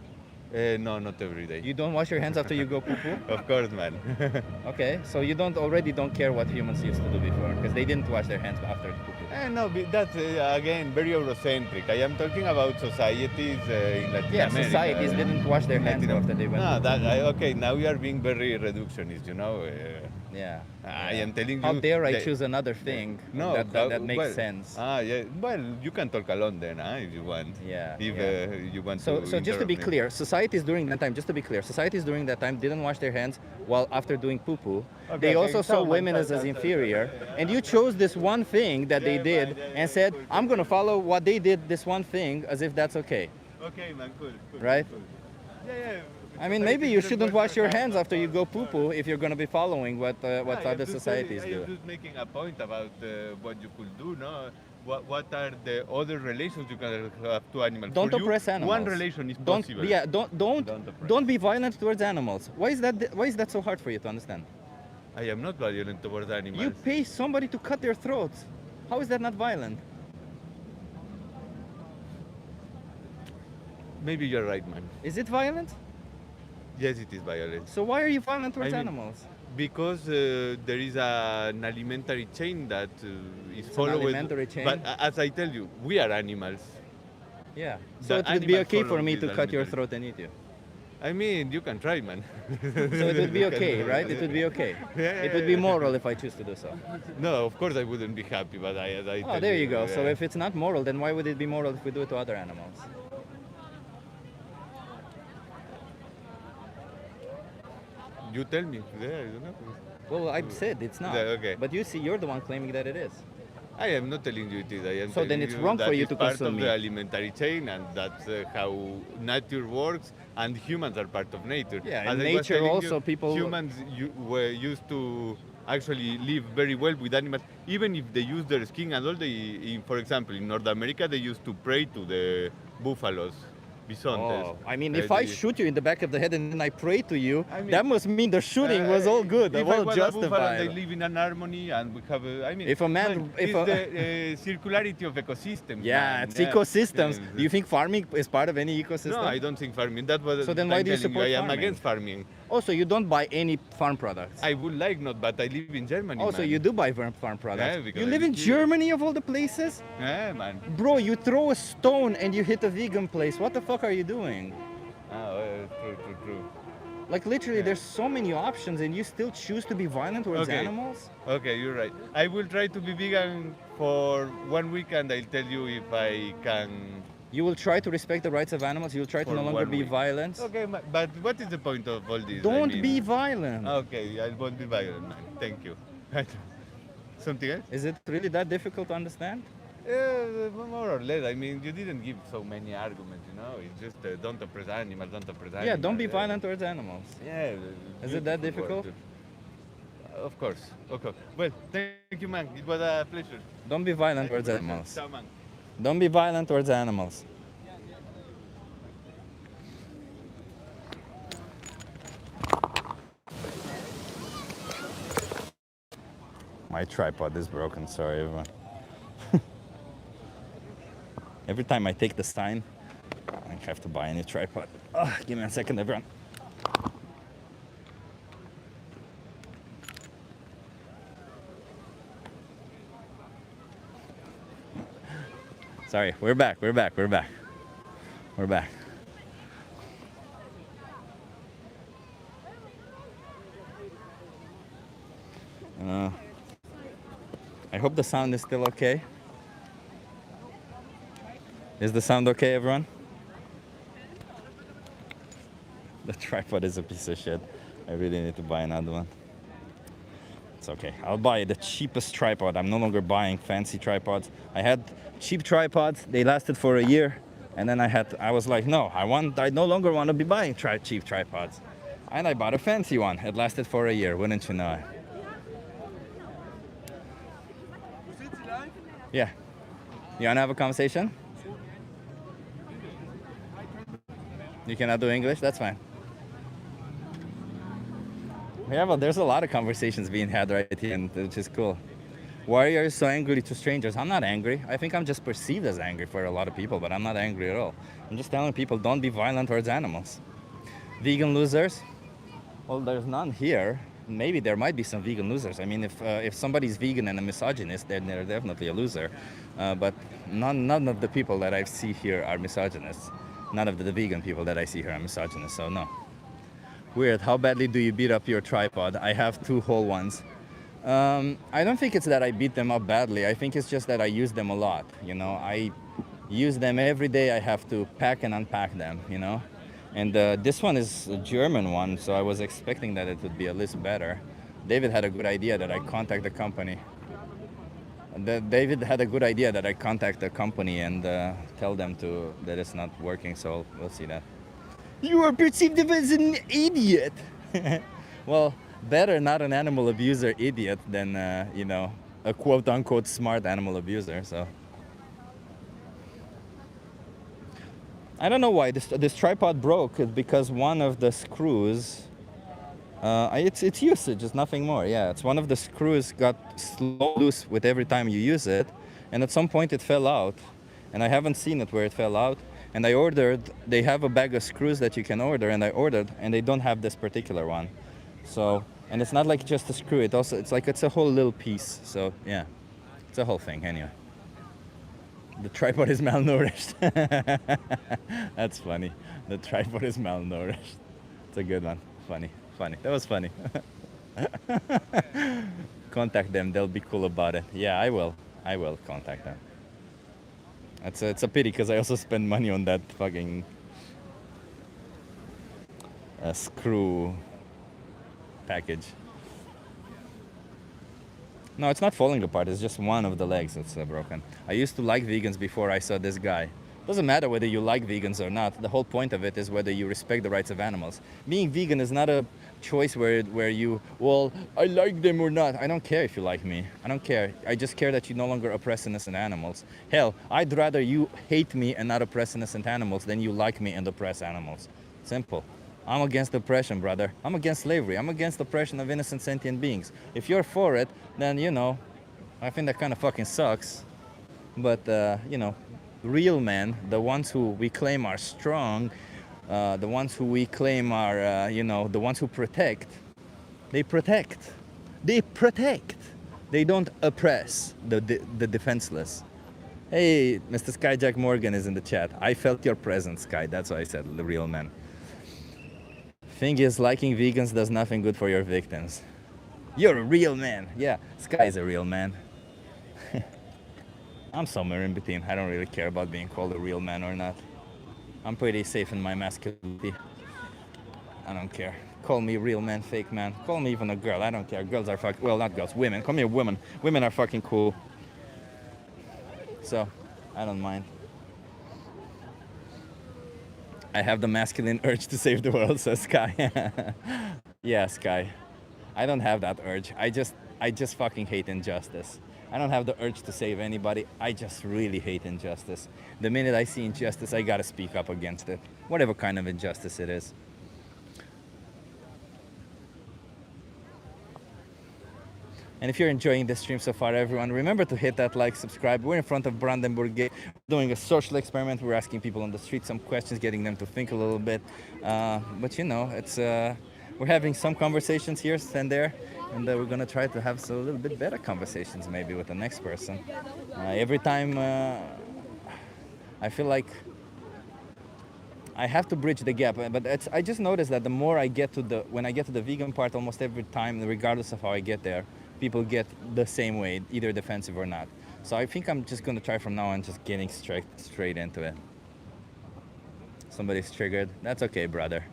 No, not every day. You don't wash your hands after you go poo poo? Of course, man. Okay, so you don't care what humans used to do before because they didn't wash their hands after poo poo. No, that's again very Eurocentric. I am talking about societies in Latin Yeah, America. societies didn't wash their hands Latin- after they went. No, poo-poo. okay. Now we are being very reductionist. Yeah. I am telling you. How dare I that- choose another thing No, that makes well, sense? Yeah. Well, you can talk alone then, if you want. Yeah, If yeah. You want So to. just to be interrupt me. clear, societies during that time, societies during that time didn't wash their hands while after doing poo-poo. Okay, They also okay, saw so women as inferior, and you chose this one thing that they did and said, I'm going to follow what they did, this one thing, as if that's okay. Okay, man, cool. Right? Cool. Yeah. I mean, maybe you shouldn't wash your hands after you go poo-poo if you're going to be following what other societies I do. am just making a point about what you could do, no? What are the other relations you can have to animals? Don't For you, oppress animals. One relation is Don't, possible. yeah, don't oppress. be violent towards animals. Why is that so hard for you to understand? I am not violent towards animals. You pay somebody to cut their throats. How is that not violent? Maybe you're right, man. Is it violent? Yes, it is violent. So why are you violent towards I mean- animals? Because there is an alimentary chain that is an followed. alimentary chain? But as I tell you, we are animals. Yeah. The So it would be animals okay follow for me this to cut your alimentary- throat and eat you. I mean, you can try, man. So it would be okay, right? It would be okay. Yeah, It would be moral if I choose to do so. No, of course I wouldn't be happy, but I Oh, tell there you go. So yeah. if it's not moral, then why would it be moral if we do it to other animals? You tell me. Yeah, I don't know. Well, I've said it's not. Yeah, okay. But you see, you're the one claiming that it is. I am not telling you it is. I am So then telling it's you wrong that for you it's to part consume of the meat. alimentary chain, and that's how nature works, and humans are part of nature. Yeah, As in I was nature telling also you, people- humans were used to actually live very well with animals, even if they use their skin and all. For example, in North America, they used to pray to the buffaloes, bisontes. Oh, I mean, if I shoot you in the back of the head and then I pray to you, I mean- that must mean the shooting was all good, If I well was a buffalo, justified. they live in an harmony, and we have. I mean, If a man- if it's a- the circularity of ecosystems. Yeah, man. it's ecosystems. Yeah. Do you think farming is part of any ecosystem? No, I don't think farming. That was. So then why I'm do you telling support I am farming? against farming. Also, you don't buy any farm products. I would like not, but I live in Germany. Also, man. you do buy farm products. Yeah, because You I live in live here. Germany of all the places? Yeah, man. Bro, you throw a stone and you hit a vegan place. What the fuck are you doing? True. Like literally, Yeah. there's so many options and you still choose to be violent towards Okay. animals? Okay, you're right. I will try to be vegan for 1 week, and I'll tell you if I can. You will try to respect the rights of animals. You'll try to For no longer 1 be week. violent. Okay, but what is the point of all this? Don't be violent. Okay, I won't be violent, man. Thank you. Something else? Is it really that difficult to understand? More or less. I mean, you didn't give so many arguments, you know. It's just don't oppress animals, don't oppress animals. Yeah, don't be violent towards animals. Yeah. Is it that beautiful difficult? word. Of course. Okay. Well, thank you, man. It was a pleasure. Don't be violent towards animals. Ciao, man. Don't be violent towards animals. My tripod is broken, sorry everyone. Every time I take the sign, I have to buy a new tripod. Give me a second, everyone. Sorry, we're back. We're back. I hope the sound is still okay. Is the sound okay, everyone? The tripod is a piece of shit. I really need to buy another one. It's okay. I'll buy the cheapest tripod. I'm no longer buying fancy tripods. I had cheap tripods. They lasted for a year. And then I was like, no, I no longer want to be buying cheap tripods. And I bought a fancy one. It lasted for a year, wouldn't you know it? Yeah. You wanna have a conversation? You cannot do English? That's fine. Yeah, but there's a lot of conversations being had right here, which is cool. Why are you so angry to strangers? I'm not angry. I think I'm just perceived as angry for a lot of people, but I'm not angry at all. I'm just telling people, don't be violent towards animals. Vegan losers? Well, there's none here. Maybe there might be some vegan losers. I mean, if somebody's vegan and a misogynist, then they're definitely a loser. But none of the people that I see here are misogynists. None of the vegan people that I see here are misogynists, so no. Weird, how badly do you beat up your tripod? I have 2 whole ones. I don't think it's that I beat them up badly. I think it's just that I use them a lot, you know. I use them every day. I have to pack and unpack them, you know. And this one is a German one, so I was expecting that it would be a little better. David had a good idea that I contact the company. David had a good idea that I contact the company and tell them that it's not working, so we'll see that. You are perceived as an idiot. Well, better not an animal abuser idiot than, you know, a quote-unquote smart animal abuser, so. I don't know why this tripod broke. It's because one of the screws, it's usage, it's nothing more. Yeah, it's one of the screws got loose with every time you use it, and at some point it fell out, and I haven't seen it where it fell out. And I ordered, they have a bag of screws that you can order, and I ordered, and they don't have this particular one. So And it's not like just a screw. It's like it's a whole little piece. So yeah, it's a whole thing anyway. The tripod is malnourished. That's funny. The tripod is malnourished. It's a good one. Funny. That was funny. Contact them. They'll be cool about it. Yeah, I will contact them. It's a pity because I also spend money on that fucking screw package. No, it's not falling apart. It's just one of the legs that's broken. I used to like vegans before I saw this guy. Doesn't matter whether you like vegans or not. The whole point of it is whether you respect the rights of animals. Being vegan is not a choice where you, well, I like them or not. I don't care if you like me. I don't care. I just care that you no longer oppress innocent animals. Hell, I'd rather you hate me and not oppress innocent animals than you like me and oppress animals. Simple. I'm against oppression, brother. I'm against slavery. I'm against oppression of innocent sentient beings. If you're for it, then, you know, I think that kind of fucking sucks. But, you know, real men, the ones who we claim are strong, the ones who we claim are, you know, the ones who protect, they protect. They protect. They don't oppress the defenseless. Hey, Mr. Skyjack Morgan is in the chat. I felt your presence, Sky. That's why I said the real man. Thing is, liking vegans does nothing good for your victims. You're a real man. Yeah, Sky is a real man. I'm somewhere in between. I don't really care about being called a real man or not. I'm pretty safe in my masculinity. I don't care. Call me real man, fake man. Call me even a girl. I don't care. Girls are fucking... Well, not girls. Women. Call me a woman. Women are fucking cool. So, I don't mind. I have the masculine urge to save the world, says Sky. Yeah, Sky. I don't have that urge. I just fucking hate injustice. I don't have the urge to save anybody. I just really hate injustice. The minute I see injustice, I gotta speak up against it. Whatever kind of injustice it is. And if you're enjoying this stream so far, everyone, remember to hit that like, subscribe. We're in front of Brandenburg Gate doing a social experiment. We're asking people on the street some questions, getting them to think a little bit. But you know, it's we're having some conversations here and there, and we're gonna try to have a little bit better conversations maybe with the next person. Every time I feel like I have to bridge the gap, but I just noticed that the more I get to when I get to the vegan part, almost every time, regardless of how I get there, people get the same way, either defensive or not. So I think I'm just gonna try from now on just getting straight into it. Somebody's triggered. That's okay, brother.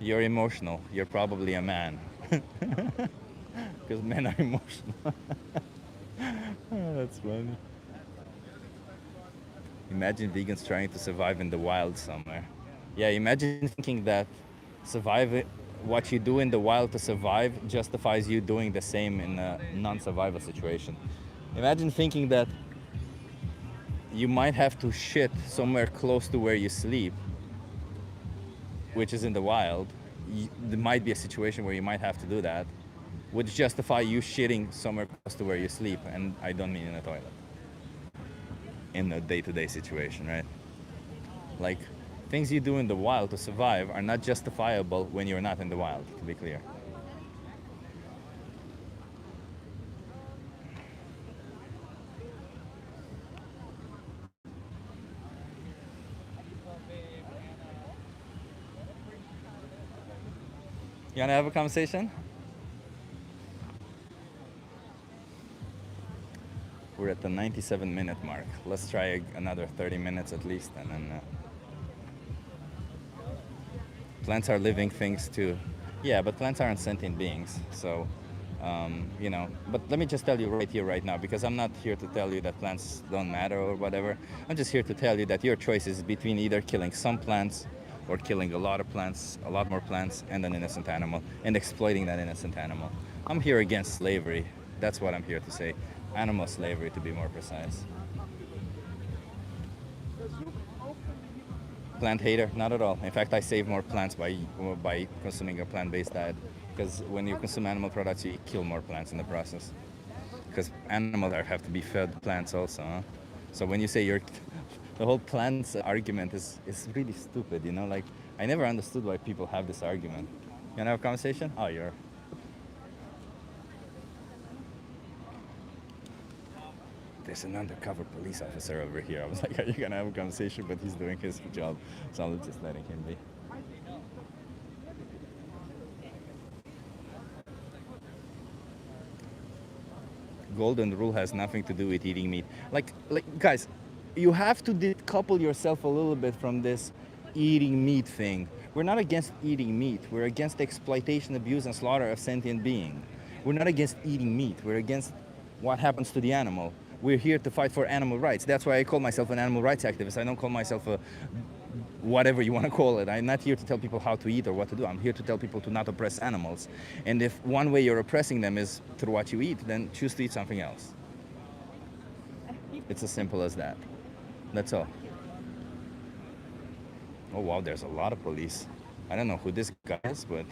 You're emotional. You're probably a man. Because men are emotional. Oh, that's funny. Imagine vegans trying to survive in the wild somewhere. Yeah, imagine thinking that what you do in the wild to survive justifies you doing the same in a non-survival situation. Imagine thinking that you might have to shit somewhere close to where you sleep, which is in the wild. There might be a situation where you might have to do that, would justify you shitting somewhere close to where you sleep, and I don't mean in a toilet. In a day-to-day situation, right? Like, things you do in the wild to survive are not justifiable when you're not in the wild, to be clear. You wanna have a conversation? We're at the 97-minute mark. Let's try another 30 minutes at least, and then plants are living things too. Yeah, but plants aren't sentient beings, so you know. But let me just tell you right here, right now, because I'm not here to tell you that plants don't matter or whatever. I'm just here to tell you that your choice is between either killing some plants or killing a lot of plants, a lot more plants, and an innocent animal, and exploiting that innocent animal. I'm here against slavery. That's what I'm here to say. Animal slavery, to be more precise. Plant hater? Not at all. In fact, I save more plants by consuming a plant-based diet, because when you consume animal products, you kill more plants in the process. Because animals have to be fed plants also. Huh? So when you say the whole plants argument is really stupid, you know? Like, I never understood why people have this argument. You wanna have a conversation? Oh, there's an undercover police officer over here. I was like, are you gonna have a conversation? But he's doing his job, so I'm just letting him be. Golden rule has nothing to do with eating meat. Like guys, you have to decouple yourself a little bit from this eating meat thing. We're not against eating meat. We're against the exploitation, abuse, and slaughter of sentient being. We're not against eating meat. We're against what happens to the animal. We're here to fight for animal rights. That's why I call myself an animal rights activist. I don't call myself a whatever you want to call it. I'm not here to tell people how to eat or what to do. I'm here to tell people to not oppress animals. And if one way you're oppressing them is through what you eat, then choose to eat something else. It's as simple as that. That's all. Oh wow, there's a lot of police. I don't know who this guy is, but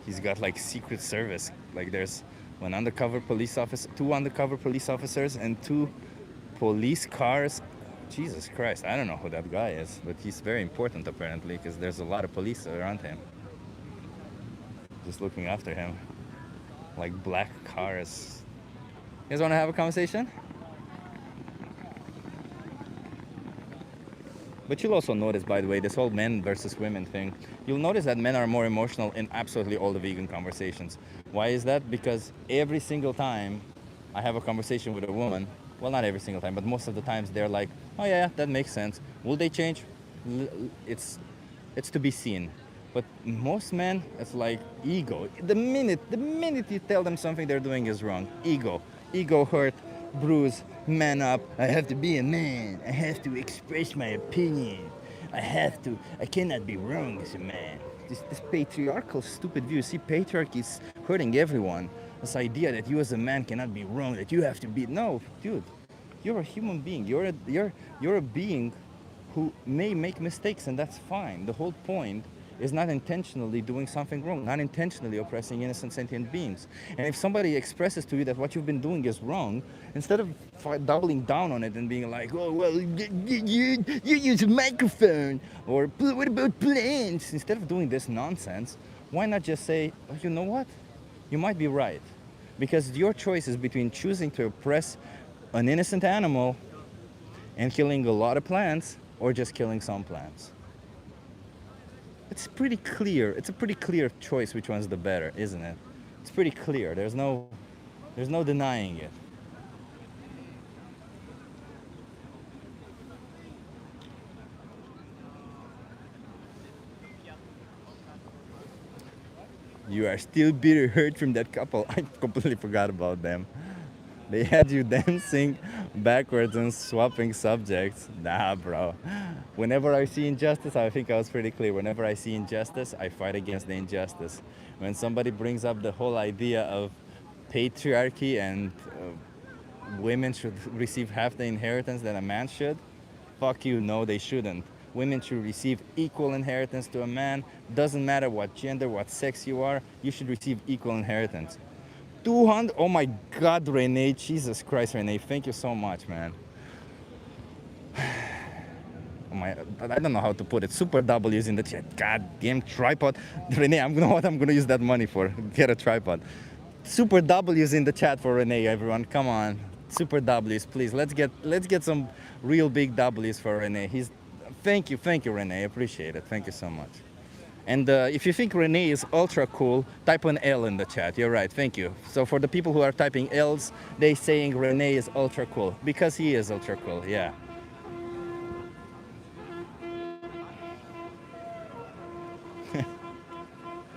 he's got like Secret Service. Like there's one undercover police officer, 2 undercover police officers, and 2 police cars. Jesus Christ, I don't know who that guy is, but he's very important apparently because there's a lot of police around him. Just looking after him. Like black cars. You guys want to have a conversation? But you'll also notice, by the way, this whole men versus women thing. You'll notice that men are more emotional in absolutely all the vegan conversations. Why is that? Because every single time I have a conversation with a woman, well, not every single time, but most of the times they're like, oh yeah, that makes sense. Will they change? It's to be seen. But most men, it's like ego. The minute you tell them something they're doing is wrong, ego hurt, bruise, man up. I have to be a man. I have to express my opinion. I cannot be wrong as a man. This patriarchal stupid view. See, patriarchy is hurting everyone. This idea that you as a man cannot be wrong, that you have to be, no, dude, you're a human being. You're a being who may make mistakes, and that's fine. The whole point is not intentionally doing something wrong, not intentionally oppressing innocent sentient beings. And if somebody expresses to you that what you've been doing is wrong, instead of doubling down on it and being like, oh, well, you use a microphone, or what about planes? Instead of doing this nonsense, why not just say, oh, you know what? You might be right. Because your choice is between choosing to oppress an innocent animal and killing a lot of plants, or just killing some plants. It's pretty clear. It's a pretty clear choice which one's the better, isn't it? It's pretty clear. There's no denying it. You are still bitter hurt from that couple. I completely forgot about them. They had you dancing backwards and swapping subjects. Nah, bro. Whenever I see injustice, I think I was pretty clear. Whenever I see injustice, I fight against the injustice. When somebody brings up the whole idea of patriarchy and women should receive half the inheritance that a man should, fuck you, no, they shouldn't. Women should receive equal inheritance to a man. Doesn't matter what gender, what sex you are, you should receive equal inheritance. 200, oh my God, Renee, Jesus Christ, Renee, thank you so much, man. Oh my, I don't know how to put it. Super W's in the chat. Goddamn tripod. Renee, I'm gonna use that money for. Get a tripod. Super W's in the chat for Renee, everyone. Come on, Super W's, please. Let's get some real big W's for Renee. Thank you, Renee. I appreciate it. Thank you so much. And if you think Renee is ultra cool, type an L in the chat. You're right, thank you. So for the people who are typing L's, they saying Renee is ultra cool. Because he is ultra cool, yeah.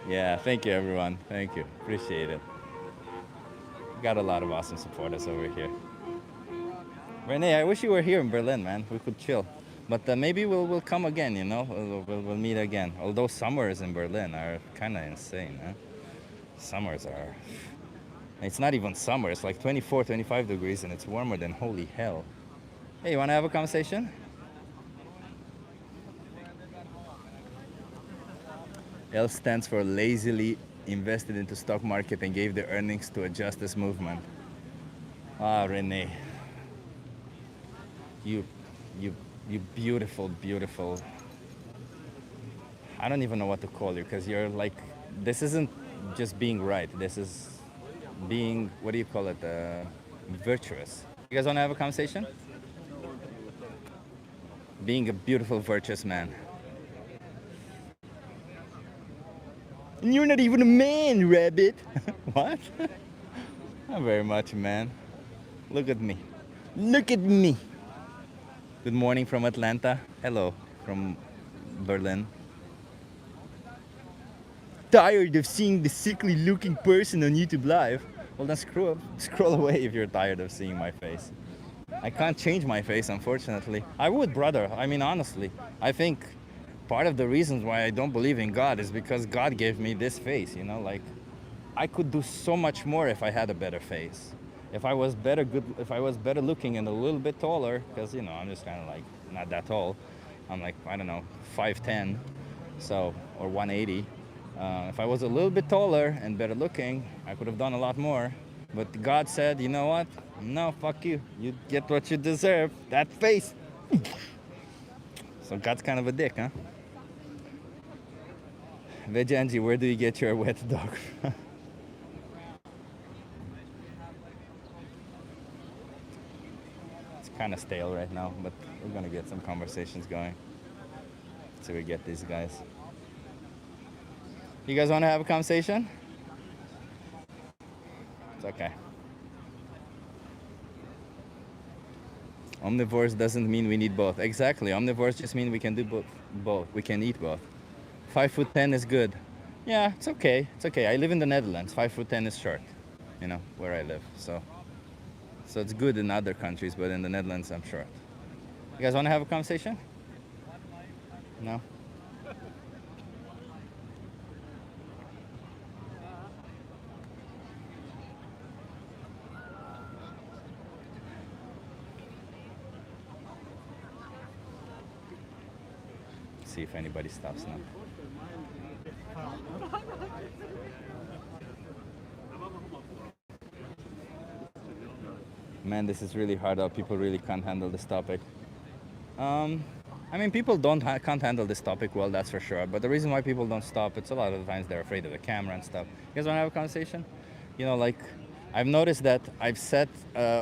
Yeah, thank you everyone. Thank you, appreciate it. Got a lot of awesome supporters over here. Renee, I wish you were here in Berlin, man. We could chill. But maybe we'll come again, you know? We'll meet again. Although summers in Berlin are kind of insane, huh? Summers are... It's not even summer. It's like 24, 25 degrees and it's warmer than holy hell. Hey, you want to have a conversation? L stands for lazily invested into stock market and gave the earnings to a justice movement. Ah, Renee. You beautiful, beautiful. I don't even know what to call you because you're like, this isn't just being right. This is being, what do you call it? Virtuous. You guys want to have a conversation? Being a beautiful, virtuous man. And you're not even a man, rabbit. What? Not very much, man. Look at me. Look at me. Good morning from Atlanta. Hello from Berlin. Tired of seeing the sickly looking person on YouTube Live? Well, then scroll away if you're tired of seeing my face. I can't change my face, unfortunately. I would, brother. I mean, honestly, I think part of the reasons why I don't believe in God is because God gave me this face, you know, like I could do so much more if I had a better face. If I was better looking and a little bit taller, because you know, I'm just kind of like not that tall. I'm like, I don't know, 5'10", so, or 180. If I was a little bit taller and better looking, I could have done a lot more. But God said, you know what? No, fuck you. You get what you deserve. That face. So God's kind of a dick, huh? Vejanji, where do you get your wet dog from? It's kind of stale right now, but we're gonna get some conversations going. So we get these guys. You guys want to have a conversation? It's okay. Omnivores doesn't mean we need both. Exactly. Omnivores just mean we can do both. We can eat both. 5'10" is good. Yeah, it's okay. It's okay. I live in the Netherlands. 5'10" is short, you know, where I live. So it's good in other countries, but in the Netherlands, I'm short. You guys want to have a conversation? No? See if anybody stops now. Man, this is really hard out. People really can't handle this topic. I mean, people can't handle this topic well, that's for sure. But the reason why people don't stop, it's a lot of the times they're afraid of the camera and stuff. You guys want to have a conversation? You know, like, I've noticed that I've sat,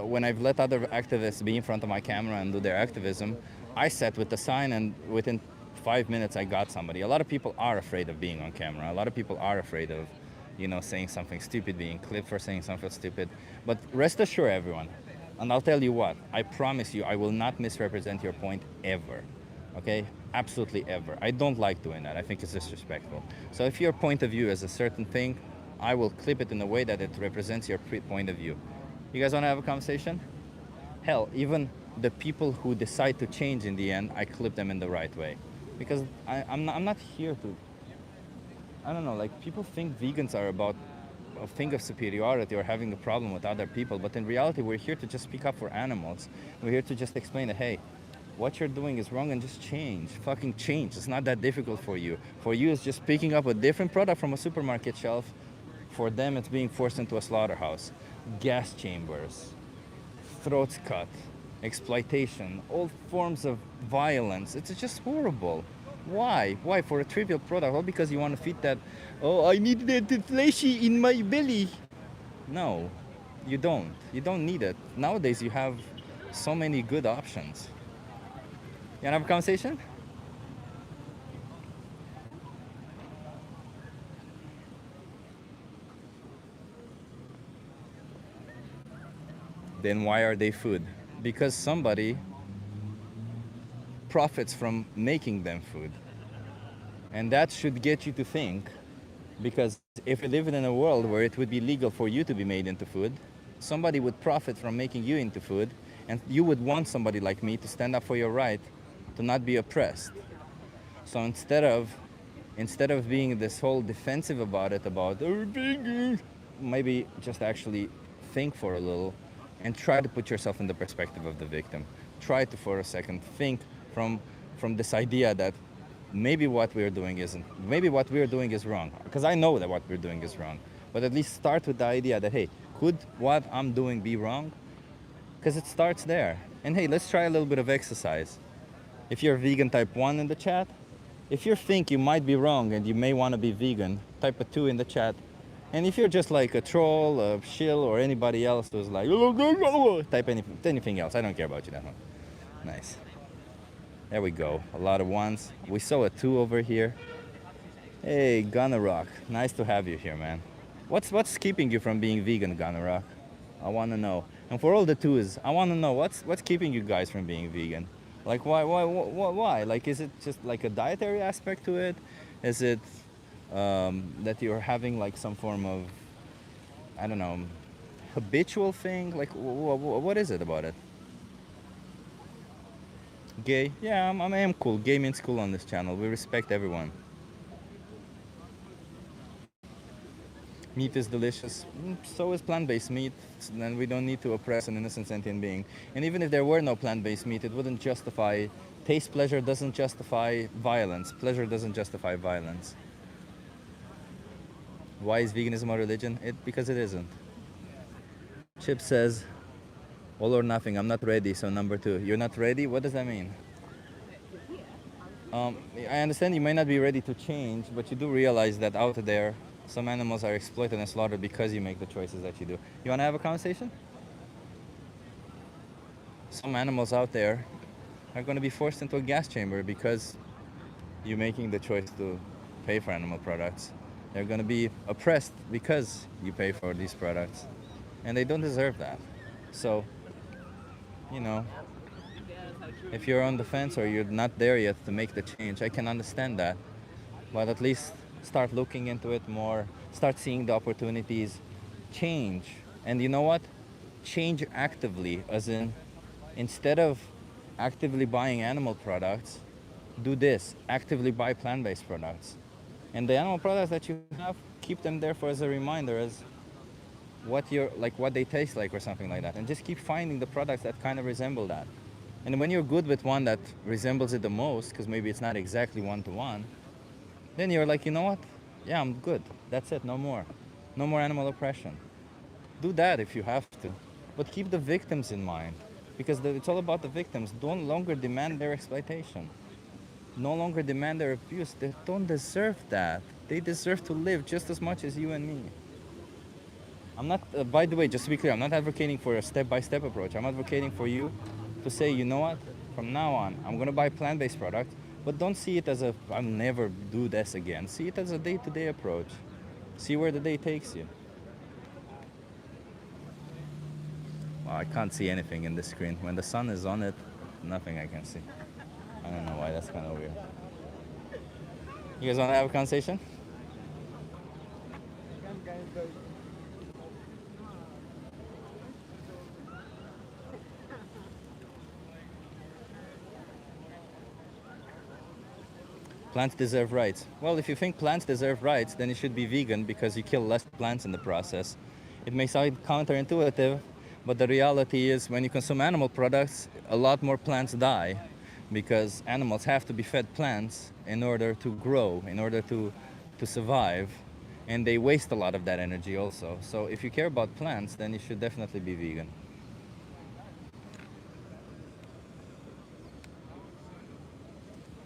when I've let other activists be in front of my camera and do their activism, I sat with the sign and within 5 minutes I got somebody. A lot of people are afraid of being on camera. A lot of people are afraid of, you know, saying something stupid, being clipped for saying something stupid. But rest assured, everyone, and I'll tell you what, I promise you, I will not misrepresent your point ever. Okay? Absolutely ever. I don't like doing that. I think it's disrespectful. So if your point of view is a certain thing, I will clip it in a way that it represents your point of view. You guys want to have a conversation? Hell, even the people who decide to change in the end, I clip them in the right way. Because I'm not here to, I don't know, like people think vegans are about a thing of superiority or having a problem with other people, but in reality we're here to just speak up for animals. We're here to just explain that, hey, what you're doing is wrong and just change. Fucking change. It's not that difficult for you. For you it's just picking up a different product from a supermarket shelf. For them it's being forced into a slaughterhouse. Gas chambers, throats cut, exploitation, all forms of violence. It's just horrible. Why? Why? For a trivial product? All because you want to feed that, oh, I need that fleshy in my belly. No, you don't. You don't need it. Nowadays you have so many good options. You want to have a conversation? Then why are they food? Because somebody profits from making them food. And that should get you to think, because if we live in a world where it would be legal for you to be made into food, somebody would profit from making you into food, and you would want somebody like me to stand up for your right to not be oppressed. So instead of being this whole defensive about it, about maybe just actually think for a little and try to put yourself in the perspective of the victim. Try to, for a second, think from this idea that maybe what we're doing is wrong. Because I know that what we're doing is wrong. But at least start with the idea that, hey, could what I'm doing be wrong? Because it starts there. And hey, let's try a little bit of exercise. If you're vegan, type 1 in the chat. If you think you might be wrong and you may want to be vegan, type a 2 in the chat. And if you're just like a troll, a shill, or anybody else who's like, type anything else, I don't care about you that much. Nice. There we go. A lot of ones. We saw a 2 over here. Hey, Gunner Rock. Nice to have you here, man. What's keeping you from being vegan, Gunner Rock? I want to know. And for all the 2s, I want to know what's keeping you guys from being vegan. Like why? Like, is it just like a dietary aspect to it? Is it that you're having like some form of, I don't know, habitual thing? Like, what is it about it? Gay? Yeah, I am cool. Gay means cool on this channel. We respect everyone. Meat is delicious. So is plant-based meat. And we don't need to oppress an innocent sentient being. And even if there were no plant-based meat, it wouldn't justify... Taste pleasure doesn't justify violence. Pleasure doesn't justify violence. Why is veganism a religion? Because it isn't. Chip says, all or nothing. I'm not ready, so number 2. You're not ready? What does that mean? I understand you may not be ready to change, but you do realize that out there, some animals are exploited and slaughtered because you make the choices that you do. You want to have a conversation? Some animals out there are going to be forced into a gas chamber because you're making the choice to pay for animal products. They're going to be oppressed because you pay for these products. And they don't deserve that. So, you know, if you're on the fence or you're not there yet to make the change, I can understand that. But at least start looking into it more, start seeing the opportunities, change. And you know what? Change actively, as in, instead of actively buying animal products, do this, actively buy plant-based products. And the animal products that you have, keep them there for as a reminder as what they taste like or something like that. And just keep finding the products that kind of resemble that. And when you're good with one that resembles it the most, because maybe it's not exactly one-to-one, then you're like, you know what? Yeah, I'm good. That's it, no more. No more animal oppression. Do that if you have to. But keep the victims in mind. Because it's all about the victims. Don't longer demand their exploitation. No longer demand their abuse. They don't deserve that. They deserve to live just as much as you and me. I'm not, by the way, just to be clear, I'm not advocating for a step-by-step approach. I'm advocating for you to say, you know what? From now on, I'm going to buy plant-based products. But don't see it as a, I'll never do this again. See it as a day-to-day approach. See where the day takes you. Well, I can't see anything in this screen. When the sun is on it, nothing I can see. I don't know why, that's kind of weird. You guys want to have a conversation? Plants deserve rights. Well, if you think plants deserve rights, then you should be vegan because you kill less plants in the process. It may sound counterintuitive, but the reality is when you consume animal products, a lot more plants die because animals have to be fed plants in order to grow, in order to survive, and they waste a lot of that energy also. So if you care about plants, then you should definitely be vegan.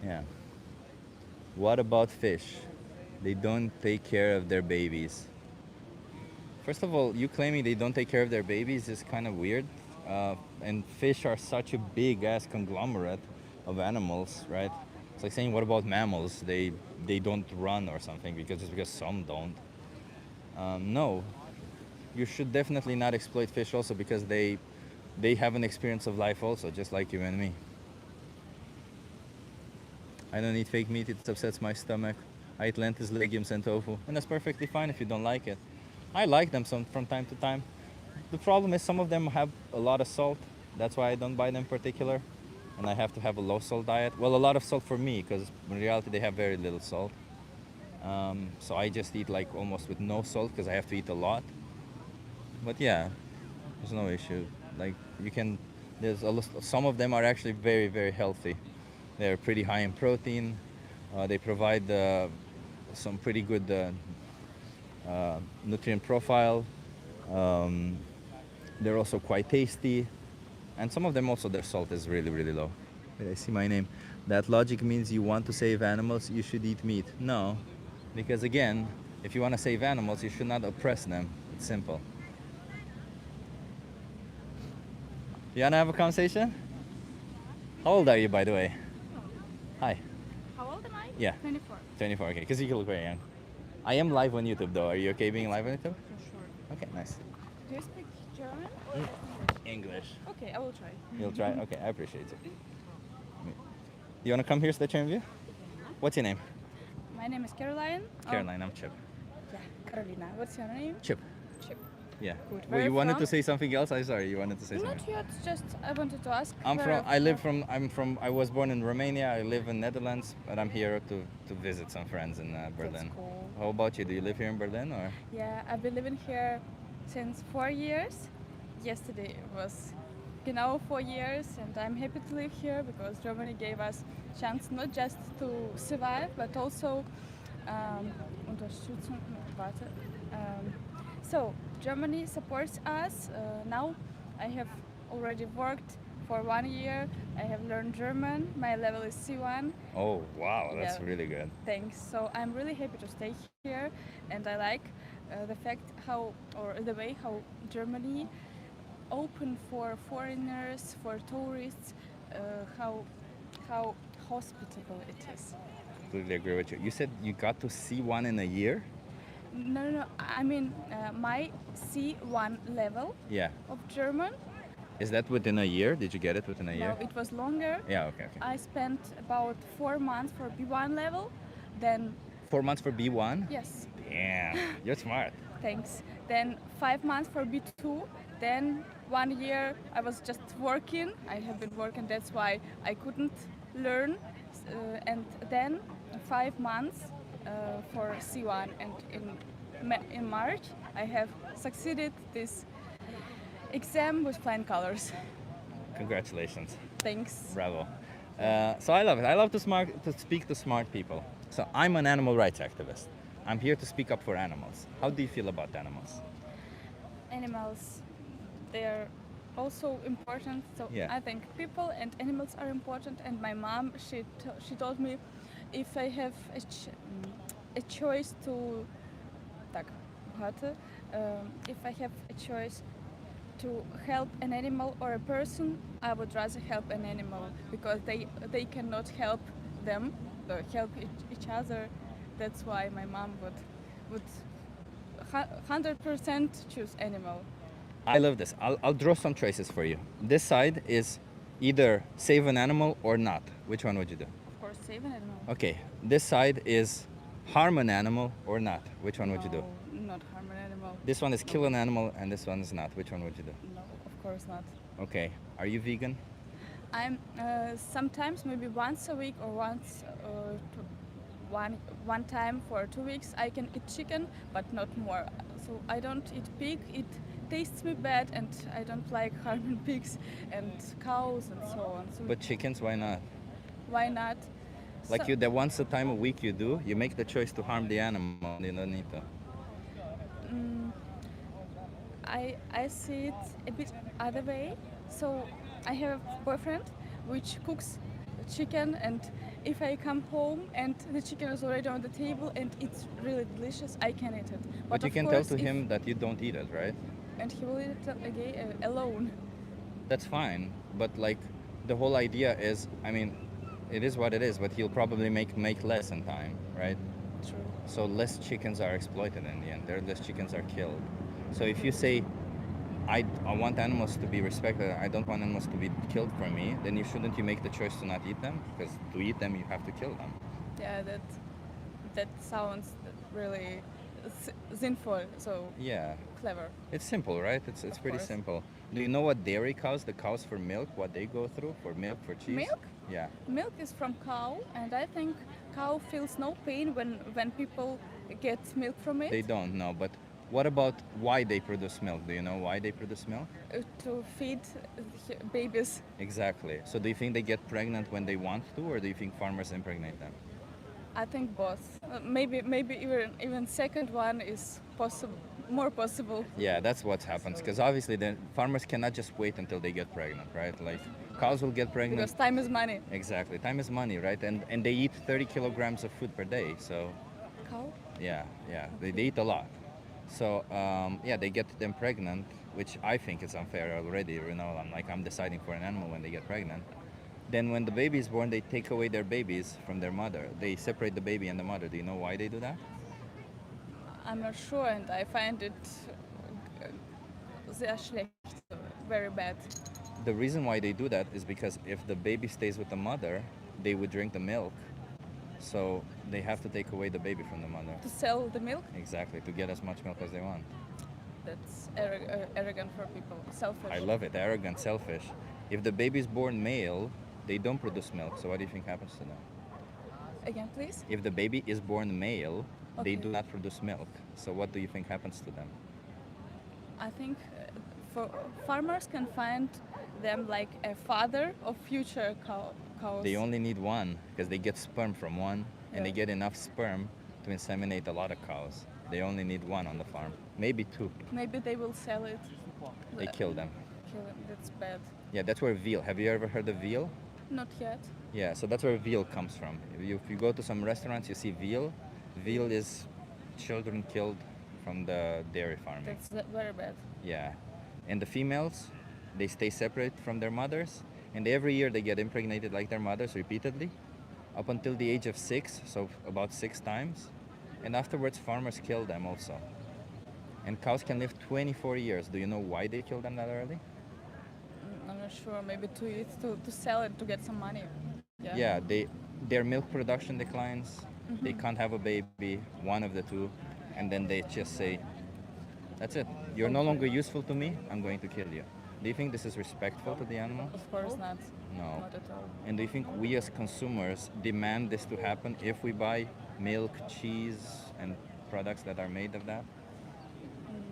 Yeah. What about fish? They don't take care of their babies. First of all, you claiming they don't take care of their babies is kind of weird. And fish are such a big-ass conglomerate of animals, right? It's like saying, what about mammals? They don't run or something just because some don't. No, you should definitely not exploit fish also because they have an experience of life also, just like you and me. I don't eat fake meat, it upsets my stomach. I eat lentils, legumes, and tofu, and that's perfectly fine if you don't like it. I like them from time to time. The problem is some of them have a lot of salt. That's why I don't buy them in particular. And I have to have a low salt diet. Well, a lot of salt for me, because in reality they have very little salt. So I just eat like almost with no salt because I have to eat a lot. But yeah, there's no issue. Like you can, some of them are actually very, very healthy. They're pretty high in protein. They provide some pretty good nutrient profile. They're also quite tasty. And some of them also, their salt is really, really low. Wait, I see my name. That logic means you want to save animals, you should eat meat. No, because again, If you want to save animals, you should not oppress them. It's simple. You want to have a conversation? How old are you, by the way? Hi. How old am I? Yeah. 24. 24, okay, because you look very young. I am live on YouTube, though. Are you okay being live on YouTube? Sure. Okay, nice. Do you speak German or English. Okay, I will try. You'll try? Okay, I appreciate it. You want to come here so that you interview? What's your name? My name is Caroline. Caroline, I'm Chip. Yeah, Carolina. What's your name? Chip. Chip. Yeah. Good. Well, Where you wanted from? to say something else? I'm sorry, you wanted to say Not something. yet. Just I wanted to ask. I'm where from, I was born in Romania, I live in Netherlands, but I'm here to visit some friends in Berlin. cool. How about you? Do you live here in Berlin or? Yeah, I've been living here since 4 years. Yesterday was genau 4 years, and I'm happy to live here because Germany gave us chance not just to survive, but also Unterstützung. Warte. So Germany supports us. Now I have already worked for 1 year. I have learned German. My level is C1. Oh, wow, that's Yeah. really good. Thanks. So I'm really happy to stay here, and I like the fact how, or the way how Germany open for foreigners, for tourists, how hospitable it is. Completely agree with you. You said you got to C1 in a year? No. I mean, my C1 level Yeah. of German. Is that within a year? Did you get it within a year? No, it was longer. Yeah, okay. I spent about 4 months for B1 level. Then 4 months for B1? yes, Damn, you're smart. thanks. Then 5 months for B2. Then 1 year I was just working. I have been working, that's why I couldn't learn. And then 5 months for C1. And in March I have succeeded this exam with flying colors. Congratulations. Thanks. Bravo. So I love it. I love to speak to smart people. So I'm an animal rights activist. I'm here to speak up for animals. How do you feel about animals? Animals, they are also important. So Yeah. I think people and animals are important. And my mom, she told me, if I have a choice to, if I have a choice to help an animal or a person, I would rather help an animal because they cannot help them, or help each other. That's why my mom would 100% choose animal. I love this. I'll draw some choices for you. This side is either save an animal or not. Which one would you do? Of course, save an animal. Okay. This side is harm an animal or not. Which one would you do? No, not harm an animal. This one is kill an animal and this one is not. Which one would you do? No, of course not. Okay. Are you vegan? I'm sometimes maybe once a week or once one time for 2 weeks I can eat chicken, but not more. So I don't eat pig. It tastes me bad, and I don't like harming pigs and cows and so on. So But chickens, why not? why not? Like So- you, the once a time a week you do, you make the choice to harm the animal. You don't need to. I see it a bit other way. So I have a boyfriend which cooks chicken, and if I come home and the chicken is already on the table and it's really delicious, I can eat it. But you of can tell course, to if- him that you don't eat it, right? and he will eat it again alone. That's fine. But like the whole idea is, I mean, it is what it is. But he'll probably make less in time, right? True. So less chickens are exploited in the end. Less chickens are killed. So if you say, I want animals to be respected, I don't want animals to be killed for me, then shouldn't you make the choice to not eat them? Because to eat them, you have to kill them. Yeah, that sounds really sinful. So Yeah. clever. It's simple, right? It's pretty course. simple. Do you know what dairy cows, the cows for milk, what they go through for milk, for cheese? Milk? Yeah. Milk is from cow, and I think cow feels no pain when people get milk from it. They don't know, but what about why they produce milk? Do you know why they produce milk? To feed babies. Exactly. So do you think they get pregnant when they want to, or do you think farmers impregnate them? I think both. Maybe even second one is possible, more possible. Yeah, that's what happens. Because obviously the farmers cannot just wait until they get pregnant, right? Like cows will get pregnant. Because time is money. Exactly. Time is money, right? And they eat 30 kilograms of food per day. So Cow? Yeah, yeah. They eat a lot. So yeah, they get them pregnant, which I think is unfair already. You know, I'm deciding for an animal when they get pregnant. Then when the baby is born, they take away their babies from their mother. They separate the baby and the mother. Do you know why they do that? I'm not sure, and I find it sehr schlecht, very bad. The reason why they do that is because if the baby stays with the mother, they would drink the milk. So they have to take away the baby from the mother. To sell the milk, Exactly, to get as much milk as they want. that's arrogant for people, selfish. I love it, arrogant, selfish. If the baby is born male, they don't produce milk. So what do you think happens to them? Again, please. If the baby is born male, they Okay. do not produce milk. So what do you think happens to them? I think for farmers can find them like a father of future cows. They only need one because they get sperm from one and they Yeah. get enough sperm to inseminate a lot of cows. They only need one on the farm, maybe two. Maybe they will sell it. They kill them. Kill it. That's bad. Yeah, that's where veal. Have you ever heard of veal? Not yet. Yeah, so that's where veal comes from. If you go to some restaurants, you see veal. Veal is children killed from the dairy farming. That's very bad. Yeah, and the females, they stay separate from their mothers, and every year they get impregnated like their mothers repeatedly, up until the age of 6, so about 6 times, and afterwards farmers kill them also. And cows can live 24 years. Do you know why they kill them that early? I'm not sure. Maybe to eat, to sell it, to get some money. Yeah, their milk production declines. They can't have a baby, one of the two, and then they just say, that's it. You're no longer useful to me, I'm going to kill you. Do you think this is respectful to the animal? Of course not. No. Not at all. And do you think we as consumers demand this to happen if we buy milk, cheese, and products that are made of that?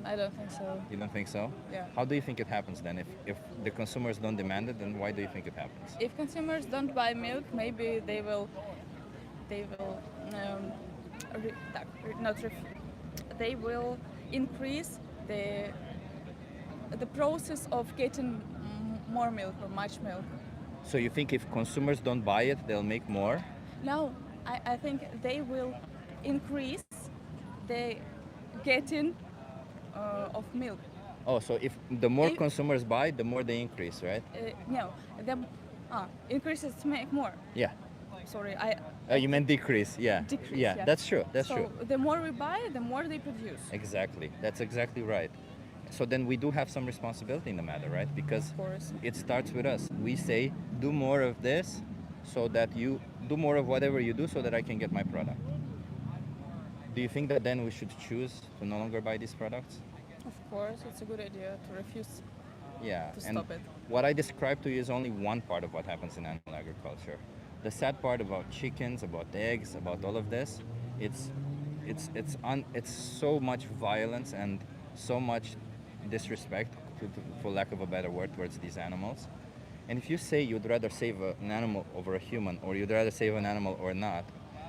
I don't think so. You don't think so? Yeah. How do you think it happens then? If the consumers don't demand it, then why do you think it happens? If consumers don't buy milk, maybe they will they will increase the process of getting more milk or much milk. So you think if consumers don't buy it, they'll make more? No, I think they will increase the getting of milk. Oh, so if the more If- consumers buy, the more they increase, right? No, the increases to make more. Yeah. Sorry, You meant decrease, yeah. Decrease, yeah, yeah. that's true, that's so true. the more we buy, the more they produce. Exactly, that's exactly right. So then we do have some responsibility in the matter, right? Because Of course. it starts with us. We say, do more of this so that you do more of whatever you do so that I can get my product. Do you think that then we should choose to no longer buy these products? Of course, it's a good idea to refuse. Yeah, To and stop it. what I described to you is only one part of what happens in animal agriculture. The sad part about chickens, about eggs, about all of this, it's so much violence and so much disrespect, for lack of a better word, towards these animals. And if you say you'd rather save an animal over a human, or you'd rather save an animal or not,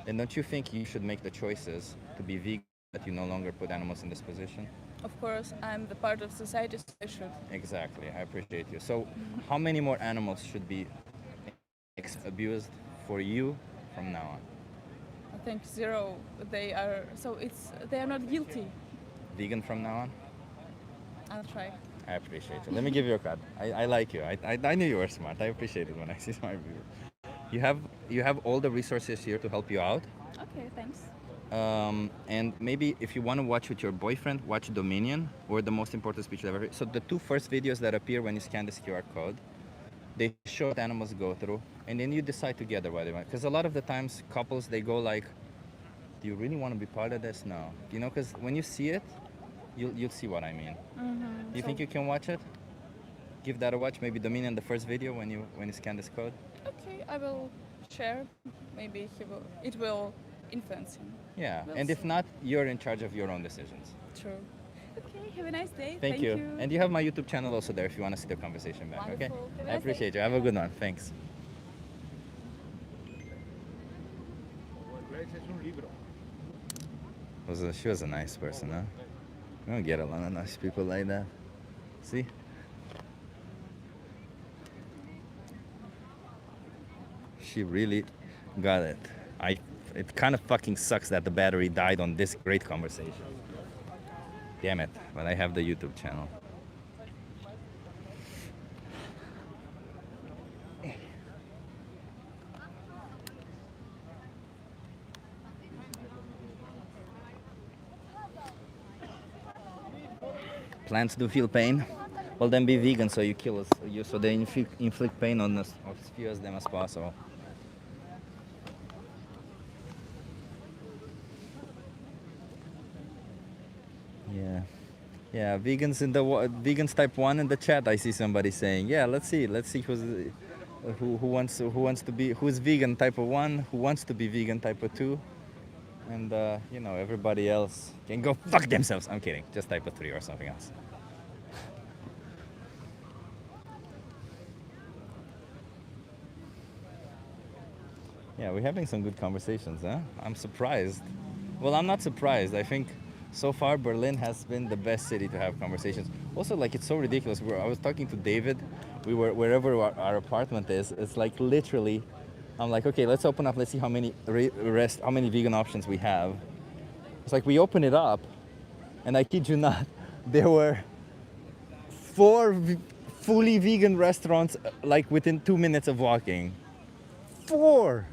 then don't you think you should make the choices to be vegan, that you no longer put animals in this position? Of course, I'm the part of society, so I should. Exactly, I appreciate you. So how many more animals should be abused for you from now on? I think 0. They are they are not guilty. Vegan from now on? I'll try. I appreciate you. Let me give you a card. I like you. I knew you were smart. I appreciate it when I see my view. You have all the resources here to help you out. Okay, thanks. And maybe if you want to watch with your boyfriend, watch Dominion, or the most important speech ever. So the 2 first videos that appear when you scan this QR code, they show what animals go through, and then you decide together what they want. Because a lot of the times, couples, they go like, do you really want to be part of this? No. You know, because when you see it, you'll see what I mean. Do you think you can watch it? Give that a watch. Maybe Dominion, the first video when you scan this code. Okay, I will share. Maybe it will influence him. Yeah. We'll And if see. not, you're in charge of your own decisions. True. Okay, have a nice day. Thank you. And you have my YouTube channel also there if you want to see the conversation back. Okay. Wonderful. Have a I nice appreciate you. Have a good one. Thanks. She was a nice person, huh? You don't get a lot of nice people like that. See? She really got it. I It kind of fucking sucks that the battery died on this great conversation. Damn it, but I have the YouTube channel. Plants do feel pain. Well, then be vegan, so you kill us. So they inflict pain on us, as few of them as possible. Yeah, yeah. Vegans type 1 in the chat. I see somebody saying, yeah. Let's see who wants to be who's vegan type of 1, who wants to be vegan type of 2, and everybody else can go fuck themselves. I'm kidding. Just type of 3 or something else. Yeah, we're having some good conversations, huh? I'm surprised. Well, I'm not surprised. I think so far Berlin has been the best city to have conversations. Also, like, it's so ridiculous. I was talking to David. We were wherever our apartment is. It's like literally, I'm like, okay, let's open up. Let's see how many how many vegan options we have. It's like we open it up, and I kid you not, there were 4 fully vegan restaurants like within 2 minutes of walking. 4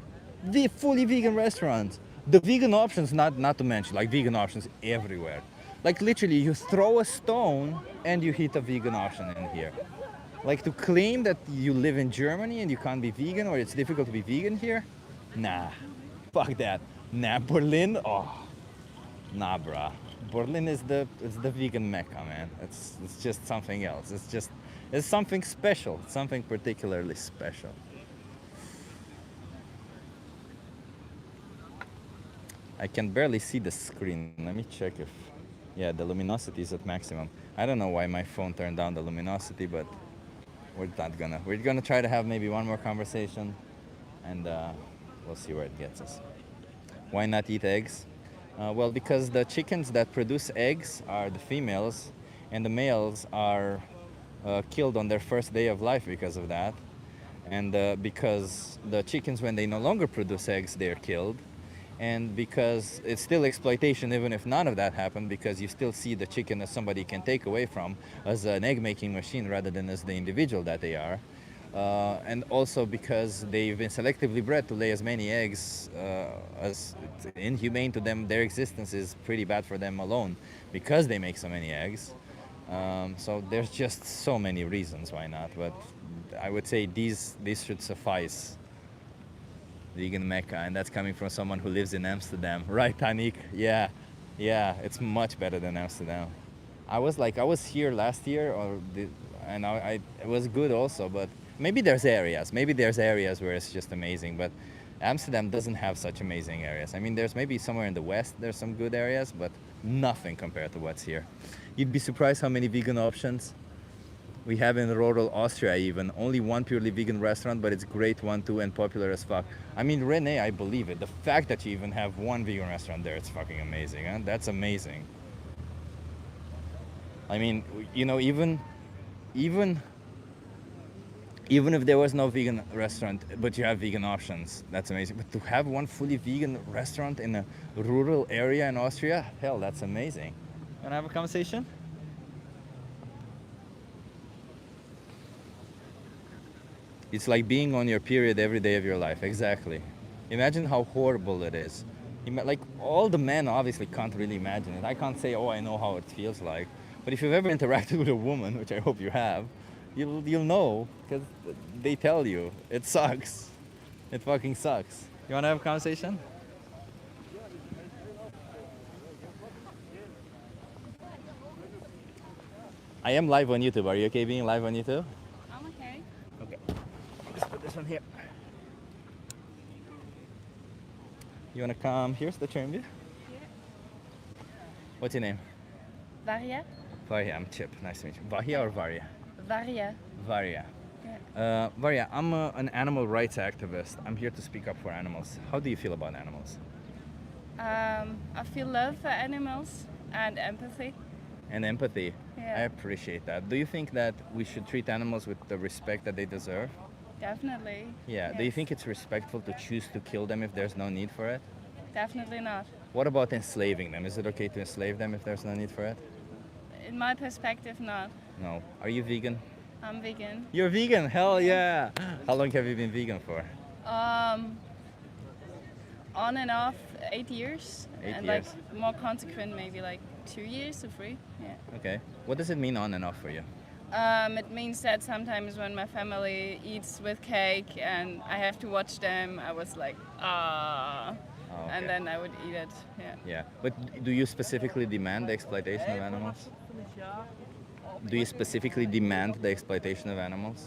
fully vegan restaurants. The vegan options, not to mention, like vegan options everywhere. Like literally, you throw a stone and you hit a vegan option in here. Like, to claim that you live in Germany and you can't be vegan, or it's difficult to be vegan here, nah, fuck that. Nah, Berlin, oh, nah, bruh. Berlin is the vegan mecca, man. It's just something else. It's something special, something particularly special. I can barely see the screen. Let me check if, yeah, the luminosity is at maximum. I don't know why my phone turned down the luminosity, but we're gonna try to have maybe one more conversation, and we'll see where it gets us. Why not eat eggs? Well, because the chickens that produce eggs are the females, and the males are killed on their first day of life because of that. And because the chickens, when they no longer produce eggs, they're killed. And because it's still exploitation, even if none of that happened, because you still see the chicken as somebody can take away from, as an egg-making machine rather than as the individual that they are. And also because they've been selectively bred to lay as many eggs as it's inhumane to them. Their existence is pretty bad for them alone because they make so many eggs. So there's just so many reasons why not, but I would say these should suffice. Vegan mecca, and that's coming from someone who lives in Amsterdam, right, Tanik? Yeah, it's much better than Amsterdam. I was here last year, and it was good also, but maybe there's areas where it's just amazing, but Amsterdam doesn't have such amazing areas. I mean, there's maybe somewhere in the west there's some good areas, but nothing compared to what's here. You'd be surprised how many vegan options we have in rural Austria even. Only one purely vegan restaurant, but it's great one too and popular as fuck. I mean, Renee, I believe it. The fact that you even have one vegan restaurant there, it's fucking amazing, huh? That's amazing. I mean, even if there was no vegan restaurant, but you have vegan options, that's amazing. But to have one fully vegan restaurant in a rural area in Austria, hell, that's amazing. Wanna have a conversation? It's like being on your period every day of your life. Exactly. Imagine how horrible it is. Like, all the men obviously can't really imagine it. I can't say, oh, I know how it feels like. But if you've ever interacted with a woman, which I hope you have, you'll know, because they tell you. It sucks. It fucking sucks. You want to have a conversation? I am live on YouTube. Are you okay being live on YouTube? I'm okay. Okay. Just put this one here. You want to come? Here's the train view. Yeah. What's your name? Varia? Varia, I'm Chip. Nice to meet you. Varia or Varia? Varia. Varia. Yeah. Varia, I'm an animal rights activist. I'm here to speak up for animals. How do you feel about animals? I feel love for animals and empathy. And empathy. Yeah. I appreciate that. Do you think that we should treat animals with the respect that they deserve? Definitely. Yeah. Yes. Do you think it's respectful to choose to kill them if there's no need for it? definitely not. What about enslaving them? Is it okay to enslave them if there's no need for it? In my perspective, not. No. Are you vegan? I'm vegan. You're vegan? Hell yeah! How long have you been vegan for? On and off 8 years. 8 and years. like more consequent, maybe like 2 years or 3. Yeah. Okay. What does it mean on and off for you? It means that sometimes when my family eats with cake and I have to watch them, I was like, Oh, okay. and then I would eat it. Yeah. Yeah. But do you specifically demand the exploitation of animals? Do you specifically demand the exploitation of animals?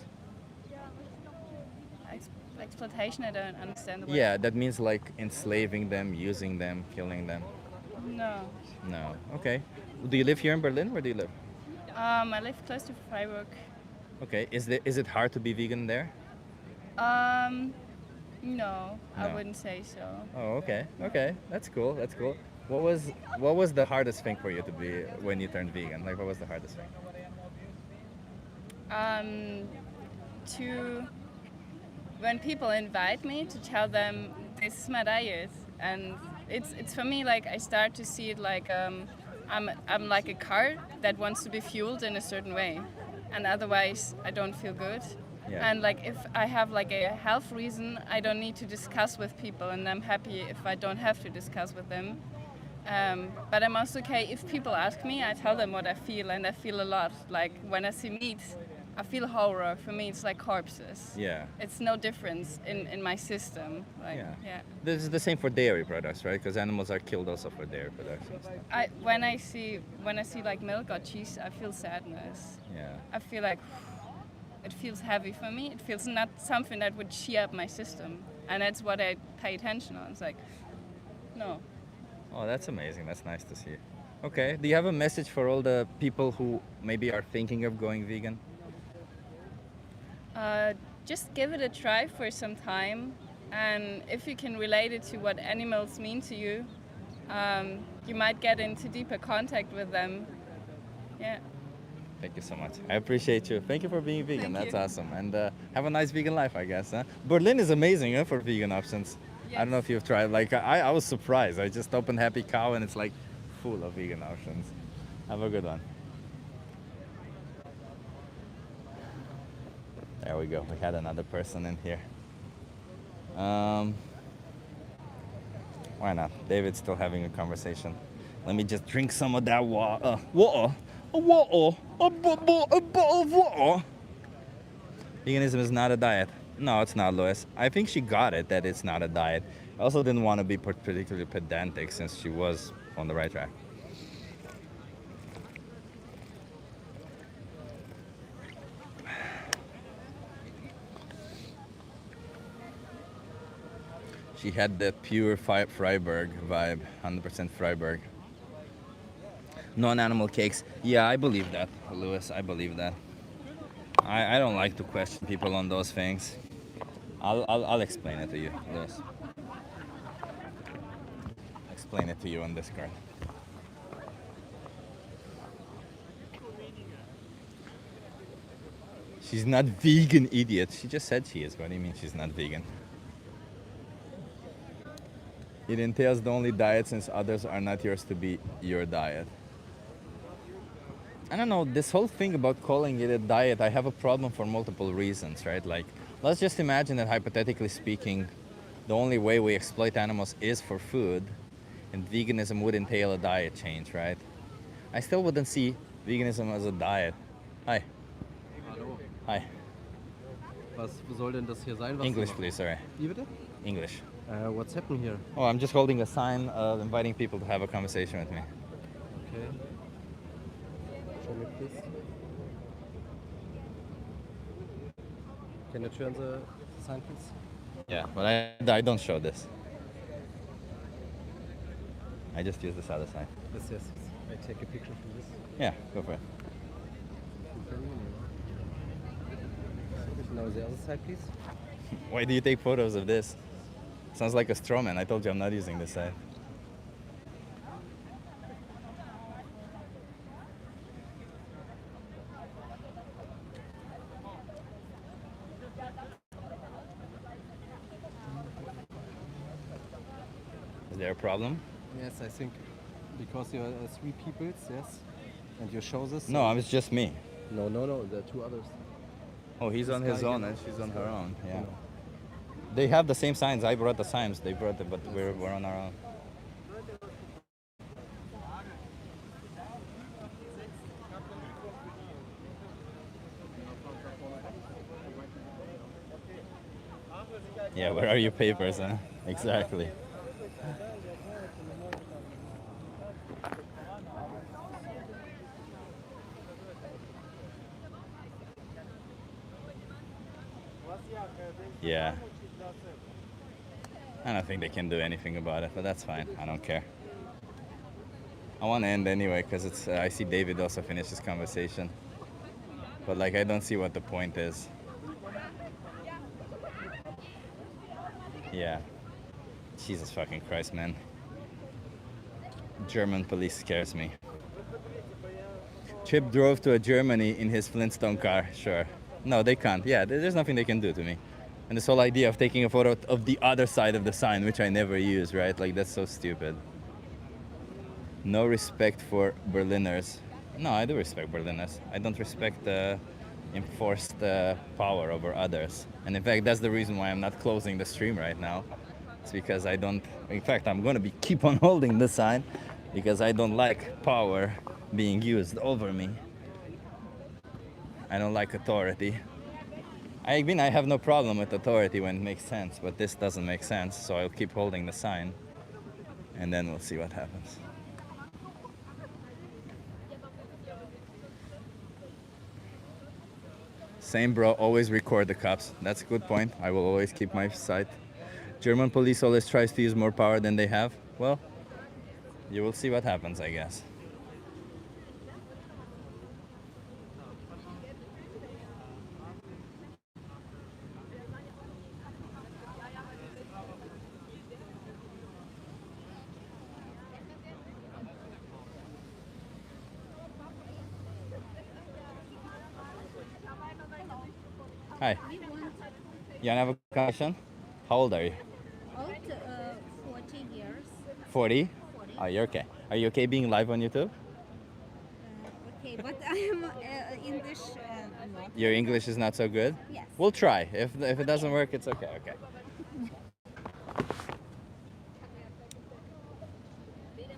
Exploitation, I don't understand the word. Yeah, that means like enslaving them, using them, killing them. No. No. Okay. Do you live here in Berlin? Where do you live? I live close to Freiburg. Okay. Is it hard to be vegan there? No, I No. wouldn't say so. Oh, okay. Okay. That's cool. That's cool. What was the hardest thing for you to be when you turned vegan? Like what was the hardest thing? To when people invite me to tell them this is my diet, and it's for me like I start to see it like I'm like a car that wants to be fueled in a certain way, and otherwise I don't feel good. Yeah. And like if I have like a health reason, I don't need to discuss with people, and I'm happy if I don't have to discuss with them. But I'm also okay if people ask me, I tell them what I feel, and I feel a lot. Like when I see meat, I feel horror. For me, it's like corpses. Yeah. It's no difference in my system. Like, yeah. This is the same for dairy products, right? Because animals are killed also for dairy production. When I see like milk or cheese, I feel sadness. Yeah. I feel like it feels heavy for me. It feels not something that would cheer up my system, and that's what I pay attention on. It's like, no. Oh, that's amazing. That's nice to see. Okay. Do you have a message for all the people who maybe are thinking of going vegan? Just give it a try for some time, and if you can relate it to what animals mean to you, you might get into deeper contact with them. Yeah. Thank you so much. I appreciate you. Thank you for being vegan. Thank That's you. awesome. And have a nice vegan life, I guess. Huh? Berlin is amazing for vegan options. I don't know if you've tried. Like I was surprised. I just opened Happy Cow and it's like full of vegan options. Have a good one. There we go. We had another person in here. Why not? David's still having a conversation. Let me just drink some of that water. Water? A bottle of water? Veganism is not a diet. No, it's not, Louis. I think she got it that it's not a diet. I also didn't want to be particularly pedantic since she was on the right track. She had that pure Freiburg vibe, 100% Freiburg. Non-animal cakes. Yeah, I believe that, Louis. I believe that. I don't like to question people on those things. I'll explain it to you, Louis. Explain it to you on Discord. She's not vegan, idiot. She just said she is. What do you mean she's not vegan? It entails the only diet since others are not yours to be your diet. I don't know, this whole thing about calling it a diet, I have a problem for multiple reasons, right? Like, let's just imagine that hypothetically speaking, the only way we exploit animals is for food, and veganism would entail a diet change, right? I still wouldn't see veganism as a diet. Hi. Hallo. Hi. Was soll denn das hier sein? Was English, please, sorry. Wie bitte? English. What's happening here? Oh, I'm just holding a sign inviting people to have a conversation with me. Okay. Show me, please. Can you turn the sign, please? Yeah, but I don't show this. I just use this other sign. Yes, yes. I take a picture from this. Yeah, go for it. Now the other side, please. Why do you take photos of this? Sounds like a straw man. I told you I'm not using this side. there a problem? Yes, I think because you're three peoples, yes, and you show this. No, it's just me. No, there are two others. Oh, he's This on his guy, own you and know, she's this on her guy. own. Yeah. You know. They have the same signs. I brought the signs. They brought it, but we're on our own. Yeah, where are your papers, huh? Exactly. Yeah. I don't think they can do anything about it, but that's fine. I don't care. I want to end anyway because it's. I see David also finish his conversation, but like I don't see what the point is. Yeah. Jesus fucking Christ, man. German police scares me. Chip drove to Germany in his Flintstone car. Sure. No, they can't. Yeah, there's nothing they can do to me. And this whole idea of taking a photo of the other side of the sign, which I never use, right? Like, that's so stupid. No respect for Berliners. No, I do respect Berliners. I don't respect enforced power over others. And in fact, that's the reason why I'm not closing the stream right now. It's because I don't. In fact, I'm gonna keep on holding the sign because I don't like power being used over me. I don't like authority. I mean, I have no problem with authority when it makes sense, but this doesn't make sense, so I'll keep holding the sign, and then we'll see what happens. Same bro, always record the cops. That's a good point. I will always keep my side. German police always tries to use more power than they have. Well, you will see what happens, I guess. Hi. You have a question? How old are you? Old, 40 years. 40? Oh, you're okay. Are you okay being live on YouTube? Okay, but I am English not. Your English is not so good? Yes. We'll try. If it doesn't work, it's okay. Okay.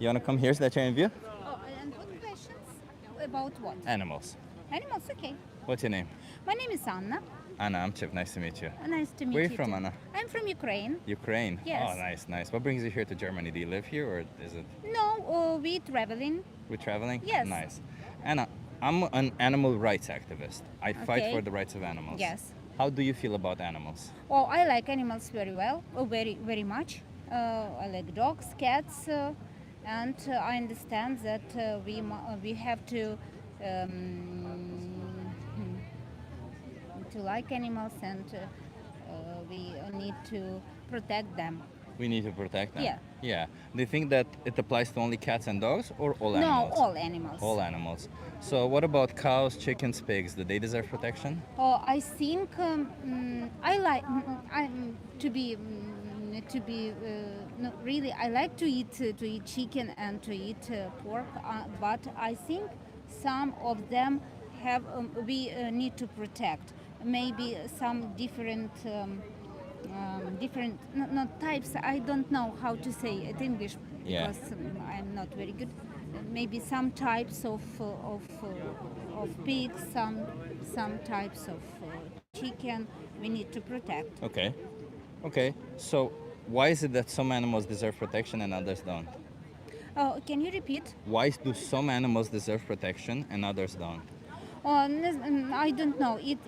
You want to come here so that you interview? Oh, and what questions? About what? Animals. Animals, okay. What's your name? My name is Anna. Anna, I'm Chip. Nice to meet you. Nice to meet Where you. are you from, too. Anna? I'm from Ukraine. Ukraine? Yes. Oh, nice, nice. What brings you here to Germany? Do you live here or is it No, we traveling. we're traveling? Yes. Nice. Anna, I'm an animal rights activist. I fight Okay. for the rights of animals. Yes. How do you feel about animals? Oh, I like animals very well, very much. I like dogs, cats, and I understand that we have to like animals and we need to protect them. We need to protect them. Yeah. Yeah. Do you think that it applies to only cats and dogs or all No, animals? all animals. All animals. So what about cows, chickens, pigs? Do they deserve protection? Oh, I think I like no, really. I like to eat chicken and to eat pork, but I think some of them have we need to protect. Maybe some different not types. I don't know how to say it in English Yeah. because I'm not very good. Maybe some types of pigs, some types of chicken we need to protect. Okay. Okay. So why is it that some animals deserve protection and others don't? Oh, can you repeat? Why do some animals deserve protection and others don't? Oh, I don't know. It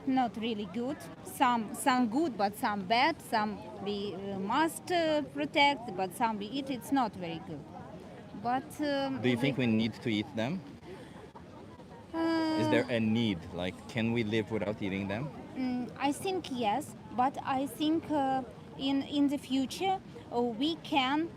not really good. Some good, but some bad. Some we must protect, but some we eat. It's not very good. But Do you think we need to eat them? Is there a need? Like, can we live without eating them? I think yes, but I think in the future we can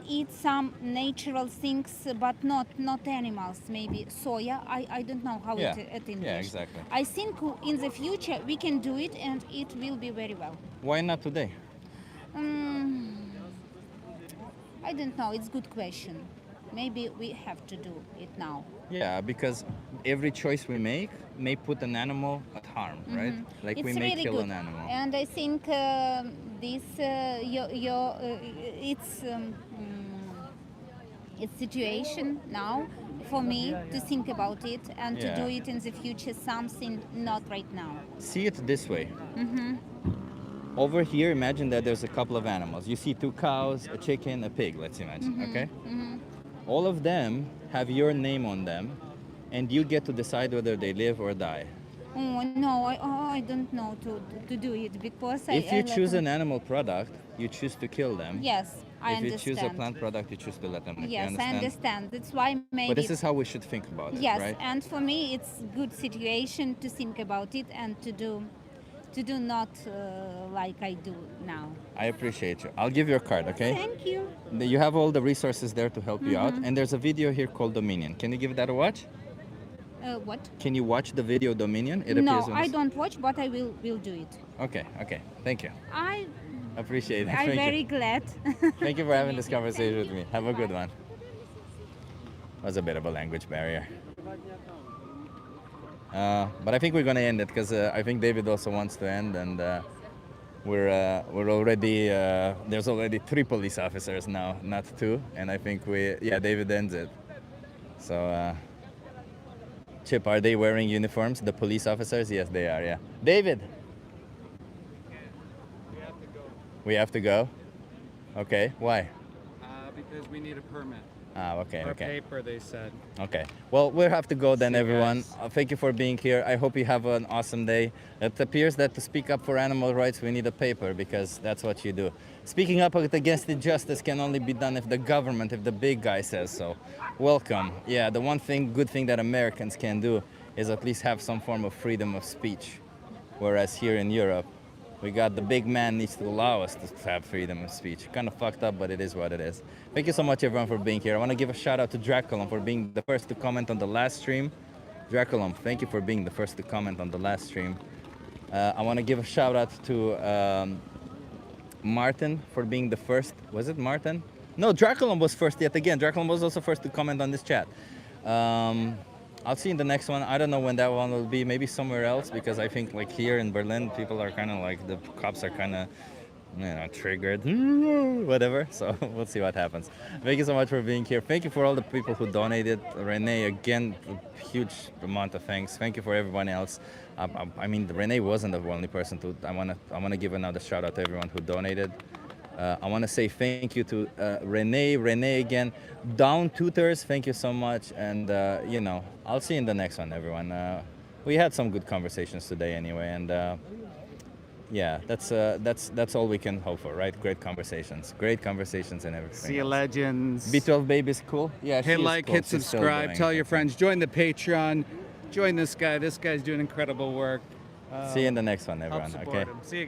eat some natural things, but not animals. Maybe soya. I don't know how Yeah. it in Yeah, English. exactly. I think in the future we can do it, and it will be very well. Why not today? I don't know. It's a good question. Maybe we have to do it now. Yeah, because every choice we make may put an animal at harm, right? Like It's we may really kill good. an animal. And I think this it's situation now for me to think about it and to do Yeah. it in the future. Something not right now. See it this way. Over here, imagine that there's a couple of animals. You see 2 cows, a chicken, a pig, let's imagine, okay? All of them have your name on them, and you get to decide whether they live or die. Oh no, I don't know to do it because If I you let choose them- an animal product, you choose to kill them. Yes, I If you understand. choose a plant product, you choose to let them live. You Yes, I understand. That's why maybe. But this is how we should think about it, Yes, right? and for me, it's good situation to think about it and to do not like I do now. I appreciate you. I'll give you a card, okay? Thank you. You have all the resources there to help you out, and there's a video here called Dominion. Can you give that a watch? What? Can you watch the video Dominion? It No, appears on I the don't watch, but I will do it. Okay, okay. Thank you. I Appreciate it. I'm Thank very you. glad. Thank you for having this conversation with me. Have a good one. Was a bit of a language barrier. But I think we're gonna end it because I think David also wants to end, and we're already there's already 3 police officers now, not 2, and I think David ends it. So Chip, are they wearing uniforms? The police officers? Yes, they are. Yeah. David. We have to go. Okay. Why? Because we need a permit. Ah, okay, Or okay. paper, they said. Okay. Well, we'll have to go then, See you everyone. guys. Thank you for being here. I hope you have an awesome day. It appears that to speak up for animal rights, we need a paper because that's what you do. Speaking up against injustice can only be done if the government, if the big guy says so. Welcome. Yeah, the one good thing that Americans can do is at least have some form of freedom of speech. Whereas here in Europe, we got the big man needs to allow us to have freedom of speech. Kind of fucked up, but it is what it is. Thank you so much, everyone, for being here. I want to give a shout out to Draculum for being the first to comment on the last stream. Draculum, thank you for being the first to comment on the last stream. I want to give a shout out to Martin for being the first. Was it Martin? No, Draculum was first yet again. Draculum was also first to comment on this chat. I'll see you in the next one. I don't know when that one will be. Maybe somewhere else, because I think like here in Berlin, people are kind of like, the cops are kind of, triggered, whatever. So we'll see what happens. Thank you so much for being here. Thank you for all the people who donated. Renee, again, a huge amount of thanks. Thank you for everyone else. I mean, Renee wasn't the only person to. I wanna give another shout out to everyone who donated. I want to say thank you to Renee again. Down Tutors, thank you so much. And, I'll see you in the next one, everyone. We had some good conversations today anyway. And, that's all we can hope for, right? Great conversations and everything. See you, legends. B12 Baby's cool. Yeah, she Hit is like, cool. hit She's still subscribe, doing tell it. your friends, join the Patreon, join this guy. This guy's doing incredible work. See you in the next one, Help everyone. support Okay. him. See you.